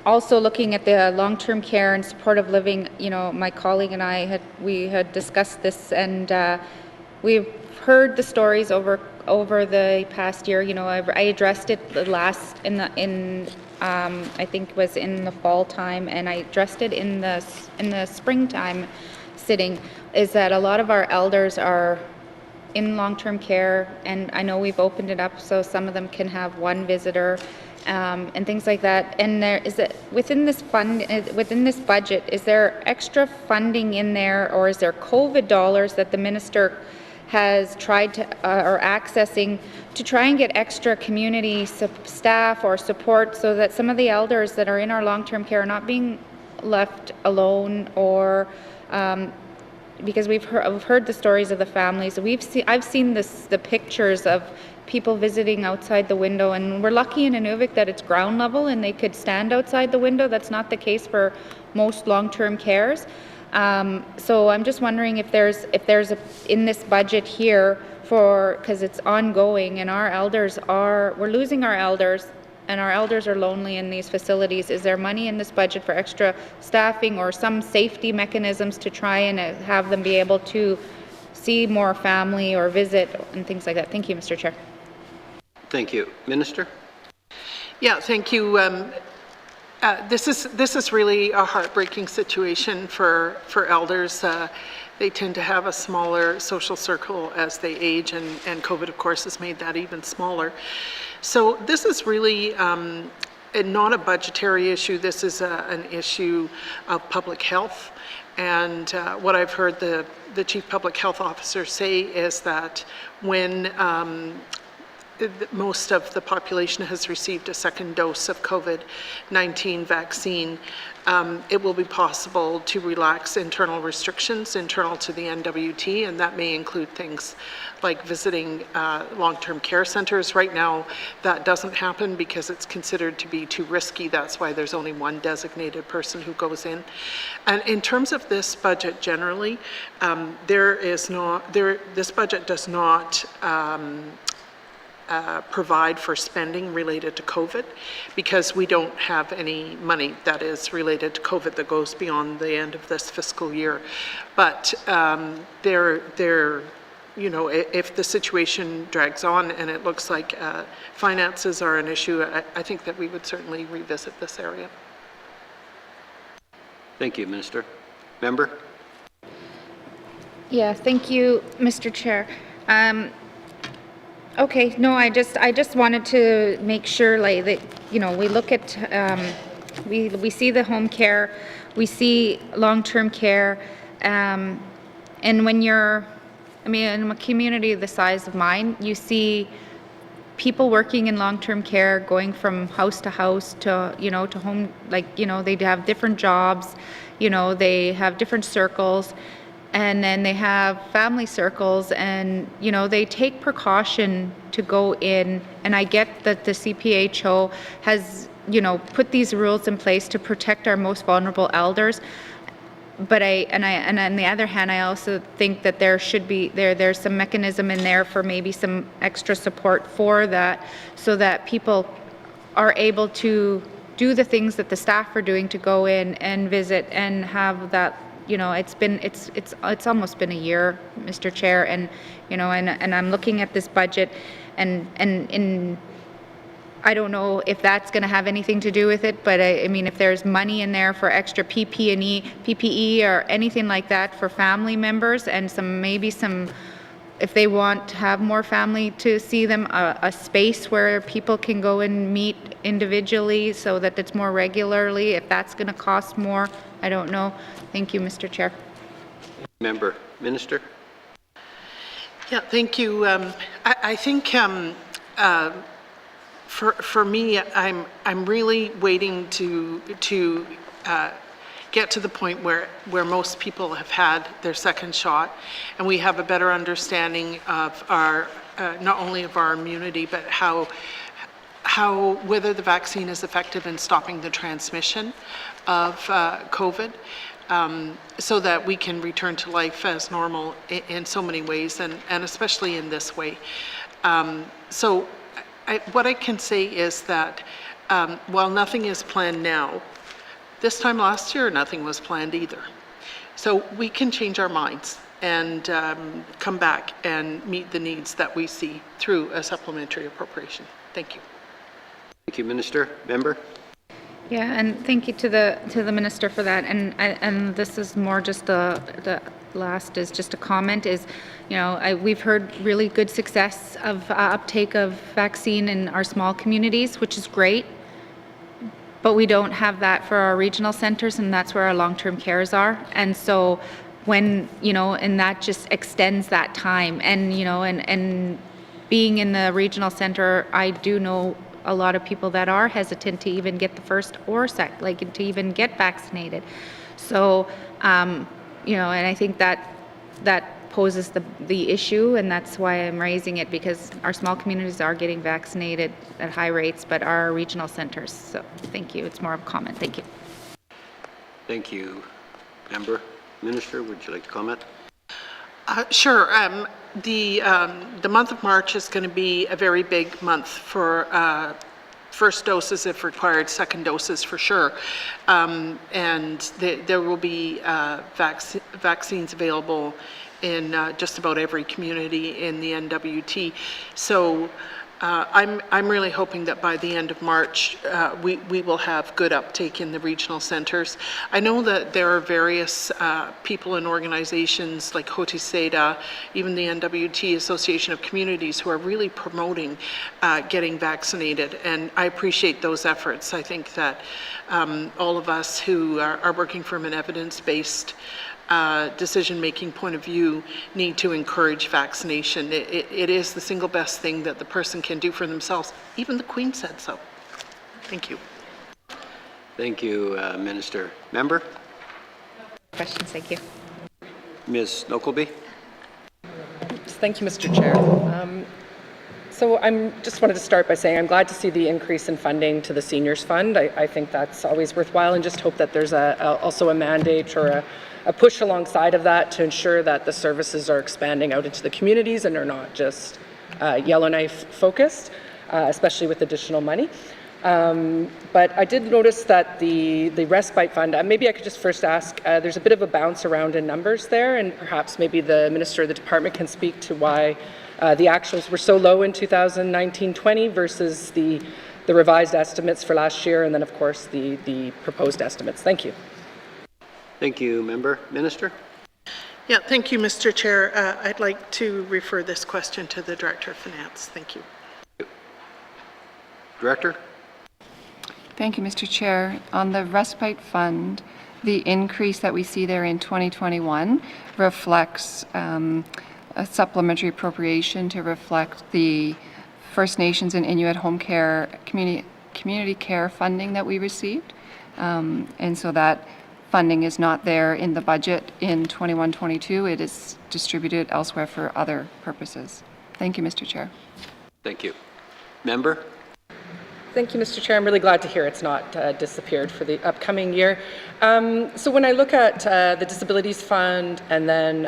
also looking at the long-term care and supportive living, you know, my colleague and I had discussed this, and we've heard the stories over the past year. You know, I addressed it I think it was in the fall time, and I addressed it in the springtime sitting. Is that a lot of our elders are in long-term care, and I know we've opened it up so some of them can have one visitor and things like that. And there is it within this budget, is there extra funding in there, or is there COVID dollars that the minister has tried to or accessing to try and get extra community staff or support so that some of the elders that are in our long-term care are not being left alone, or because we've heard the stories of the families. I've seen the pictures of people visiting outside the window, and we're lucky in Inuvik that it's ground level and they could stand outside the window. That's not the case for most long-term cares. So I'm just wondering if there's in this budget here because it's ongoing, and we're losing our elders, and our elders are lonely in these facilities. Is there money in this budget for extra staffing or some safety mechanisms to try and have them be able to see more family or visit and things like that? Thank you, Mr. Chair. Thank you. Minister? Yeah, thank you. This is really a heartbreaking situation for elders. They tend to have a smaller social circle as they age, and COVID, of course, has made that even smaller. So this is really not a budgetary issue. This is an issue of public health. And what I've heard the Chief Public Health Officer say is that when most of the population has received a second dose of COVID-19 vaccine, it will be possible to relax internal restrictions internal to the N.W.T, and that may include things like visiting long-term care centers. Right now, that doesn't happen because it's considered to be too risky. That's why there's only one designated person who goes in. And in terms of this budget generally, this budget does not provide for spending related to COVID, because we don't have any money that is related to COVID that goes beyond the end of this fiscal year. But you know, if the situation drags on and it looks like finances are an issue, I think that we would certainly revisit this area. Thank you, Minister. Member? Yeah, thank you, Mr. Chair. Okay, no, I just wanted to make sure, like, that, you know, we look at, we see the home care, we see long-term care, and when you're, I mean, in a community the size of mine, you see people working in long-term care going from house to house to, you know, to home, like, you know, they have different jobs, you know, they have different circles, and then they have family circles, and, you know, they take precaution to go in, and I get that the CPHO has, you know, put these rules in place to protect our most vulnerable elders. But and on the other hand, I also think that there should be, there's some mechanism in there for maybe some extra support for that, so that people are able to do the things that the staff are doing, to go in and visit and have that, you know, it's almost been a year, Mr. Chair, and, you know, and I'm looking at this budget, and I don't know if that's going to have anything to do with it, but I mean, if there's money in there for extra PPE or anything like that for family members, and maybe some, if they want to have more family to see them, a space where people can go and meet individually so that it's more regularly, if that's going to cost more, I don't know. Thank you, Mr. Chair. Member. Minister? Yeah, thank you. I think for me, I'm really waiting to get to the point where most people have had their second shot, and we have a better understanding of our not only of our immunity, but how whether the vaccine is effective in stopping the transmission of COVID, so that we can return to life as normal in so many ways, and especially in this way. So what I can say is that while nothing is planned now, this time last year nothing was planned either. So we can change our minds and come back and meet the needs that we see through a supplementary appropriation. Thank you. Thank you, Minister. Member? Yeah, and thank you to the minister for that. And this is more just the last is just a comment is, you know, we've heard really good success of uptake of vaccine in our small communities, which is great, but we don't have that for our regional centers, and that's where our long-term cares are. And so when, you know, and that just extends that time, and, you know, and being in the regional center, I do know a lot of people that are hesitant to even get the first or second, to even get vaccinated. So, you know, and I think that poses the issue, and that's why I'm raising it, because our small communities are getting vaccinated at high rates, but our regional centers. So thank you. It's more of a comment. Thank you. Thank you, Member. Minister, would you like to comment? Sure. The month of March is going to be a very big month for first doses if required, second doses for sure. And there will be vaccines available in just about every community in the N.W.T. So I'm really hoping that by the end of March, we will have good uptake in the regional centers. I know that there are various people and organizations like Hotiseda, even the N.W.T. Association of Communities, who are really promoting getting vaccinated, and I appreciate those efforts. I think that all of us who are working from an evidence-based decision-making point of view need to encourage vaccination. It is the single best thing that the person can do for themselves. Even the Queen said so. Thank you. Thank you, Minister. Member? Questions, thank you. Ms. Nokelby? Thank you, Mr. Chair. So I just wanted to start by saying I'm glad to see the increase in funding to the Seniors Fund. I think that's always worthwhile, and just hope that there's also a mandate or a push alongside of that to ensure that the services are expanding out into the communities and are not just Yellowknife focused, especially with additional money. But I did notice that the respite fund, maybe I could just first ask, there's a bit of a bounce around in numbers there, and perhaps maybe the Minister of the Department can speak to why the actuals were so low in 2019-20 versus the revised estimates for last year, and then of course the proposed estimates. Thank you. Thank you, Member. Minister? Yeah, thank you, Mr. Chair. I'd like to refer this question to the Director of Finance. Thank you. Director? Thank you, Mr. Chair. On the respite fund, the increase that we see there in 2021 reflects a supplementary appropriation to reflect the First Nations and Inuit home care community care funding that we received. And so that funding is not there in the budget in 21-22. It is distributed elsewhere for other purposes. Thank you, Mr. Chair. Thank you. Member? Thank you, Mr. Chair. I'm really glad to hear it's not disappeared for the upcoming year. So when I look at the Disabilities Fund and then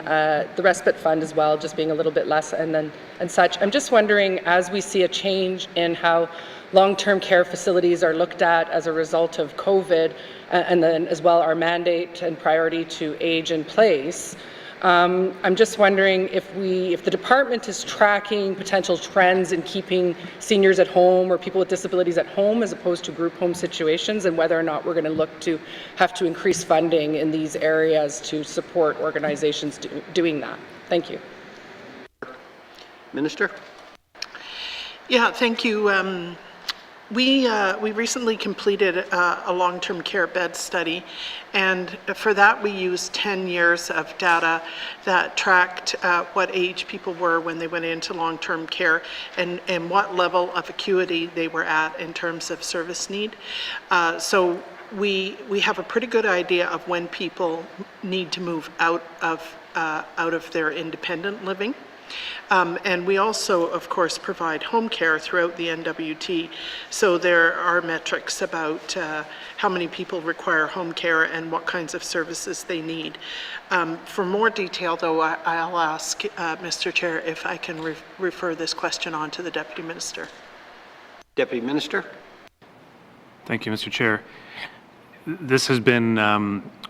the Respite Fund as well, just being a little bit less and such, I'm just wondering, as we see a change in how long-term care facilities are looked at as a result of COVID, and then as well our mandate and priority to age in place, I'm just wondering if the department is tracking potential trends in keeping seniors at home or people with disabilities at home as opposed to group home situations, and whether or not we're going to look to have to increase funding in these areas to support organizations doing that. Thank you. Minister? Yeah, thank you. We recently completed a long-term care bed study, and for that we used 10 years of data that tracked what age people were when they went into long-term care and what level of acuity they were at in terms of service need. So we have a pretty good idea of when people need to move out of their independent living. And we also, of course, provide home care throughout the N.W.T. So there are metrics about how many people require home care and what kinds of services they need. For more detail, though, I'll ask Mr. Chair if I can refer this question on to the Deputy Minister. Deputy Minister? Thank you, Mr. Chair. This has been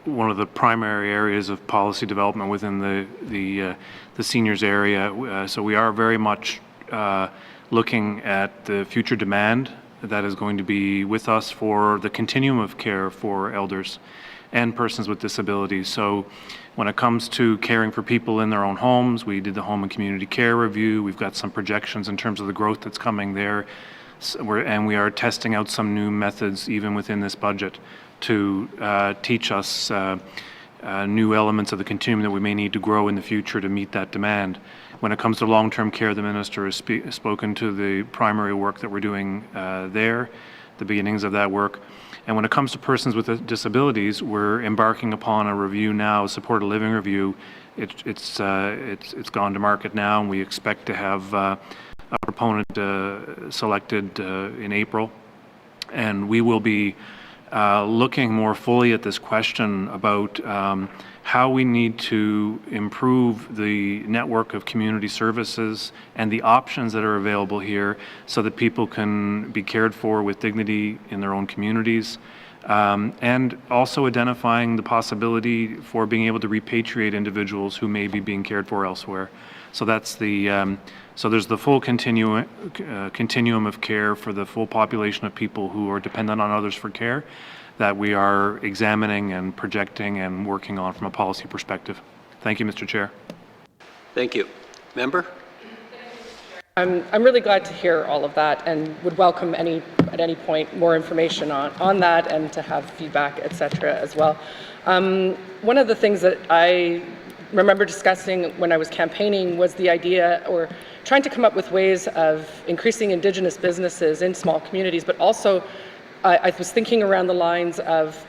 one of the primary areas of policy development within the seniors area. So we are very much looking at the future demand that is going to be with us for the continuum of care for elders and persons with disabilities. So when it comes to caring for people in their own homes, we did the home and community care review. We've got some projections in terms of the growth that's coming there. And we are testing out some new methods even within this budget to teach us new elements of the continuum that we may need to grow in the future to meet that demand. When it comes to long-term care, the Minister has spoken to the primary work that we're doing there, the beginnings of that work. And when it comes to persons with disabilities, we're embarking upon a review now, a supported living review. It's gone to market now, and we expect to have a proponent selected in April. And we will be looking more fully at this question about how we need to improve the network of community services and the options that are available here so that people can be cared for with dignity in their own communities, and also identifying the possibility for being able to repatriate individuals who may be being cared for elsewhere. So that's the so there's the full continuum of care for the full population of people who are dependent on others for care that we are examining and projecting and working on from a policy perspective. Thank you, Mr. Chair. Thank you. Member? I'm really glad to hear all of that and would welcome at any point more information on that and to have feedback, etc. as well. One of the things that I remember discussing when I was campaigning was the idea, or trying to come up with ways of increasing Indigenous businesses in small communities, but also I was thinking around the lines of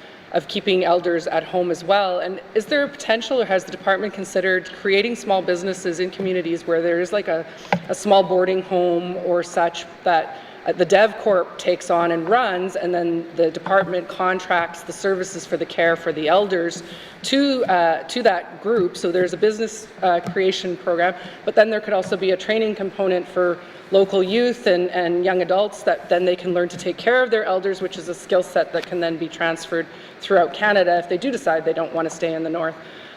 keeping elders at home as well. And is there a potential, or has the department considered creating small businesses in communities where there is like a small boarding home or such that the Dev Corp takes on and runs, and then the department contracts the services for the care for the elders to that group. So there's a business creation program, but then there could also be a training component for local youth and young adults that then they can learn to take care of their elders, which is a skill set that can then be transferred throughout Canada if they do decide they don't want to stay in the north.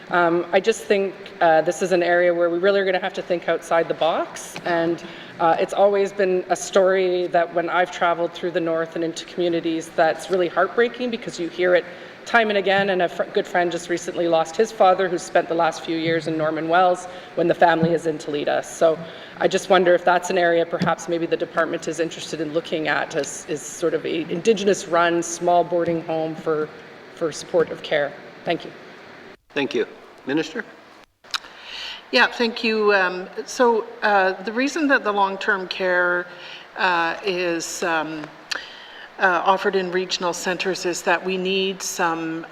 I just think this is an area where we really are going to have to think outside the box, and it's always been a story that when I've traveled through the north and into communities that's really heartbreaking, because you hear it time and again, and a good friend just recently lost his father, who spent the last few years in Norman Wells when the family is in Toledo. So I just wonder if that's an area perhaps maybe the department is interested in looking at as sort of a Indigenous-run small boarding home for supportive care. Thank you. Thank you. Minister? Yeah, thank you. The reason that the long-term care is offered in regional centers is that we need some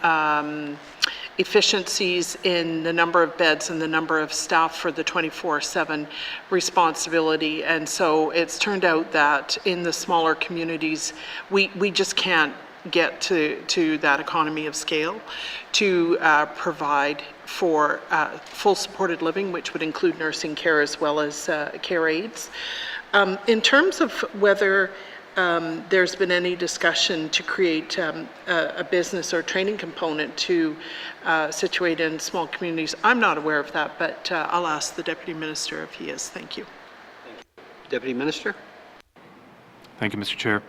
efficiencies in the number of beds and the number of staff for the 24/7 responsibility. And so it's turned out that in the smaller communities, we just can't get to that economy of scale to provide for full supported living, which would include nursing care as well as care aides. In terms of whether there's been any discussion to create a business or training component to situate in small communities, I'm not aware of that, but I'll ask the Deputy Minister if he is. Thank you. Deputy Minister? Thank you, Mr. Chair.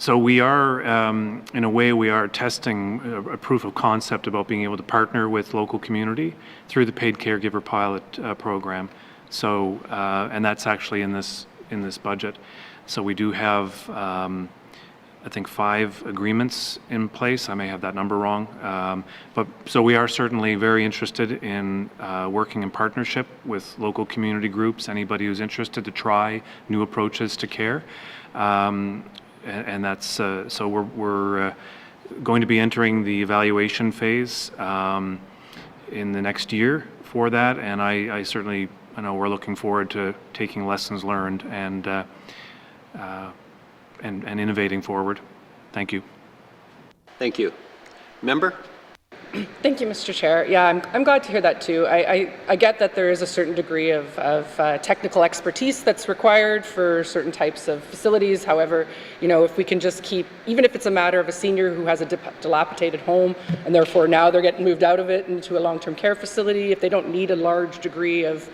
So we are, in a way, we are testing a proof of concept about being able to partner with local community through the paid caregiver pilot program. So, and that's actually in this budget. So we do have, I think, 5 agreements in place. I may have that number wrong, but so we are certainly very interested in working in partnership with local community groups. Anybody who's interested to try new approaches to care. And that's so we're going to be entering the evaluation phase in the next year for that, and I certainly know we're looking forward to taking lessons learned and innovating forward. Thank you. Thank you. Member? Thank you, Mr. Chair. Yeah, I'm glad to hear that too. I get that there is a certain degree of technical expertise that's required for certain types of facilities. However, you know, if we can just keep, even if it's a matter of a senior who has a dilapidated home and therefore now they're getting moved out of it into a long-term care facility, if they don't need a large degree of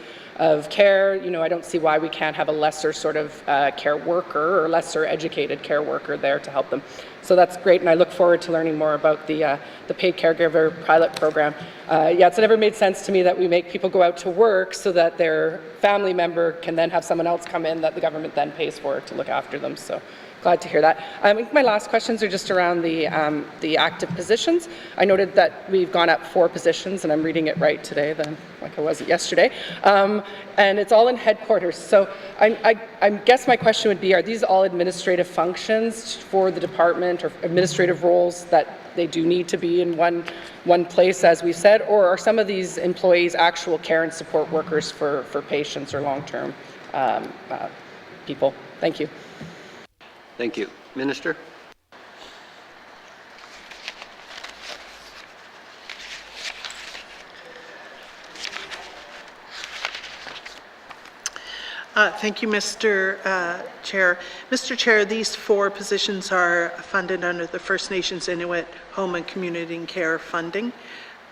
care, you know, I don't see why we can't have a lesser sort of care worker or lesser educated care worker there to help them. So that's great, and I look forward to learning more about the paid caregiver pilot program. Yeah, it's never made sense to me that we make people go out to work so that their family member can then have someone else come in that the government then pays for to look after them. So glad to hear that. I think my last questions are just around the active positions. I noted that we've gone up 4 positions, and I'm reading it right today, then, like I wasn't yesterday. And it's all in headquarters. So I guess my question would be, are these all administrative functions for the department or administrative roles that they do need to be in one place, as we said, or are some of these employees actual care and support workers for patients or long-term people? Thank you. Thank you. Minister? Thank you, Mr. Chair. Mr. Chair, these 4 positions are funded under the First Nations Inuit Home and Community and Care funding.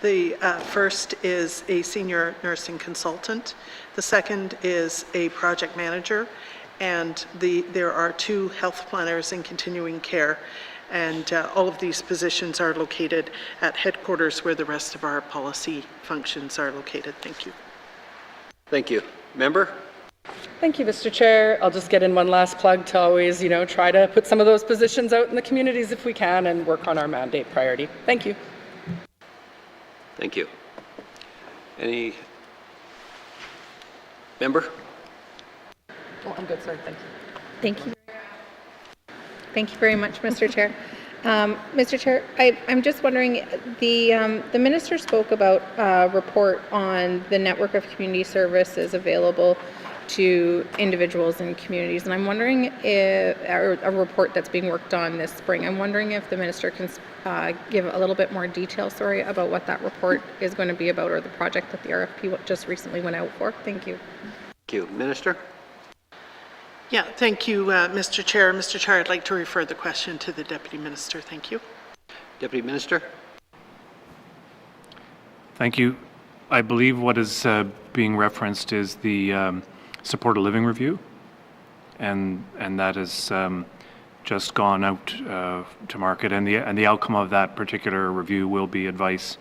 The first is a senior nursing consultant. The second is a project manager. And there are 2 health planners in continuing care. And all of these positions are located at headquarters where the rest of our policy functions are located. Thank you. Thank you. Member? Thank you, Mr. Chair. I'll just get in one last plug to always, you know, try to put some of those positions out in the communities if we can and work on our mandate priority. Thank you. Thank you. Any member? Oh, I'm good, sorry, thank you. Thank you. Thank you very much, Mr. Chair. Mr. Chair, I'm just wondering, the Minister spoke about a report on the network of community services available to individuals and communities. And I'm wondering if, or a report that's being worked on this spring, I'm wondering if the minister can give a little bit more detail, about what that report is going to be about, or the project that the RFP just recently went out for. Thank you. Thank you. Minister? Yeah, thank you, Mr. Chair. Mr. Chair, I'd like to refer the question to the Deputy Minister. Thank you. Deputy Minister? Thank you. I believe what is being referenced is the supported living review, and that has just gone out to market, and the outcome of that particular review will be advice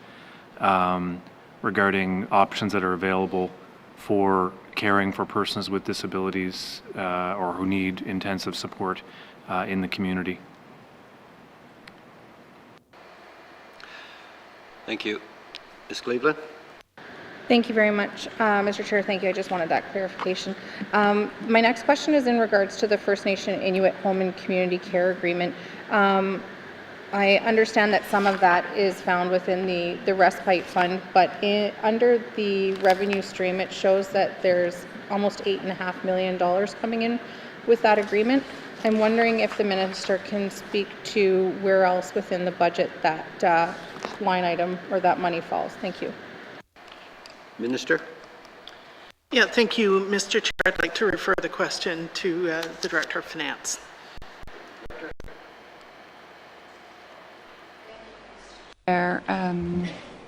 regarding options that are available for caring for persons with disabilities or who need intensive support in the community. Thank you. Ms. Cleveland? Thank you very much, Mr. Chair. Thank you. I just wanted that clarification. My next question is in regards to the First Nation Inuit Home and Community Care Agreement. I understand that some of that is found within the Respite Fund, but under the revenue stream, it shows that there's almost $8.5 million coming in with that agreement. I'm wondering if the minister can speak to where else within the budget that line item or that money falls. Thank you. Minister? Yeah, thank you, Mr. Chair. I'd like to refer the question to the Director of Finance.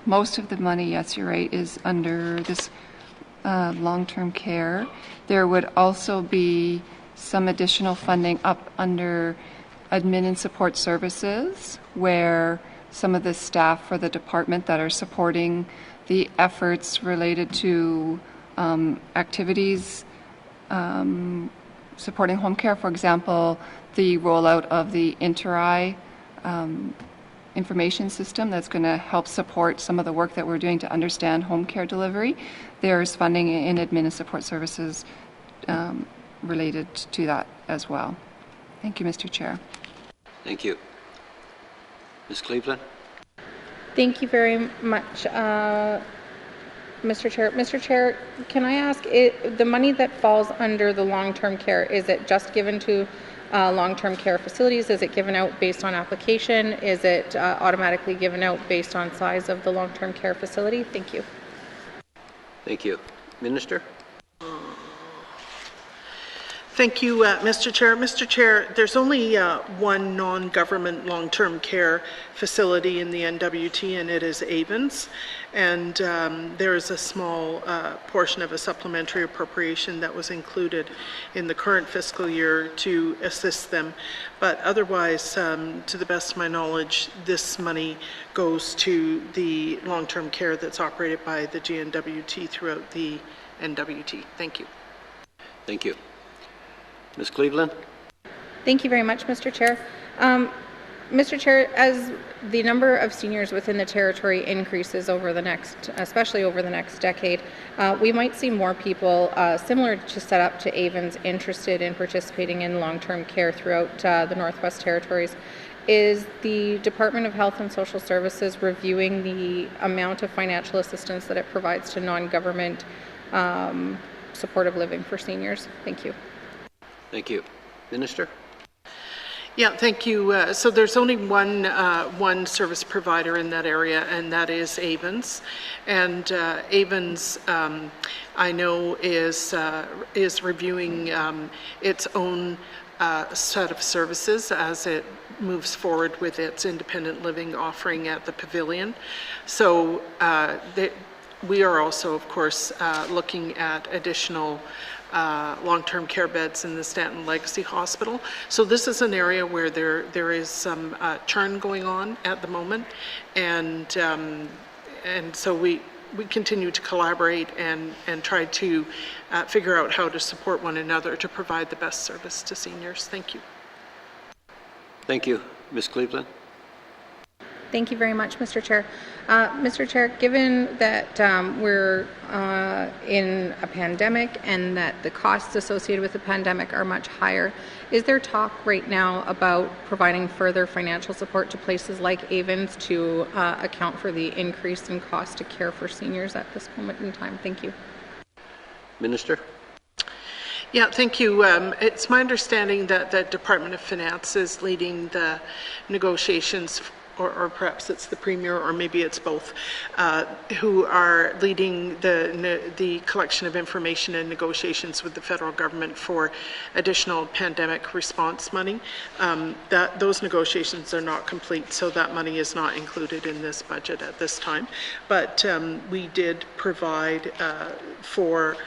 Most of the money, yes, you're right, is under this long-term care. There would also be some additional funding up under admin and support services, where some of the staff for the department that are supporting the efforts related to activities supporting home care, for example, the rollout of the Inter-Eye information system that's going to help support some of the work that we're doing to understand home care delivery. There's funding in admin and support services related to that as well. Thank you, Mr. Chair. Thank you. Ms. Cleveland? Thank you very much, Mr. Chair. Mr. Chair, can I ask, the money that falls under the long-term care, is it just given to long-term care facilities? Is it given out based on application? Is it automatically given out based on size of the long-term care facility? Thank you. Thank you. Minister? Thank you, Mr. Chair. Mr. Chair, there's only one non-government long-term care facility in the N.W.T, and it is Avon's. And there is a small portion of a supplementary appropriation that was included in the current fiscal year to assist them. But otherwise, to the best of my knowledge, this money goes to the long-term care that's operated by the GNWT throughout the N.W.T. Thank you. Thank you. Ms. Cleveland? Thank you very much, Mr. Chair. Mr. Chair, as the number of seniors within the territory increases over the next, especially over the next decade, we might see more people similar to set up to Avon's interested in participating in long-term care throughout the Northwest Territories. Is the Department of Health and Social Services reviewing the amount of financial assistance that it provides to non-government supportive living for seniors? Thank you. Thank you. Minister? Yeah, thank you. So there's only one service provider in that area, and that is Avon's. And Avon's, I know, is reviewing its own set of services as it moves forward with its independent living offering at the Pavilion. So we are also, of course, looking at additional long-term care beds in the Stanton Legacy Hospital. So this is an area where there is some churn going on at the moment, and so we continue to collaborate and try to figure out how to support one another to provide the best service to seniors. Thank you. Thank you. Ms. Cleveland? Thank you very much, Mr. Chair. Mr. Chair, given that we're in a pandemic and that the costs associated with the pandemic are much higher, is there talk right now about providing further financial support to places like Avon's to account for the increase in cost to care for seniors at this moment in time? Thank you. Minister? Yeah, thank you. It's my understanding that the Department of Finance is leading the negotiations, or perhaps it's the Premier, or maybe it's both, who are leading the collection of information and negotiations with the federal government for additional pandemic response money. Those negotiations are not complete, so that money is not included in this budget at this time. But we did provide for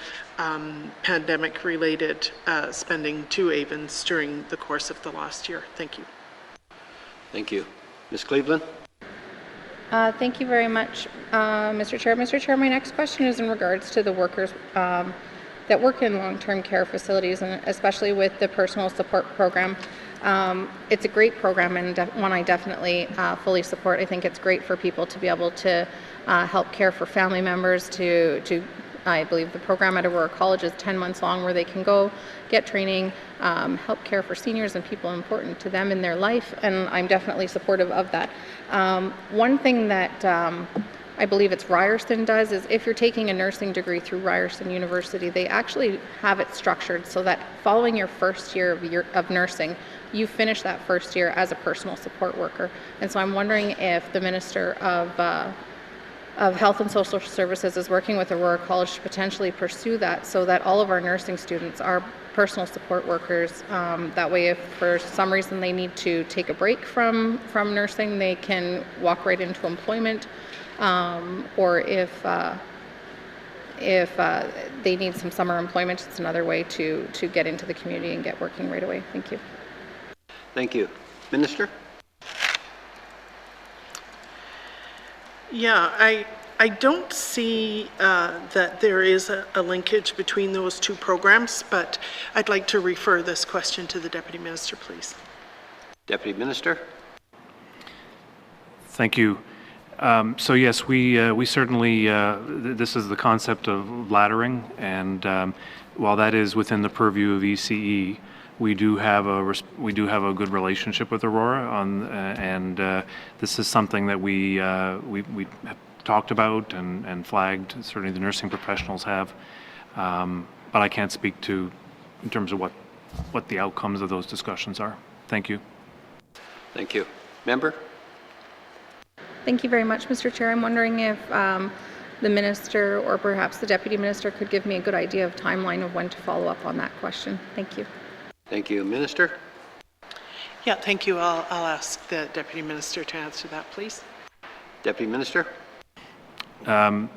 pandemic-related spending to Avens during the course of the last year. Thank you. Thank you. Ms. Cleveland? Thank you very much, Mr. Chair. Mr. Chair, my next question is in regards to the workers that work in long-term care facilities, and especially with the personal support program. It's a great program and one I definitely fully support. I think it's great for people to be able to help care for family members, I believe the program at Aurora College is 10 months long, where they can go get training, help care for seniors and people important to them in their life, and I'm definitely supportive of that. One thing that I believe it's Ryerson does is, if you're taking a nursing degree through Ryerson University, they actually have it structured so that following your first year of nursing, you finish that first year as a personal support worker. And so I'm wondering if the Minister of Health and Social Services is working with Aurora College to potentially pursue that, so that all of our nursing students are personal support workers. That way, if for some reason they need to take a break from nursing, they can walk right into employment, or if they need some summer employment, it's another way to get into the community and get working right away. Thank you. Thank you. Minister? Yeah, I don't see that there is a linkage between those two programs, but I'd like to refer this question to the Deputy Minister, please. Deputy Minister? Thank you. So yes, we certainly, this is the concept of laddering, and while that is within the purview of ECE, we do have a good relationship with Aurora and this is something that we have talked about and flagged. Certainly the nursing professionals have, but I can't speak to in terms of what the outcomes of those discussions are. Thank you. Thank you. Member? Thank you very much, Mr. Chair. I'm wondering if the Minister or perhaps the Deputy Minister could give me a good idea of timeline of when to follow up on that question. Thank you. Thank you. Minister? Yeah, thank you. I'll ask the Deputy Minister to answer that, please. Deputy Minister? Well,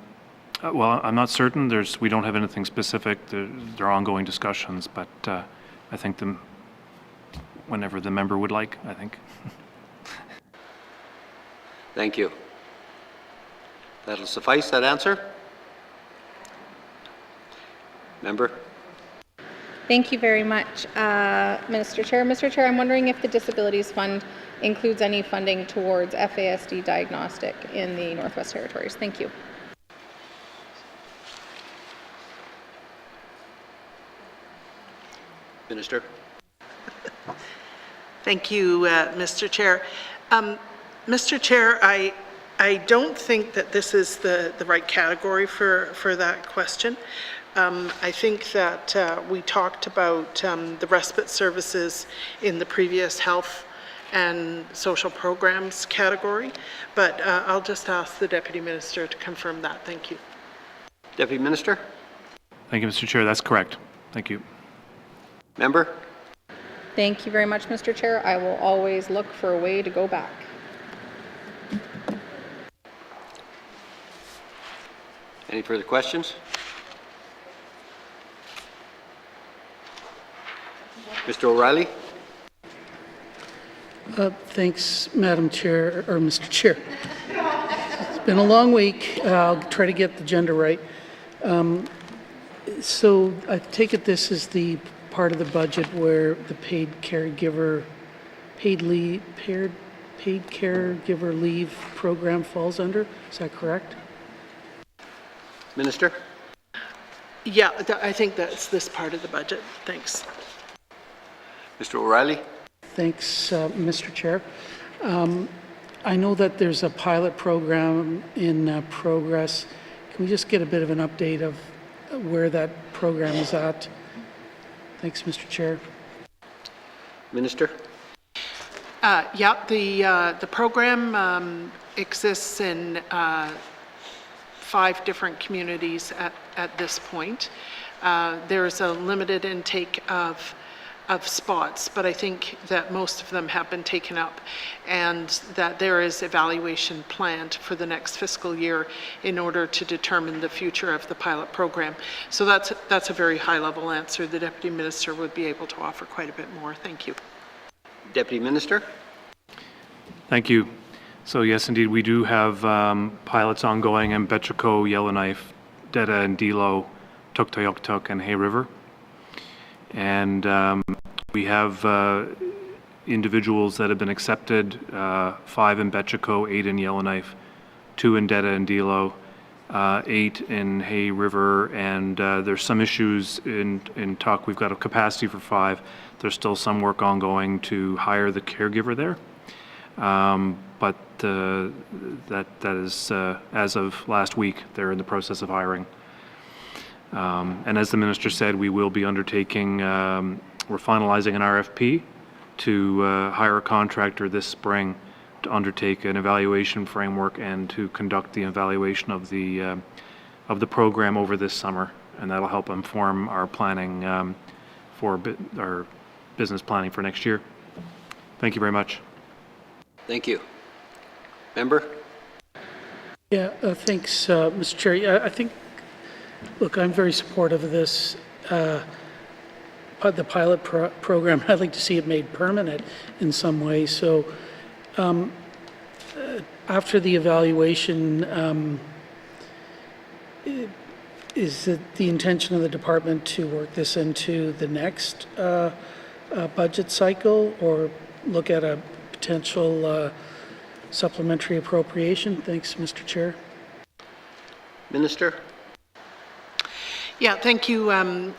I'm not certain. We don't have anything specific. There are ongoing discussions, but I think whenever the member would like, I think. Thank you. That'll suffice, that answer. Member? Thank you very much, Mr. Chair. Mr. Chair, I'm wondering if the Disabilities Fund includes any funding towards FASD diagnostic in the Northwest Territories. Thank you. Minister? Thank you, Mr. Chair. Mr. Chair, I don't think that this is the right category for that question. I think that we talked about the respite services in the previous health and social programs category, but I'll just ask the Deputy Minister to confirm that. Thank you. Deputy Minister? Thank you, Mr. Chair. That's correct. Thank you. Member? Thank you very much, Mr. Chair. I will always look for a way to go back. Any further questions? Mr. O'Reilly? Thanks, Madam Chair, or Mr. Chair. It's been a long week. I'll try to get the agenda right. So I take it this is the part of the budget where the paid caregiver leave program falls under. Is that correct? Minister? Yeah, I think that's this part of the budget. Thanks. Mr. O'Reilly? Thanks, Mr. Chair. I know that there's a pilot program in progress. Can we just get a bit of an update of where that program is at? Thanks, Mr. Chair. Minister? Yeah, the program exists in 5 different communities at this point. There is a limited intake of spots, but I think that most of them have been taken up, and that there is evaluation planned for the next fiscal year in order to determine the future of the pilot program. So that's a very high-level answer. The Deputy Minister would be able to offer quite a bit more. Thank you. Deputy Minister? Thank you. So yes, indeed, we do have pilots ongoing in Betchico, Yellowknife, Detta and Delo, Tuktoyaktuk, and Hay River. And we have individuals that have been accepted, 5 in Betchico, 8 in Yellowknife, 2 in Detta and Delo, 8 in Hay River, and there's some issues in Tuk. We've got a capacity for 5. There's still some work ongoing to hire the caregiver there. But that is, as of last week, they're in the process of hiring. And as the Minister said, we will be undertaking, we're finalizing an RFP to hire a contractor this spring to undertake an evaluation framework and to conduct the evaluation of the program over this summer. And that'll help inform our planning for our business planning for next year. Thank you very much. Thank you. Member? Yeah, thanks, Mr. Chair. Yeah, I think, look, I'm very supportive of this, the pilot program. I'd like to see it made permanent in some way. So after the evaluation, is it the intention of the department to work this into the next budget cycle, or look at a potential supplementary appropriation? Thanks, Mr. Chair. Minister? Yeah, thank you.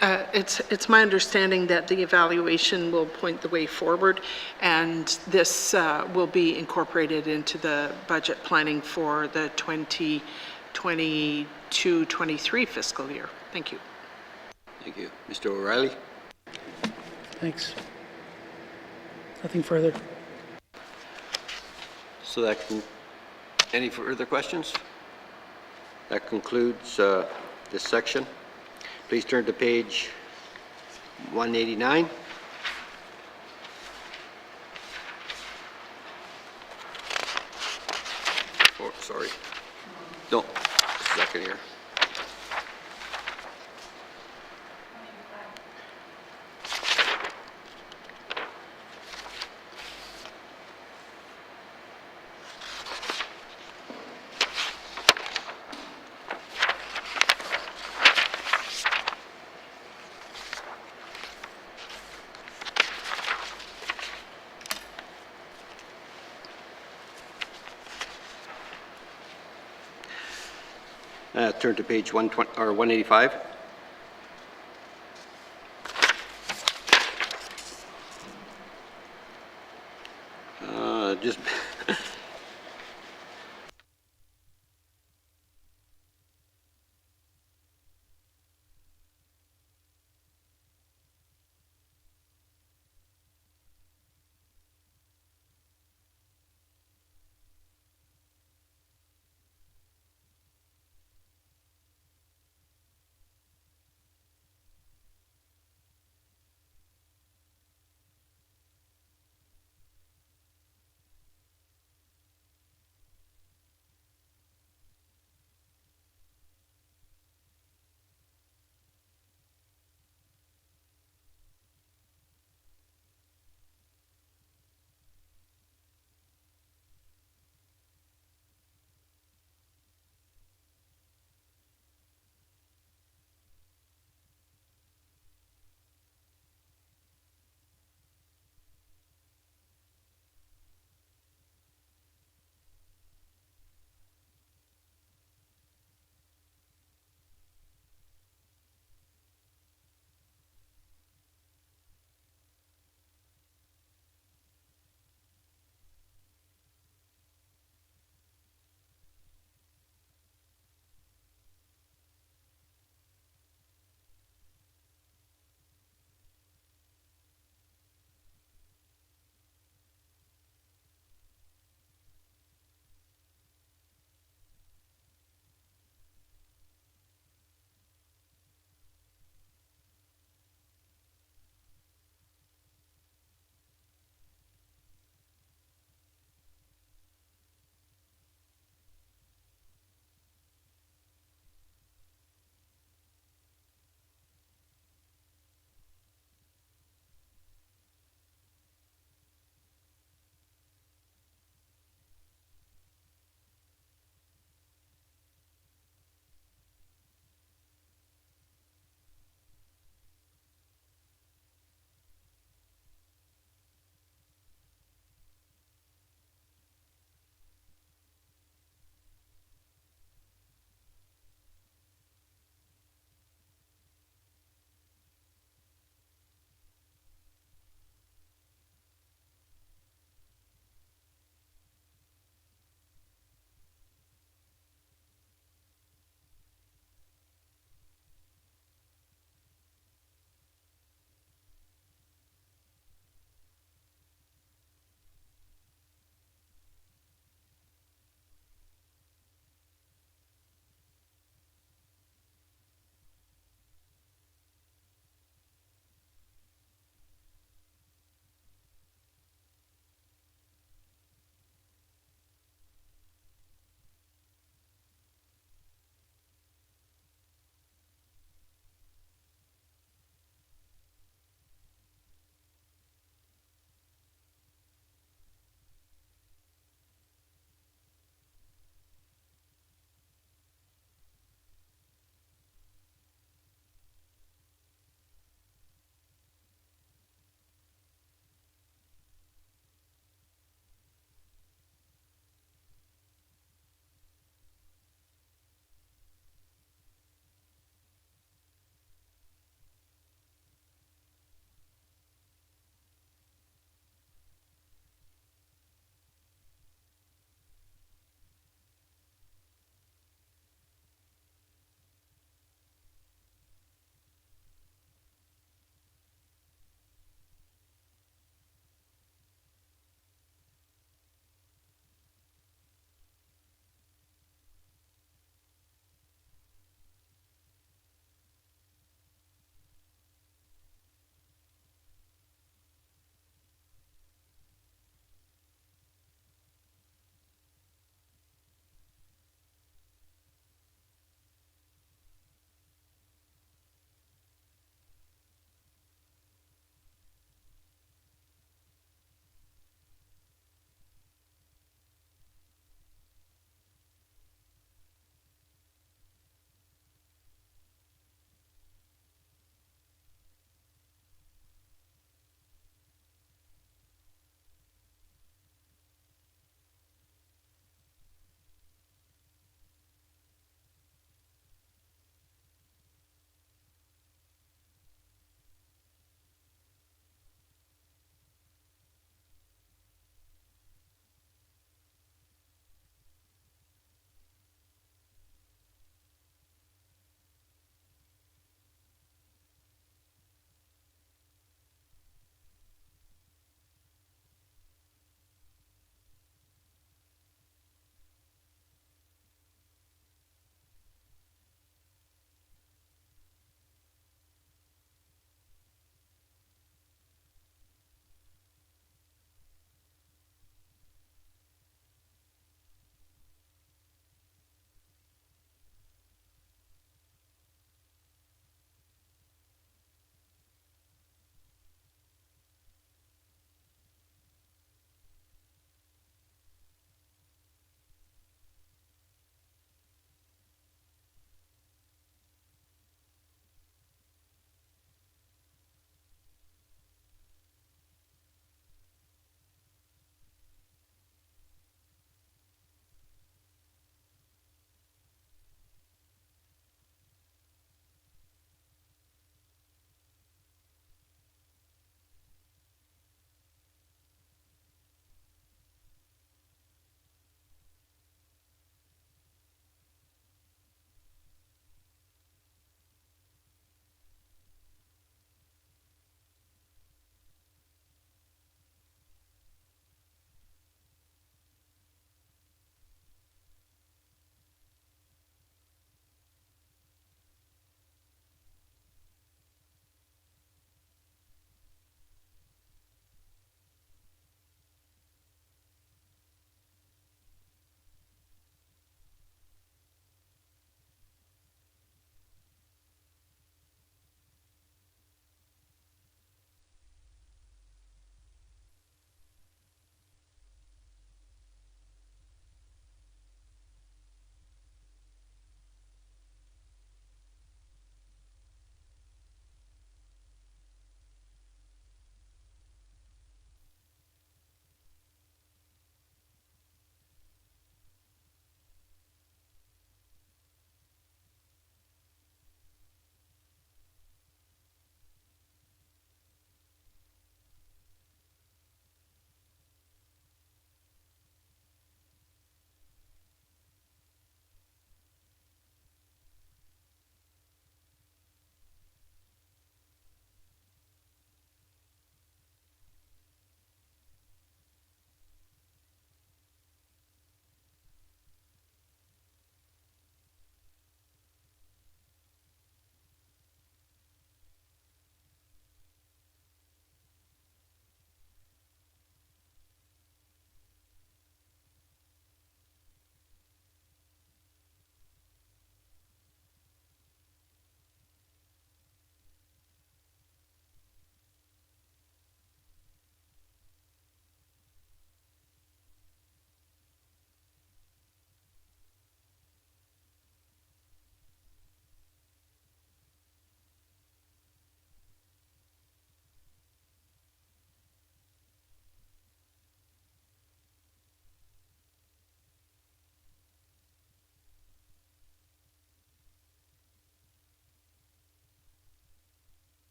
It's my understanding that the evaluation will point the way forward, and this will be incorporated into the budget planning for the 2022-23 fiscal year. Thank you. Thank you. Mr. O'Reilly? Thanks. Nothing further. So that any further questions? That concludes this section. Please turn to page 189. Oh, sorry. No, second here. Turn to page 120 or 185. Just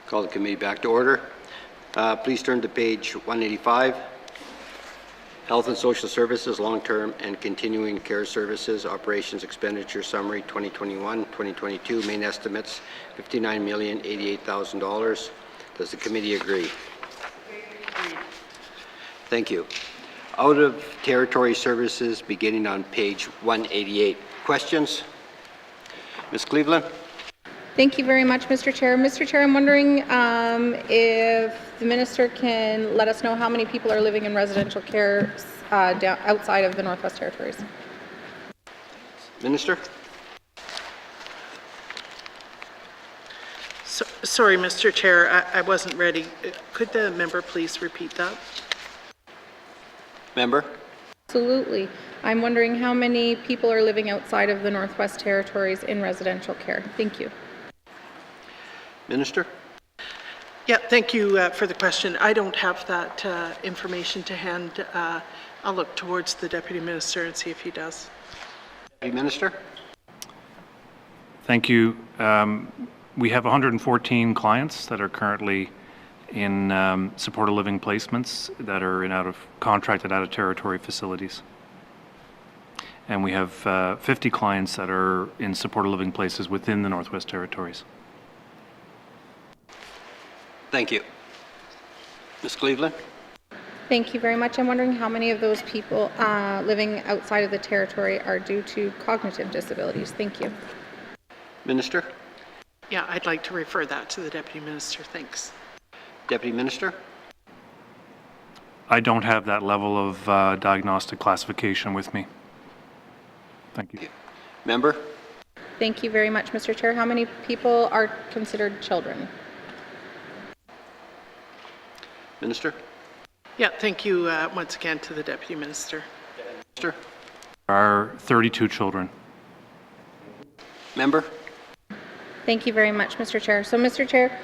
Call the committee back to order. Please turn to page 185. Health and Social Services, Long-Term and Continuing Care Services, Operations Expenditure Summary 2021-2022, main estimates $59,088,000. Does the committee agree? Thank you. Out of Territory Services, beginning on page 188. Questions? Ms. Cleveland? Thank you very much, Mr. Chair. Mr. Chair, I'm wondering if the minister can let us know how many people are living in residential care outside of the Northwest Territories. Minister? Sorry, Mr. Chair, I wasn't ready. Could the member please repeat that? Member? Absolutely. I'm wondering how many people are living outside of the Northwest Territories in residential care. Thank you. Minister? Yeah, thank you for the question. I don't have that information to hand. I'll look towards the Deputy Minister and see if he does. Deputy Minister? Thank you. We have 114 clients that are currently in supported living placements that are in contracted out of territory facilities. And we have 50 clients that are in supported living places within the Northwest Territories. Thank you. Ms. Cleveland? Thank you very much. I'm wondering how many of those people living outside of the territory are due to cognitive disabilities. Thank you. Minister? Yeah, I'd like to refer that to the Deputy Minister. Thanks. Deputy Minister? I don't have that level of diagnostic classification with me. Thank you. Member? Thank you very much, Mr. Chair. How many people are considered children? Minister? Yeah, thank you once again to the Deputy Minister. Minister? There are 32 children. Member? Thank you very much, Mr. Chair. So, Mr. Chair,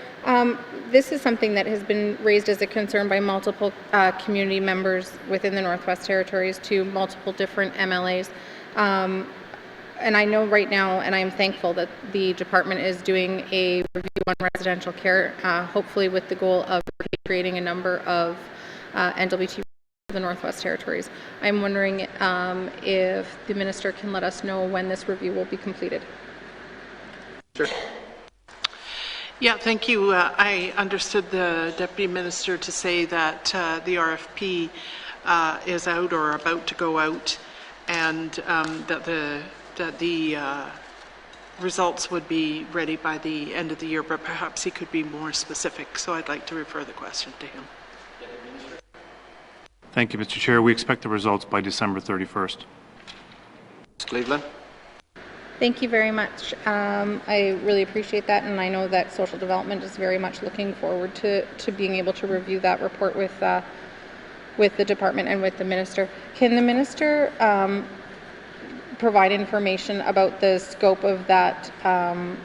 this is something that has been raised as a concern by multiple community members within the Northwest Territories to multiple different MLAs. And I know right now, and I'm thankful that the department is doing a review on residential care, hopefully with the goal of creating a number of N.W.T. the Northwest Territories. I'm wondering if the minister can let us know when this review will be completed. Sure. Yeah, thank you. I understood the Deputy Minister to say that the RFP is out or about to go out, and that the results would be ready by the end of the year, but perhaps he could be more specific. So I'd like to refer the question to him. Thank you, Mr. Chair. We expect the results by December 31st. Ms. Cleveland? Thank you very much. I really appreciate that, and I know that social development is very much looking forward to being able to review that report with the department and with the minister. Can the minister provide information about the scope of that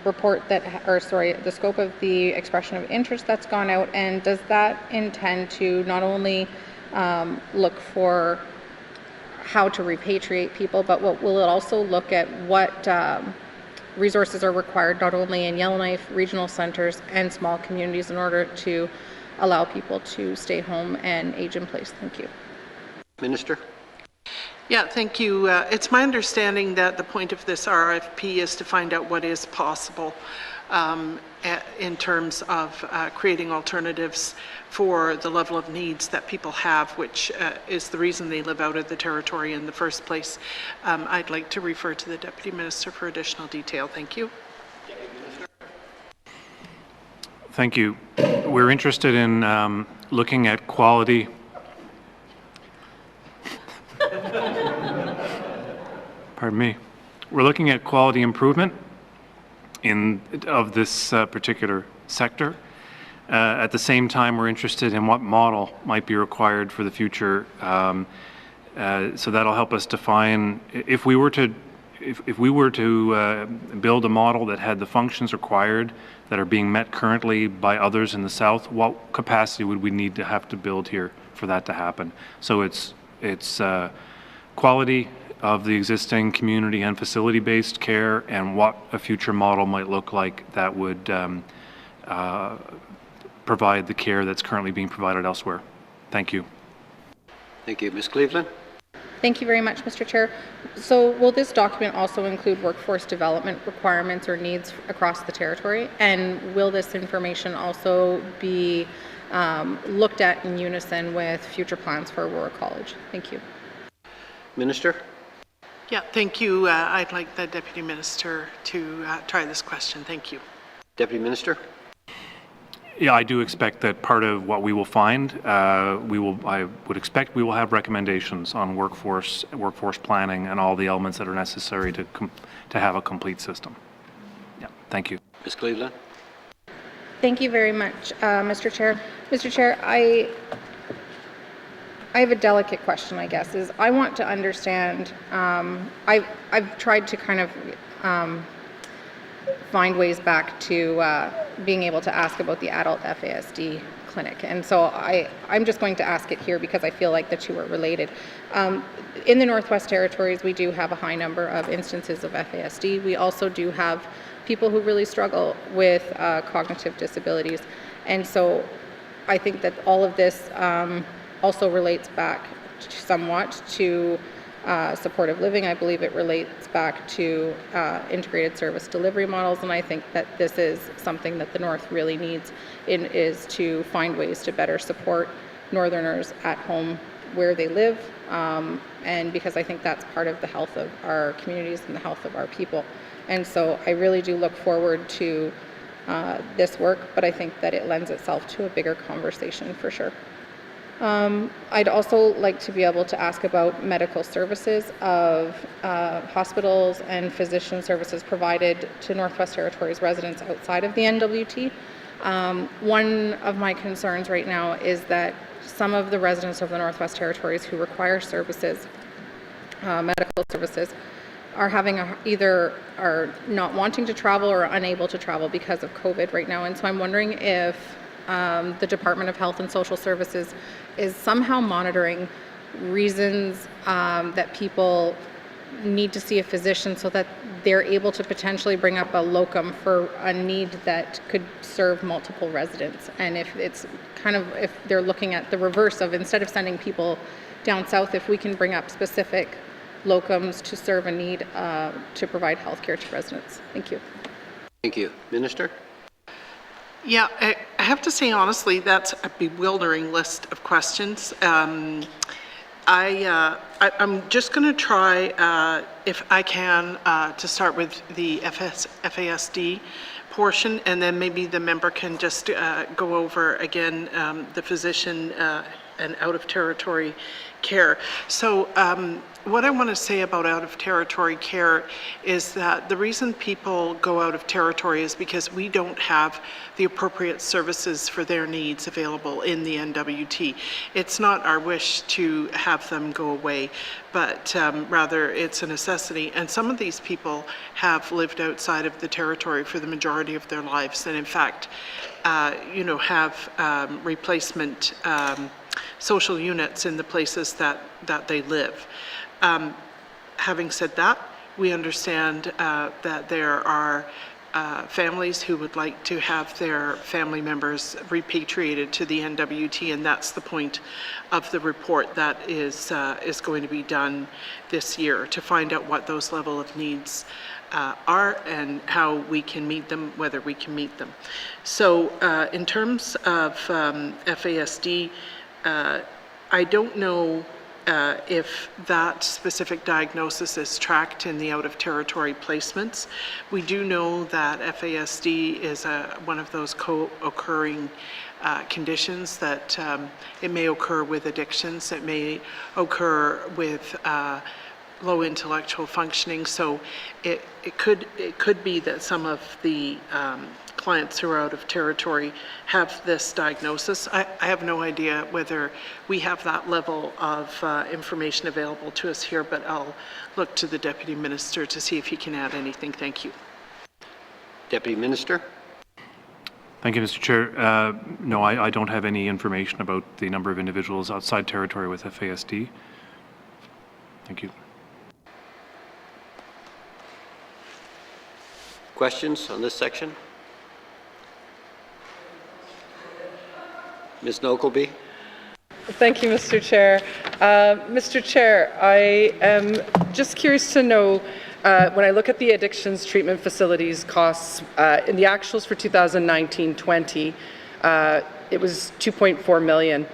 report the scope of the expression of interest that's gone out, and does that intend to not only look for how to repatriate people, but will it also look at what resources are required not only in Yellowknife, regional centers, and small communities in order to allow people to stay home and age in place? Thank you. Minister? Yeah, thank you. It's my understanding that the point of this RFP is to find out what is possible in terms of creating alternatives for the level of needs that people have, which is the reason they live out of the territory in the first place. I'd like to refer to the Deputy Minister for additional detail. Thank you. Thank you. We're interested in looking at quality. Pardon me. We're looking at quality improvement of this particular sector. At the same time, we're interested in what model might be required for the future. So that'll help us define if we were to build a model that had the functions required that are being met currently by others in the South, what capacity would we need to have to build here for that to happen? So it's quality of the existing community and facility-based care, and what a future model might look like that would provide the care that's currently being provided elsewhere. Thank you. Thank you. Ms. Cleveland? Thank you very much, Mr. Chair. So will this document also include workforce development requirements or needs across the territory? And will this information also be looked at in unison with future plans for Aurora College? Thank you. Minister? Yeah, thank you. I'd like the Deputy Minister to try this question. Thank you. Deputy Minister? Yeah, I do expect that part of what we will find, I would expect we will have recommendations on workforce planning and all the elements that are necessary to have a complete system. Yeah, thank you. Ms. Cleveland? Thank you very much, Mr. Chair. Mr. Chair, I have a delicate question, I guess, is I want to understand, I've tried to kind of find ways back to being able to ask about the adult FASD clinic. And so I'm just going to ask it here because I feel like the two are related. In the Northwest Territories, we do have a high number of instances of FASD. We also do have people who really struggle with cognitive disabilities. And so I think that all of this also relates back somewhat to supportive living. I believe it relates back to integrated service delivery models, and I think that this is something that the North really needs, is to find ways to better support Northerners at home where they live, and because I think that's part of the health of our communities and the health of our people. And so I really do look forward to this work, but I think that it lends itself to a bigger conversation for sure. I'd also like to be able to ask about medical services of hospitals and physician services provided to Northwest Territories residents outside of the N.W.T. One of my concerns right now is that some of the residents of the Northwest Territories who require services, medical services, are having either are not wanting to travel or unable to travel because of COVID right now. And so I'm wondering if the Department of Health and Social Services is somehow monitoring reasons that people need to see a physician so that they're able to potentially bring up a locum for a need that could serve multiple residents. And if it's kind of, if they're looking at the reverse of, instead of sending people down south, if we can bring up specific locums to serve a need to provide health care to residents. Thank you. Thank you. Minister? Yeah, I have to say honestly, that's a bewildering list of questions. I'm just going to try, if I can, to start with the FASD portion, and then maybe the member can just go over again the physician and out-of-territory care. So what I want to say about out-of-territory care is that the reason people go out of territory is because we don't have the appropriate services for their needs available in the N.W.T. It's not our wish to have them go away, but rather it's a necessity. And some of these people have lived outside of the territory for the majority of their lives, and in fact, have replacement social units in the places that they live. Having said that, we understand that there are families who would like to have their family members repatriated to the N.W.T, and that's the point of the report that is going to be done this year, to find out what those level of needs are and how we can meet them, whether we can meet them. So in terms of FASD, I don't know if that specific diagnosis is tracked in the out-of-territory placements. We do know that FASD is one of those co-occurring conditions, that it may occur with addictions, it may occur with low intellectual functioning. So it could be that some of the clients who are out of territory have this diagnosis. I have no idea whether we have that level of information available to us here, but I'll look to the Deputy Minister to see if he can add anything. Thank you. Deputy Minister? Thank you, Mr. Chair. No, I don't have any information about the number of individuals outside territory with FASD. Thank you. Questions on this section? Ms. Nokelby? Thank you, Mr. Chair. Mr. Chair, I am just curious to know, when I look at the addictions treatment facilities costs, in the actuals for 2019-20, it was $2.4 million.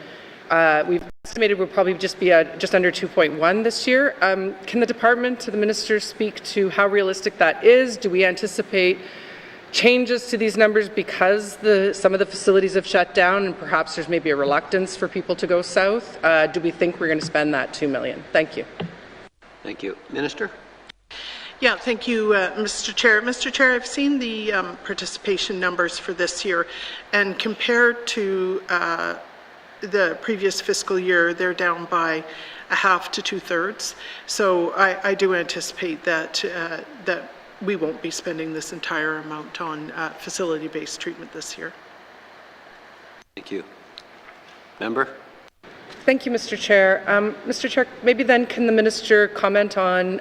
We've estimated we'll probably just be at just under 2.1 this year. Can the department, to the minister, speak to how realistic that is? Do we anticipate changes to these numbers because some of the facilities have shut down and perhaps there's maybe a reluctance for people to go south? Do we think we're going to spend that $2 million? Thank you. Thank you. Minister? Yeah, thank you, Mr. Chair. Mr. Chair, I've seen the participation numbers for this year, and compared to the previous fiscal year, they're down by a half to 2/3. So I do anticipate that that we won't be spending this entire amount on facility-based treatment this year. Thank you. Member? Thank you, Mr. Chair. Mr. Chair, maybe then can the minister comment on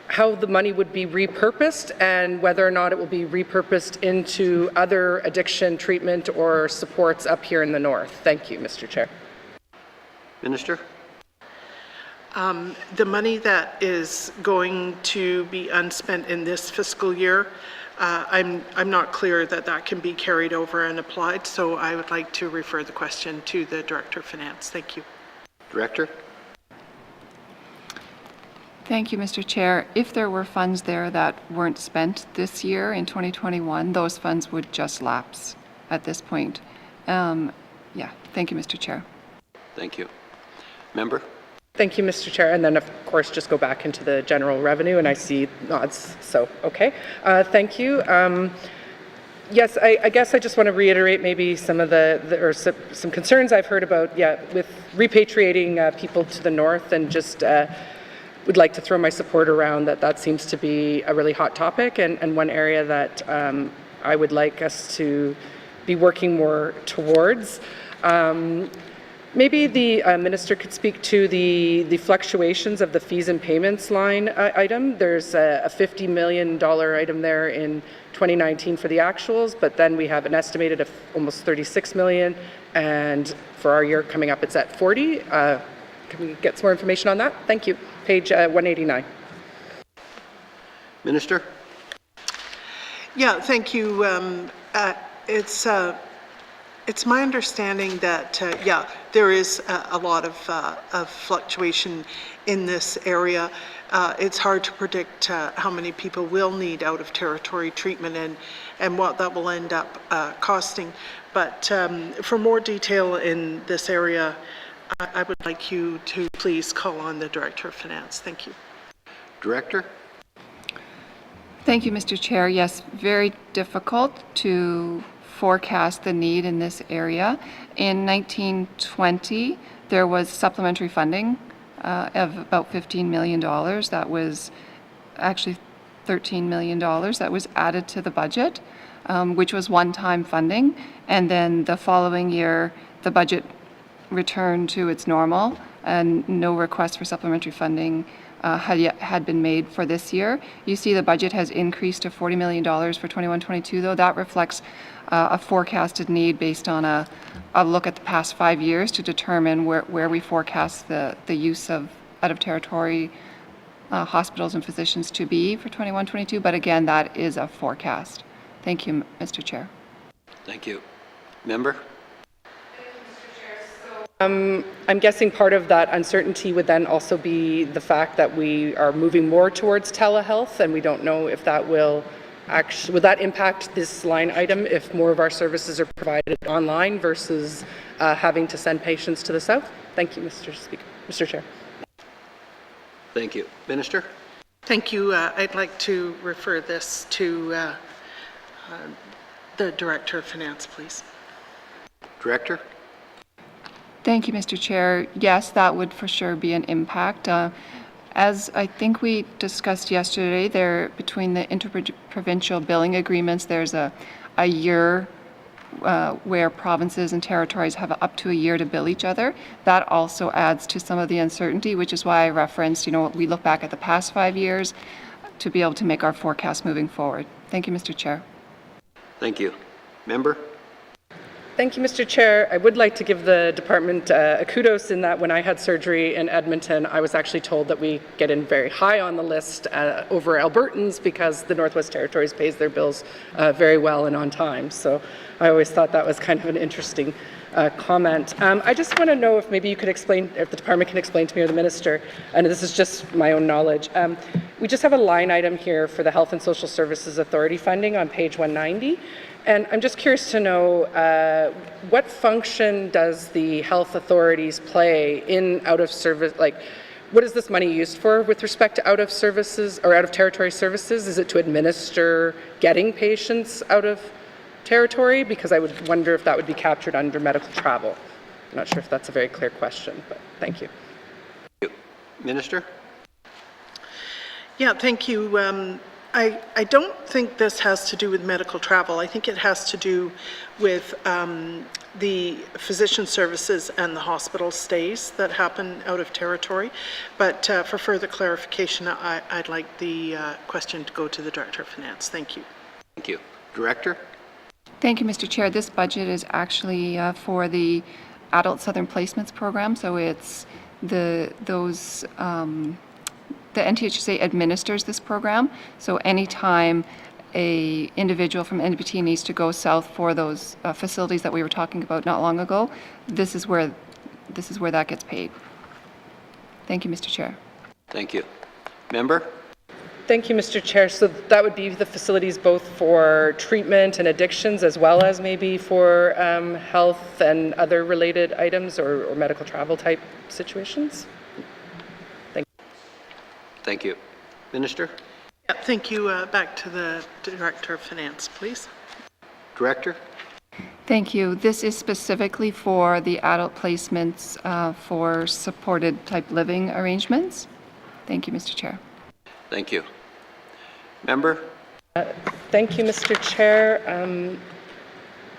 how the money would be repurposed and whether or not it will be repurposed into other addiction treatment or supports up here in the north? Thank you, Mr. Chair. Minister? The money that is going to be unspent in this fiscal year, I'm not clear that that can be carried over and applied, so I would like to refer the question to the Director of Finance. Thank you. Director? Thank you, Mr. Chair. If there were funds there that weren't spent this year in 2021, those funds would just lapse at this point. Yeah, thank you, Mr. Chair. Thank you. Member? Thank you, Mr. Chair. And then, of course, just go back into the general revenue, and I see nods, so okay. Thank you. Yes, I guess I just want to reiterate maybe some of some concerns I've heard about, with repatriating people to the north, and just would like to throw my support around that seems to be a really hot topic, and one area that I would like us to be working more towards. Maybe the minister could speak to the fluctuations of the fees and payments line item. There's a $50 million item there in 2019 for the actuals, but then we have an estimated of almost $36 million, and for our year coming up it's at 40. Can we get some more information on that? Thank you. Page 189. Minister? Yeah, thank you. It's my understanding that, there is a lot of fluctuation in this area. It's hard to predict how many people will need out-of-territory treatment and what that will end up costing. But for more detail in this area, I would like you to please call on the Director of Finance. Thank you. Director? Thank you, Mr. Chair. Yes, very difficult to forecast the need in this area. In 1920, there was supplementary funding of about $15 million. That was actually $13 million that was added to the budget, which was one-time funding. And then the following year, the budget returned to its normal, and no request for supplementary funding had been made for this year. You see the budget has increased to $40 million for 21-22, though. That reflects a forecasted need based on a look at the past 5 years to determine where we forecast the use of out-of-territory hospitals and physicians to be for 21-22. But again, that is a forecast. Thank you, Mr. Chair. Thank you. Member? I'm guessing part of that uncertainty would then also be the fact that we are moving more towards telehealth, and we don't know if that will actually, would that impact this line item if more of our services are provided online versus having to send patients to the south? Thank you, Mr. Speaker. Mr. Chair. Thank you. Minister? Thank you. I'd like to refer this to the Director of Finance, please. Director? Thank you, Mr. Chair. Yes, that would for sure be an impact. As I think we discussed yesterday, there between the interprovincial billing agreements, there's a year where provinces and territories have up to a year to bill each other. That also adds to some of the uncertainty, which is why I referenced, we look back at the past 5 years to be able to make our forecast moving forward. Thank you, Mr. Chair. Thank you. Member? Thank you, Mr. Chair. I would like to give the department a kudos in that when I had surgery in Edmonton, I was actually told that we get in very high on the list over Albertans because the Northwest Territories pays their bills very well and on time. So I always thought that was kind of an interesting comment. I just want to know if maybe you could explain, if the department can explain to me or the minister, and this is just my own knowledge. We just have a line item here for the Health and Social Services Authority funding on page 190. And I'm just curious to know what function does the health authorities play in out of service, like what is this money used for with respect to out of services or out of territory services? Is it to administer getting patients out of territory? Because I would wonder if that would be captured under medical travel. I'm not sure if that's a very clear question, but thank you. Minister? Yeah, thank you. I don't think this has to do with medical travel. I think it has to do with the physician services and the hospital stays that happen out of territory. But for further clarification, I'd like the question to go to the Director of Finance. Thank you. Thank you. Director? Thank you, Mr. Chair. This budget is actually for the Adult Southern Placements Program, so it's the NTHSA administers this program, so anytime a individual from N.W.T needs to go south for those facilities that we were talking about not long ago, this is where that gets paid. Thank you, Mr. Chair. Thank you. Member? Thank you, Mr. Chair. So that would be the facilities both for treatment and addictions as well as maybe for health and other related items or medical travel type situations? Thank you. Minister? Yeah, thank you. Back to the Director of Finance, please. Director? Thank you. This is specifically for the adult placements for supported type living arrangements. Thank you, Mr. Chair. Thank you. Member? Thank you, Mr. Chair.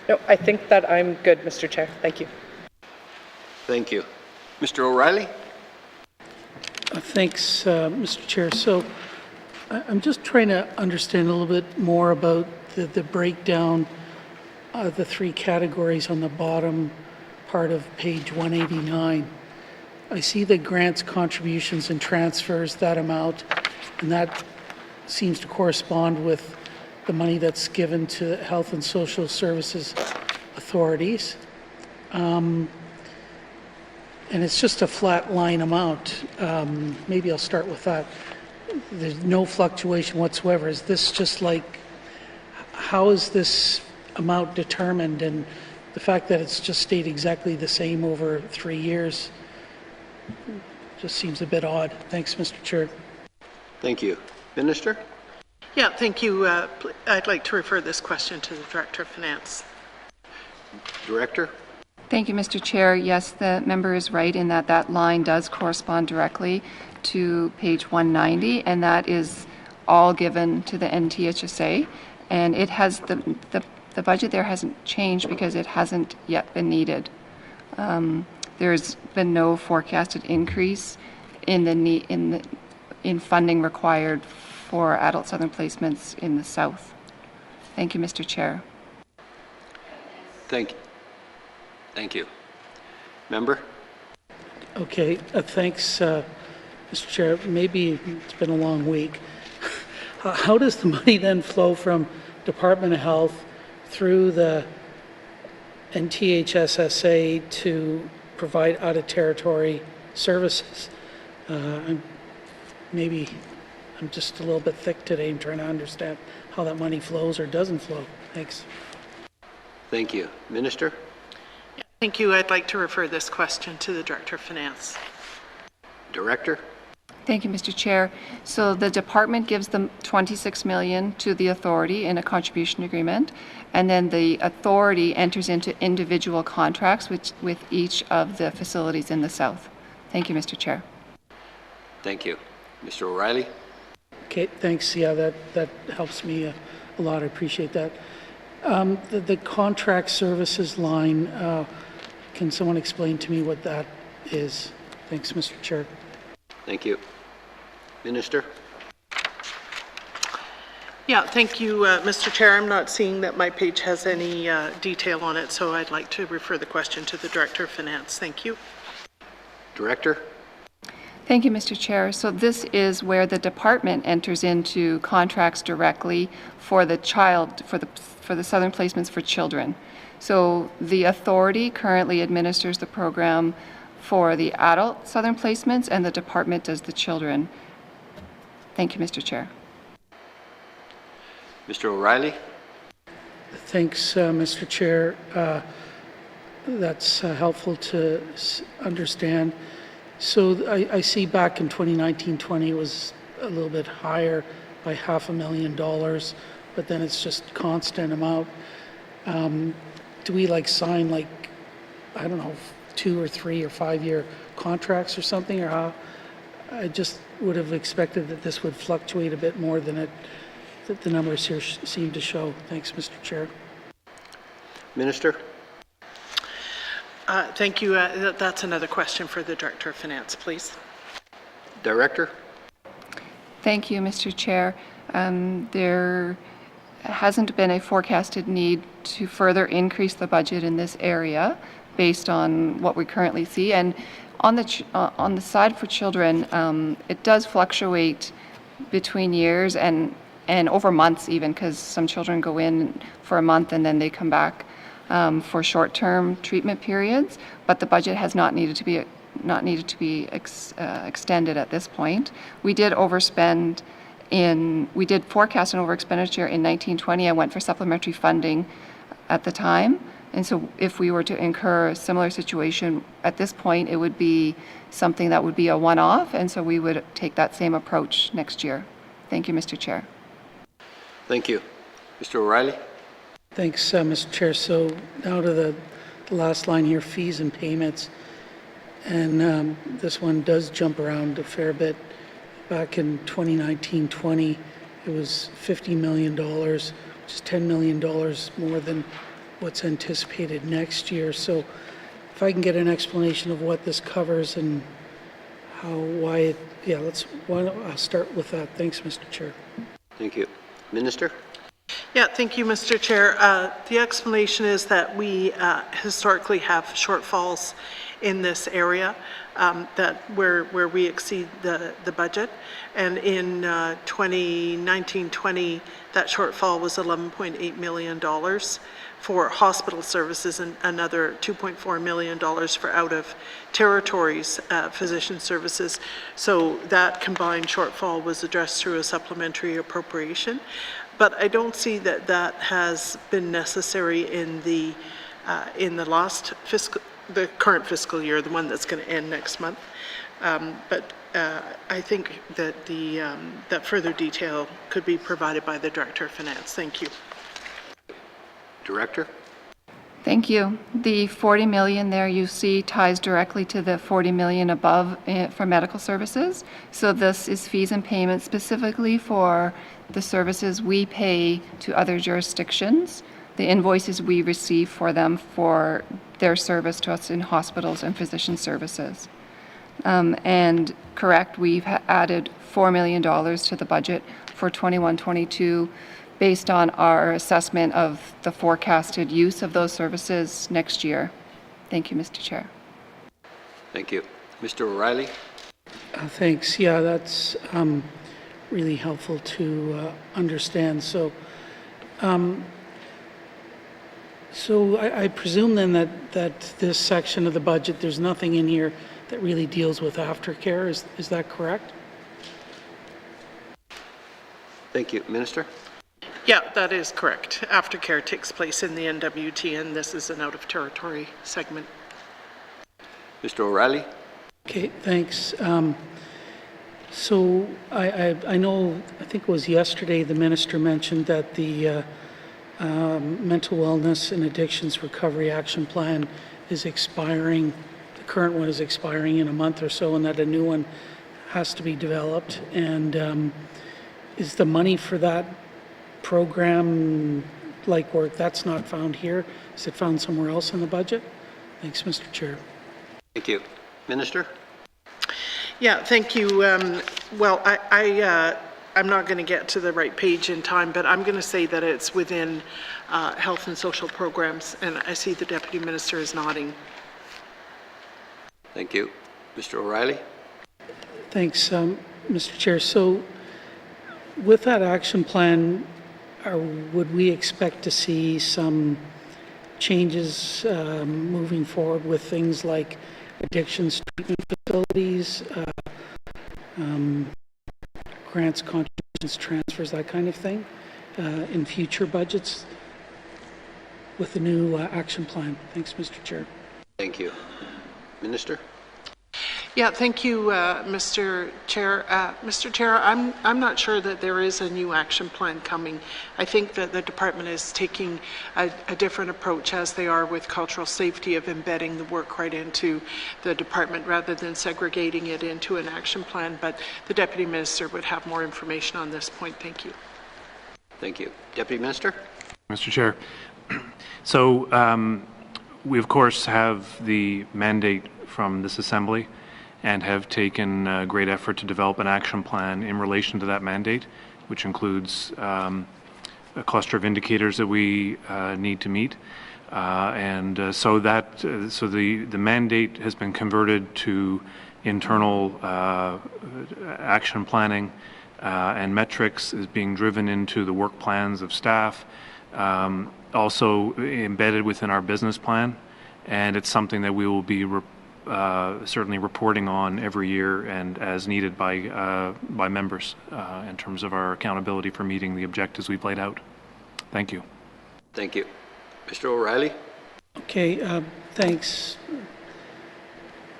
No, I think that I'm good, Mr. Chair. Thank you. Thank you. Mr. O'Reilly? Thanks, Mr. Chair. So I'm just trying to understand a little bit more about the breakdown of the three categories on the bottom part of page 189. I see the grants, contributions, and transfers, that amount, and that seems to correspond with the money that's given to health and social services authorities. And it's just a flat line amount. Maybe I'll start with that. There's no fluctuation whatsoever. Is this just like, how is this amount determined? And the fact that it's just stayed exactly the same over 3 years just seems a bit odd. Thanks, Mr. Chair. Thank you. Minister? Yeah, thank you. I'd like to refer this question to the Director of Finance. Director? Thank you, Mr. Chair. Yes, the member is right in that that line does correspond directly to page 190, and that is all given to the NTHSA. And it has the budget there hasn't changed because it hasn't yet been needed. There's been no forecasted increase in funding required for adult southern placements in the South. Thank you, Mr. Chair. Thank you. Thank you. Member? Okay, thanks, Mr. Chair. Maybe it's been a long week. How does the money then flow from Department of Health through the NTHSSA to provide out-of-territory services? Maybe I'm just a little bit thick today in trying to understand how that money flows or doesn't flow. Thanks. Thank you. Minister? Thank you. I'd like to refer this question to the Director of Finance. Director? Thank you, Mr. Chair. So the department gives them $26 million to the authority in a contribution agreement, and then the authority enters into individual contracts with each of the facilities in the South. Thank you, Mr. Chair. Thank you. Mr. O'Reilly? Okay, thanks. Yeah, that helps me a lot. I appreciate that. The contract services line, can someone explain to me what that is? Thanks, Mr. Chair. Thank you. Minister? Yeah, thank you, Mr. Chair. I'm not seeing that my page has any detail on it, so I'd like to refer the question to the Director of Finance. Thank you. Director? Thank you, Mr. Chair. So this is where the department enters into contracts directly for the for the Southern Placements for Children. So the authority currently administers the program for the adult Southern Placements, and the department does the children. Thank you, Mr. Chair. Mr. O'Reilly? Thanks, Mr. Chair. That's helpful to understand. So I see back in 2019-20 it was a little bit higher by $500,000, but then it's just constant amount. Do we sign I don't know, 2 or 3 or 5 year contracts or something, or how? I just would have expected that this would fluctuate a bit more than that the numbers here seem to show. Thanks, Mr. Chair. Minister? Thank you. That's another question for the Director of Finance, please. Director? Thank you, Mr. Chair. There hasn't been a forecasted need to further increase the budget in this area based on what we currently see. And on the side for children, it does fluctuate between years and over months even, because some children go in for a month and then they come back for short-term treatment periods. But the budget has not needed to be extended at this point. We did overspend we did forecast an overexpenditure in 1920. I went for supplementary funding at the time. And so if we were to incur a similar situation at this point, it would be something that would be a one-off. And so we would take that same approach next year. Thank you, Mr. Chair. Thank you. Mr. O'Reilly? Thanks, Mr. Chair. So now to the last line here, fees and payments. And this one does jump around a fair bit. Back in 2019-20, it was $50 million, which is $10 million more than what's anticipated next year. So if I can get an explanation of what this covers and I'll start with that. Thanks, Mr. Chair. Thank you. Minister? Yeah, thank you, Mr. Chair. The explanation is that we historically have shortfalls in this area where we exceed the budget. And in 2019-20, that shortfall was $11.8 million for hospital services and another $2.4 million for out of territories physician services. So that combined shortfall was addressed through a supplementary appropriation. But I don't see that that has been necessary in the current fiscal year, the one that's going to end next month. But I think that that further detail could be provided by the Director of Finance. Thank you. Director? Thank you. The $40 million there you see ties directly to the $40 million above for medical services. So this is fees and payments specifically for the services we pay to other jurisdictions, the invoices we receive for them for their service to us in hospitals and physician services. And correct, we've added $4 million to the budget for 21-22 based on our assessment of the forecasted use of those services next year. Thank you, Mr. Chair. Thank you. Mr. O'Reilly? Thanks. Yeah, that's really helpful to understand. So, I presume then that this section of the budget, there's nothing in here that really deals with aftercare. Is that correct? Thank you. Minister? Yeah, that is correct. Aftercare takes place in the N.W.T, and this is an out-of-territory segment. Mr. O'Reilly? Okay, thanks. So I know, I think it was yesterday, the minister mentioned that the Mental Wellness and Addictions Recovery Action Plan is expiring. The current one is expiring in a month or so, and that a new one has to be developed. And is the money for that program work, that's not found here? Is it found somewhere else in the budget? Thanks, Mr. Chair. Thank you. Minister? Yeah, thank you. Well, I I'm not going to get to the right page in time, but I'm going to say that it's within health and social programs, and I see the Deputy Minister is nodding. Thank you. Mr. O'Reilly? Thanks, Mr. Chair. So with that action plan, would we expect to see some changes moving forward with things like addictions treatment facilities, grants, contributions, transfers, that kind of thing, in future budgets with the new action plan? Thanks, Mr. Chair. Thank you. Minister? Yeah, thank you, Mr. Chair. Mr. Chair, I'm not sure that there is a new action plan coming. I think that the department is taking a different approach, as they are with cultural safety, of embedding the work right into the department rather than segregating it into an action plan. But the Deputy Minister would have more information on this point. Thank you. Thank you. Deputy Minister? Mr. Chair, so we of course have the mandate from this Assembly and have taken great effort to develop an action plan in relation to that mandate, which includes a cluster of indicators that we need to meet. So the mandate has been converted to internal action planning, and metrics is being driven into the work plans of staff, also embedded within our business plan, and it's something that we will be certainly reporting on every year and as needed by members in terms of our accountability for meeting the objectives we've laid out. Thank you. Thank you. Mr. O'Reilly? Okay, thanks.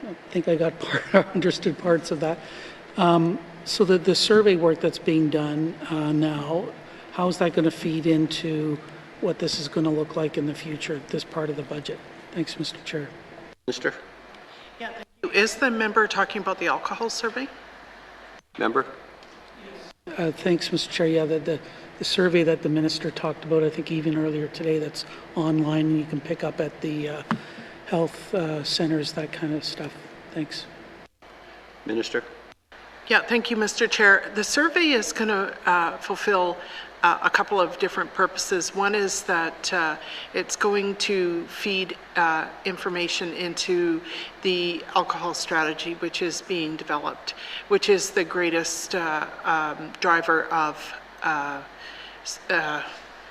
I think I got understood parts of that. So the survey work that's being done now, how is that going to feed into what this is going to look like in the future, this part of the budget? Thanks, Mr. Chair. Minister? Yeah, thank you. Is the member talking about the alcohol survey? Member? Thanks, Mr. Chair. Yeah, the survey that the minister talked about, I think even earlier today, that's online and you can pick up at the health centers, that kind of stuff. Thanks. Minister? Yeah, thank you, Mr. Chair. The survey is going to fulfill a couple of different purposes. One is that it's going to feed information into the alcohol strategy, which is being developed, which is the greatest driver of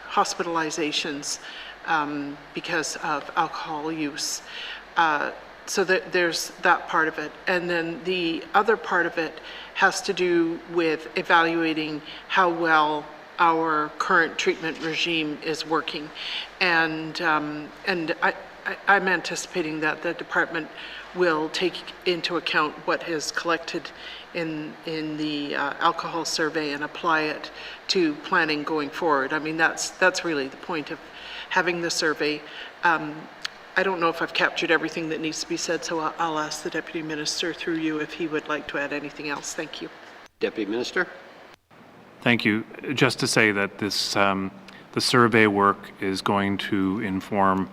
hospitalizations because of alcohol use. So there's that part of it. And then the other part of it has to do with evaluating how well our current treatment regime is working. And I'm anticipating that the department will take into account what is collected in the alcohol survey and apply it to planning going forward. I mean, that's really the point of having the survey. I don't know if I've captured everything that needs to be said, so I'll ask the Deputy Minister through you if he would like to add anything else. Thank you. Deputy Minister? Thank you. Just to say that this, the survey work is going to inform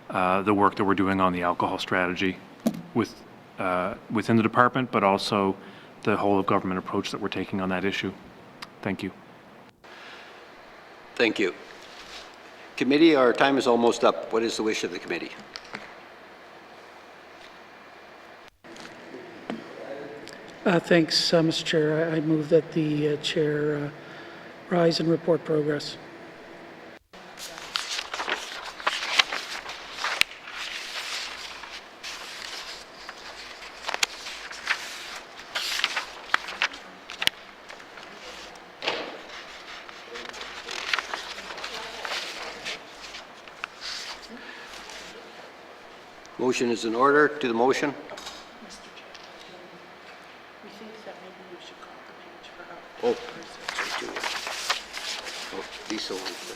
the work that we're doing on the alcohol strategy within the department, but also the whole of government approach that we're taking on that issue. Thank you. Thank you. Committee, our time is almost up. What is the wish of the committee? Thanks, Mr. Chair. I move that the chair rise and report progress. Motion is in order. To the motion. Oh, Lisa wants to.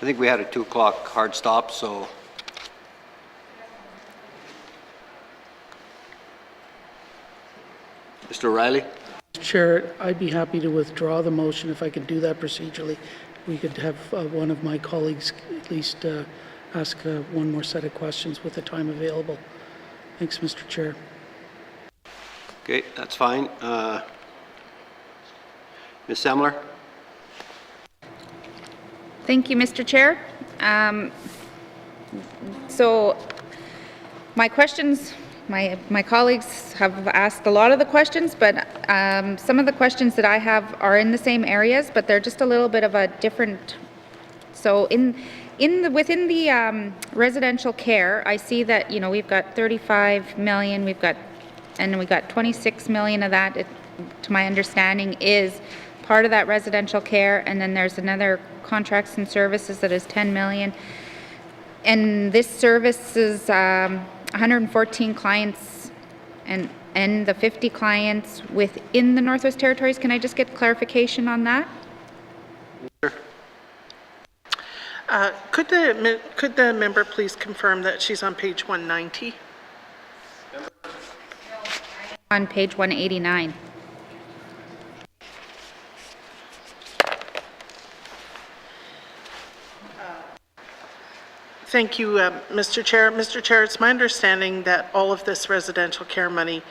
I think we had a 2 o'clock hard stop, so. Mr. O'Reilly? Chair, I'd be happy to withdraw the motion if I could do that procedurally we could have one of my colleagues at least ask one more set of questions with the time available. Thanks, Mr. Chair. Okay, that's fine. Ms. Semler? Thank you, Mr. Chair. So my questions, my colleagues have asked a lot of the questions, but some of the questions that I have are in the same areas, but they're just a little bit of a different. So within the residential care, I see that, you know, we've got 35 million, we got 26 million of that, to my understanding, is part of that residential care, and then there's another contracts and services that is 10 million. And this service is 114 clients and the 50 clients within the Northwest Territories. Can I just get clarification on that? Sure. Could the member please confirm that she's on page 190? On page 189. Thank you, Mr. Chair. Mr. Chair, it's my understanding that all of this residential care money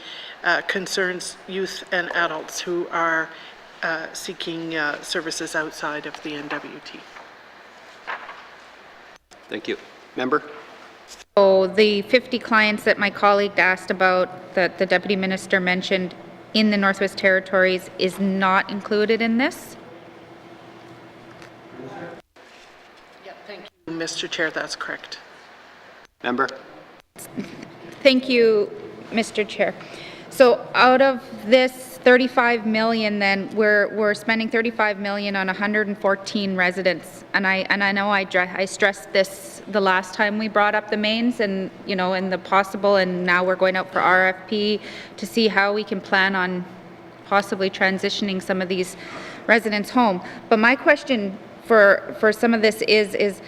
concerns youth and adults who are seeking services outside of the N.W.T. Thank you. Member? So the 50 clients that my colleague asked about, that the Deputy Minister mentioned in the Northwest Territories, is not included in this? Yeah, thank you, Mr. Chair, that's correct. Member? Thank you, Mr. Chair. So out of this 35 million, then we're spending 35 million on 114 residents, and I know I stressed this the last time we brought up the mains, and you know, and the possible, and now we're going out for RFP to see how we can plan on possibly transitioning some of these residents home. But my question for some of this is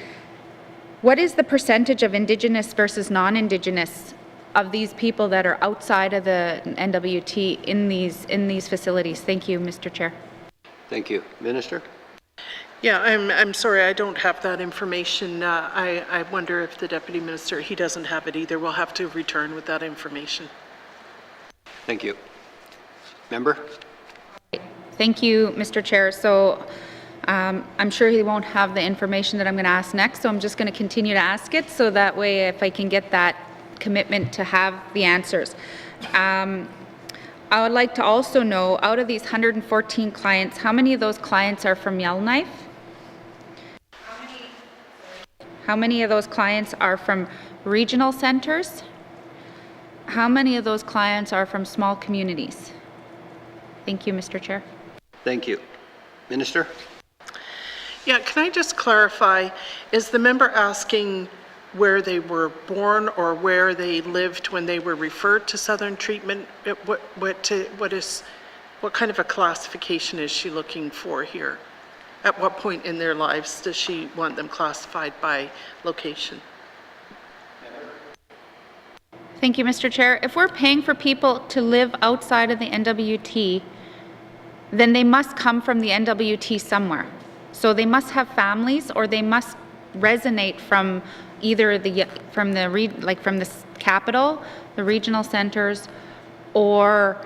what is the percentage of Indigenous versus non-Indigenous of these people that are outside of the N.W.T. in these facilities? Thank you, Mr. Chair. Thank you. Minister? Yeah, I'm sorry, I don't have that information. I wonder if the Deputy Minister, he doesn't have it either. We'll have to return with that information. Thank you. Member? Thank you, Mr. Chair. So I'm sure he won't have the information that I'm going to ask next, so I'm just going to continue to ask it, so that way if I can get that commitment to have the answers. I would like to also know, out of these 114 clients, how many of those clients are from YELLOWKNIFE? How many of those clients are from regional centers? How many of those clients are from small communities? Thank you, Mr. Chair. Thank you. Minister? Yeah, can I just clarify, is the member asking where they were born or where they lived when they were referred to Southern treatment? What kind of a classification is she looking for here? At what point in their lives does she want them classified by location? Thank you, Mr. Chair. If we're paying for people to live outside of the N.W.T., then they must come from the N.W.T. somewhere. So they must have families, or they must resonate from either from the capital, the regional centers, or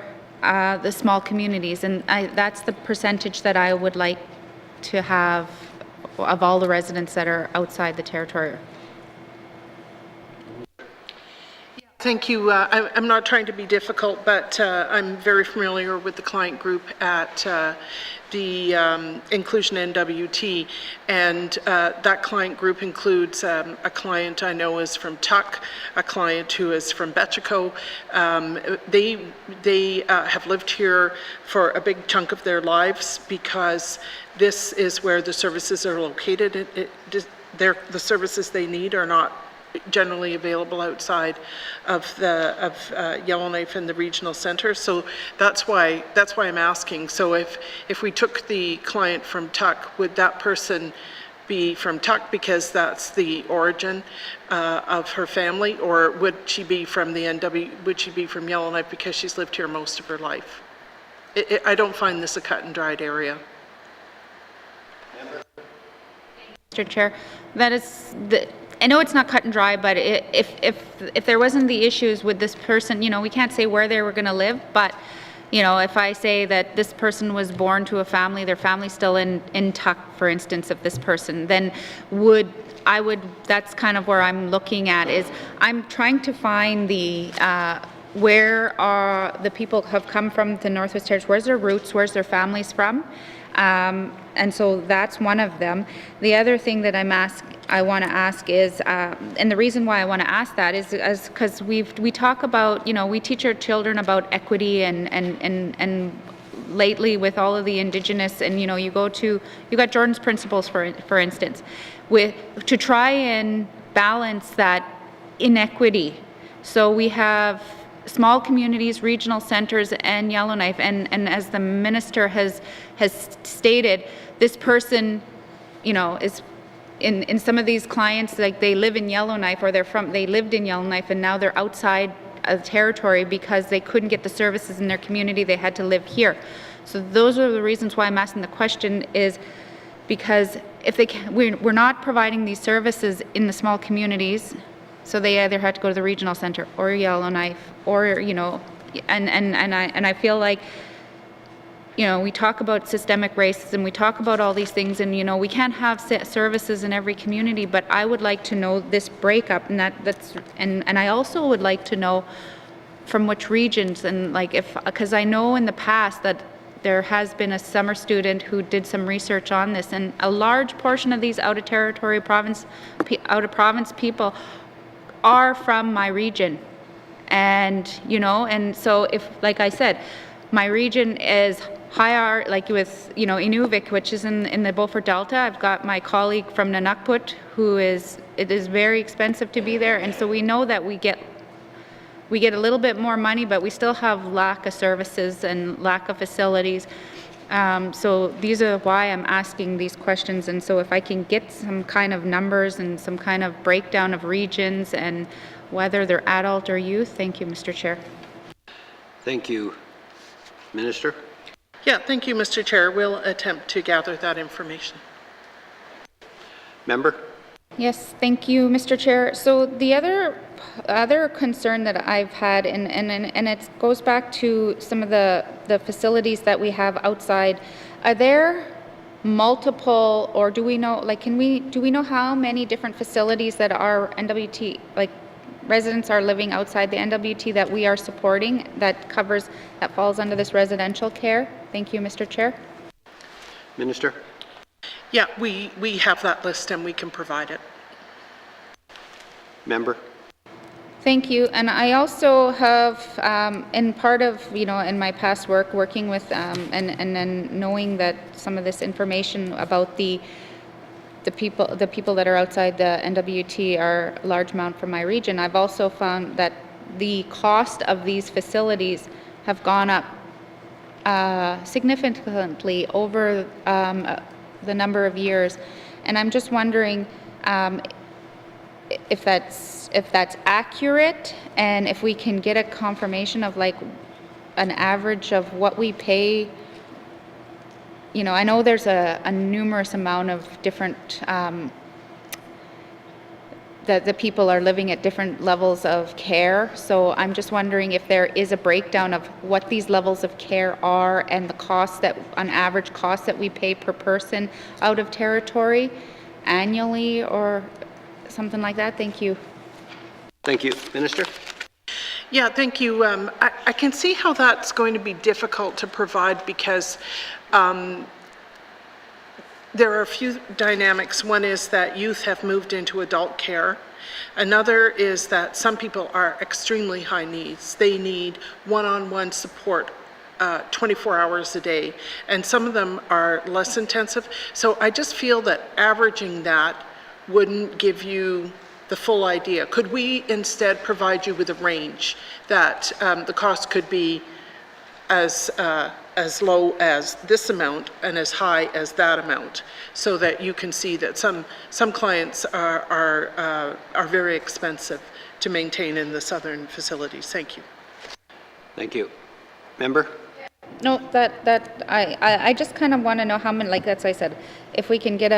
the small communities, and that's the percentage that I would like to have of all the residents that are outside the territory. Thank you. I'm not trying to be difficult, but I'm very familiar with the client group at the Inclusion N.W.T, and that client group includes a client I know is from Tuck, a client who is from Betchico. They have lived here for a big chunk of their lives because this is where the services are located. The services they need are not generally available outside of Yellowknife and the regional center, so that's why I'm asking. So if we took the client from Tuck, would that person be from Tuck because that's the origin of her family, or would she be from the would she be from Yellowknife because she's lived here most of her life? I don't find this a cut and dried area. Mr. Chair. That is, I know it's not cut and dry, but if there wasn't the issues with this person, you know, we can't say where they were going to live, but, you know, if I say that this person was born to a family, their family's still in Tuck, for instance, of this person, then that's kind of where I'm looking at, is I'm trying to find the, where are the people have come from the Northwest Territories, where's their roots, where's their families from? And so that's one of them. The other thing that I want to ask is, and the reason why I want to ask that is because we talk about, you know, we teach our children about equity and lately with all of the Indigenous, and you know, you got Jordan's principles for instance, to try and balance that inequity. So we have small communities, regional centers, and Yellowknife, and as the minister has stated, this person, you know, is in some of these clients, like they live in Yellowknife, or they lived in Yellowknife, and now they're outside of territory because they couldn't get the services in their community, they had to live here. So those are the reasons why I'm asking the question, is because if we're not providing these services in the small communities, so they either had to go to the regional center or Yellowknife, or, you know, and I feel like, you know, we talk about systemic racism, we talk about all these things, and, you know, we can't have services in every community, but I would like to know this breakup, and and I also would like to know from which regions, and like because I know in the past that there has been a summer student who did some research on this, and a large portion of these out of province people are from my region. And, you know, and so if, like I said, my region is higher, like with, you know, Inuvik, which is in the Beaufort Delta. I've got my colleague from N.W.T, it is very expensive to be there. And so we know that we get a little bit more money, but we still have lack of services and lack of facilities. So these are why I'm asking these questions. And so if I can get some kind of numbers and some kind of breakdown of regions and whether they're adult or youth. Thank you, Mr. Chair. Thank you. Minister? Yeah, thank you, Mr. Chair. We'll attempt to gather that information. Member? Yes, thank you, Mr. Chair. So the other concern that I've had, and it goes back to some of the facilities that we have outside. Are there multiple, or do we know, like, do we know how many different facilities that our N.W.T, like, residents are living outside the N.W.T that we are supporting, that falls under this residential care? Thank you, Mr. Chair. Minister? Yeah, we have that list and we can provide it. Member? Thank you. And I also have, in part of, you know, in my past work, working with, and then knowing that some of this information about the people that are outside the N.W.T are a large amount from my region, I've also found that the cost of these facilities have gone up significantly over the number of years. And I'm just wondering if that's accurate, and if we can get a confirmation of like an average of what we pay. You know, I know there's a numerous amount of different, that the people are living at different levels of care. So I'm just wondering if there is a breakdown of what these levels of care are and the cost that, on average cost that we pay per person out of territory annually or something like that. Thank you. Thank you. Minister? Yeah, thank you. I can see how that's going to be difficult to provide because there are a few dynamics. One is that youth have moved into adult care. Another is that some people are extremely high needs. They need one-on-one support 24 hours a day, and some of them are less intensive. So I just feel that averaging that wouldn't give you the full idea. Could we instead provide you with a range that the cost could be as low as this amount and as high as that amount, so that you can see that some clients are very expensive to maintain in the southern facilities. Thank you. Thank you. Member? No, I just kind of want to know how many, like that's I said, if we can get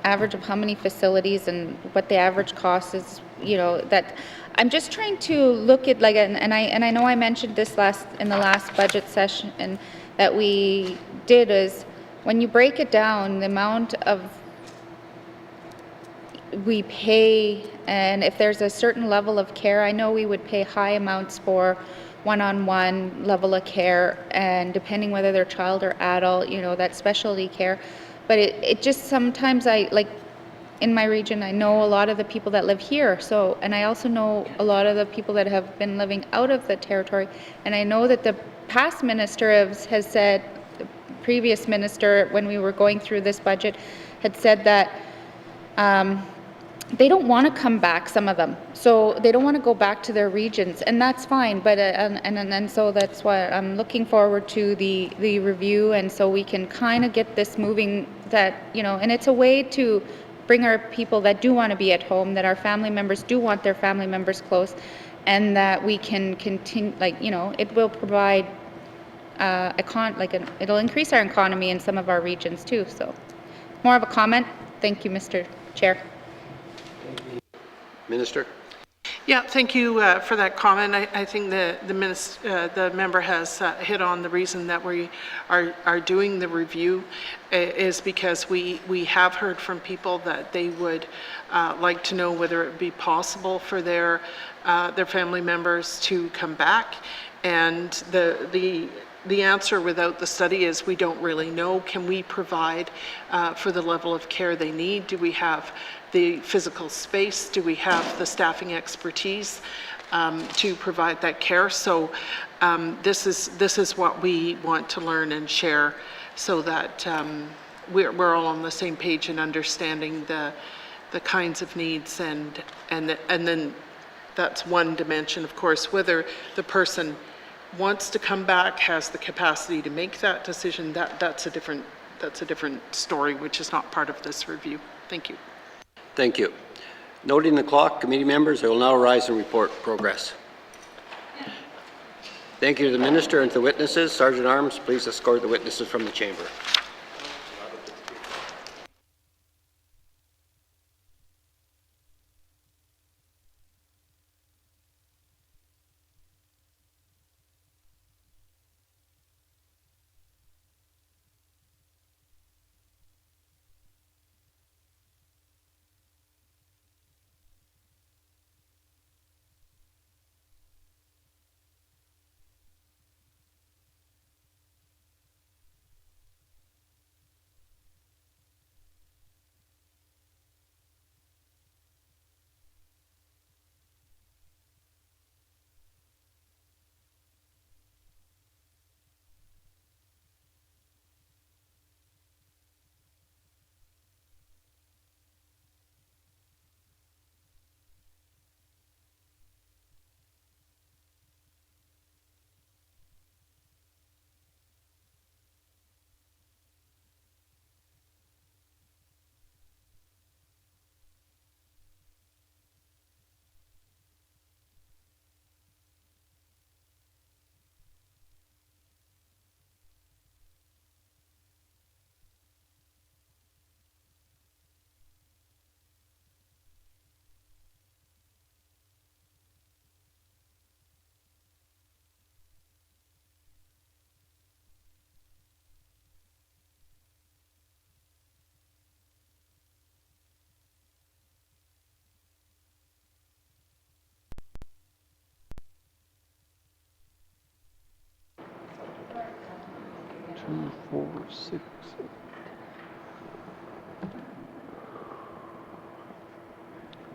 average of how many facilities and what the average cost is, that I'm just trying to look at like, and I know I mentioned this in the last budget session and that we did is when you break it down, the amount of we pay, and if there's a certain level of care, I know we would pay high amounts for one-on-one level of care, and depending whether they're child or adult, that specialty care. But it just sometimes in my region, I know a lot of the people that live here, and I also know a lot of the people that have been living out of the territory, and I know that the past minister has said, the previous minister, when we were going through this budget, had said that they don't want to come back, some of them. So they don't want to go back to their regions, and that's fine. But and so that's why I'm looking forward to the review, and so we can kind of get this moving. And it's a way to bring our people that do want to be at home, that our family members do want their family members close, and that we can continue. It will provide it'll increase our economy in some of our regions too. So, more of a comment. Thank you, Mr. Chair. Minister? Yeah, thank you for that comment. I think the member has hit on the reason that we are doing the review is because we have heard from people that they would like to know whether it would be possible for their family members to come back, and the answer without the study is we don't really know. Can we provide for the level of care they need? Do we have the physical space? Do we have the staffing expertise to provide that care? So this is what we want to learn and share, so that we're all on the same page in understanding the kinds of needs, and then that's one dimension, of course. Whether the person wants to come back, has the capacity to make that decision, that's a different story, which is not part of this review. Thank you. Thank you. Noting the clock, committee members, I will now rise and report progress. Thank you to the minister and to the witnesses. Sergeant Arms, please escort the witnesses from the chamber.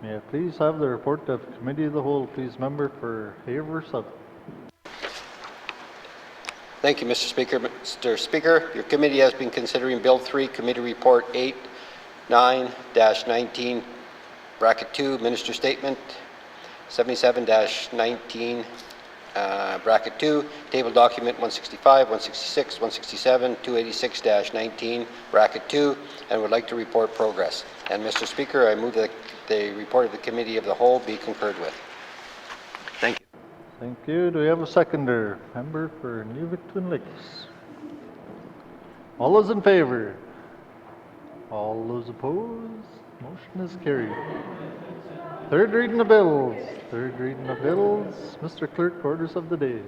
May I please have the report of Committee of the Whole, please, member for Haver South. Thank you, Mr. Speaker. Mr. Speaker, your committee has been considering Bill 3, Committee Report 89-19, Bracket 2, Minister Statement 77-19, Bracket 2, Table Document 165, 166, 167, 286-19, Bracket 2, and would like to report progress. And Mr. Speaker, I move that the report of the Committee of the Whole be concurred with. Thank you. Thank you. Do we have a seconder? Member for Nuvik Twin Lakes. All those in favor? All those opposed, motion is carried. Third reading of bills. Third reading of bills. Mr. Clerk, orders of the day.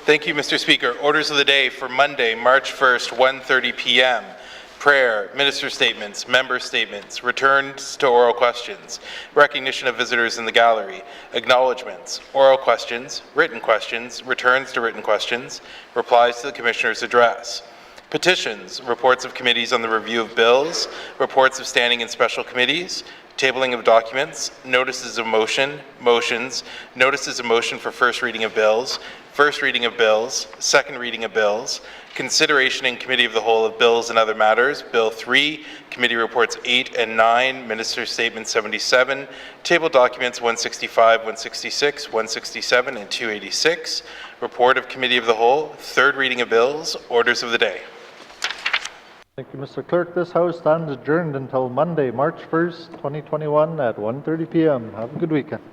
Thank you, Mr. Speaker. Orders of the day for Monday, March 1st, 1:30 p.m. Prayer, minister statements, member statements, returns to oral questions, recognition of visitors in the gallery, acknowledgements, oral questions, returns to written questions, replies to the Commissioner's address. Petitions, reports of committees on the review of bills, reports of standing and special committees, tabling of documents, notices of motion, motions, notices of motion for first reading of bills, second reading of bills, consideration in committee of the whole of bills and other matters, Bill 3, committee reports 8 and 9, Minister's Statement 77, table documents 165, 166, 167, and 286, report of committee of the whole, third reading of bills, orders of the day. Thank you, Mr. Clerk. This House stands adjourned until Monday, March 1st, 2021 at 1:30 p.m. Have a good weekend.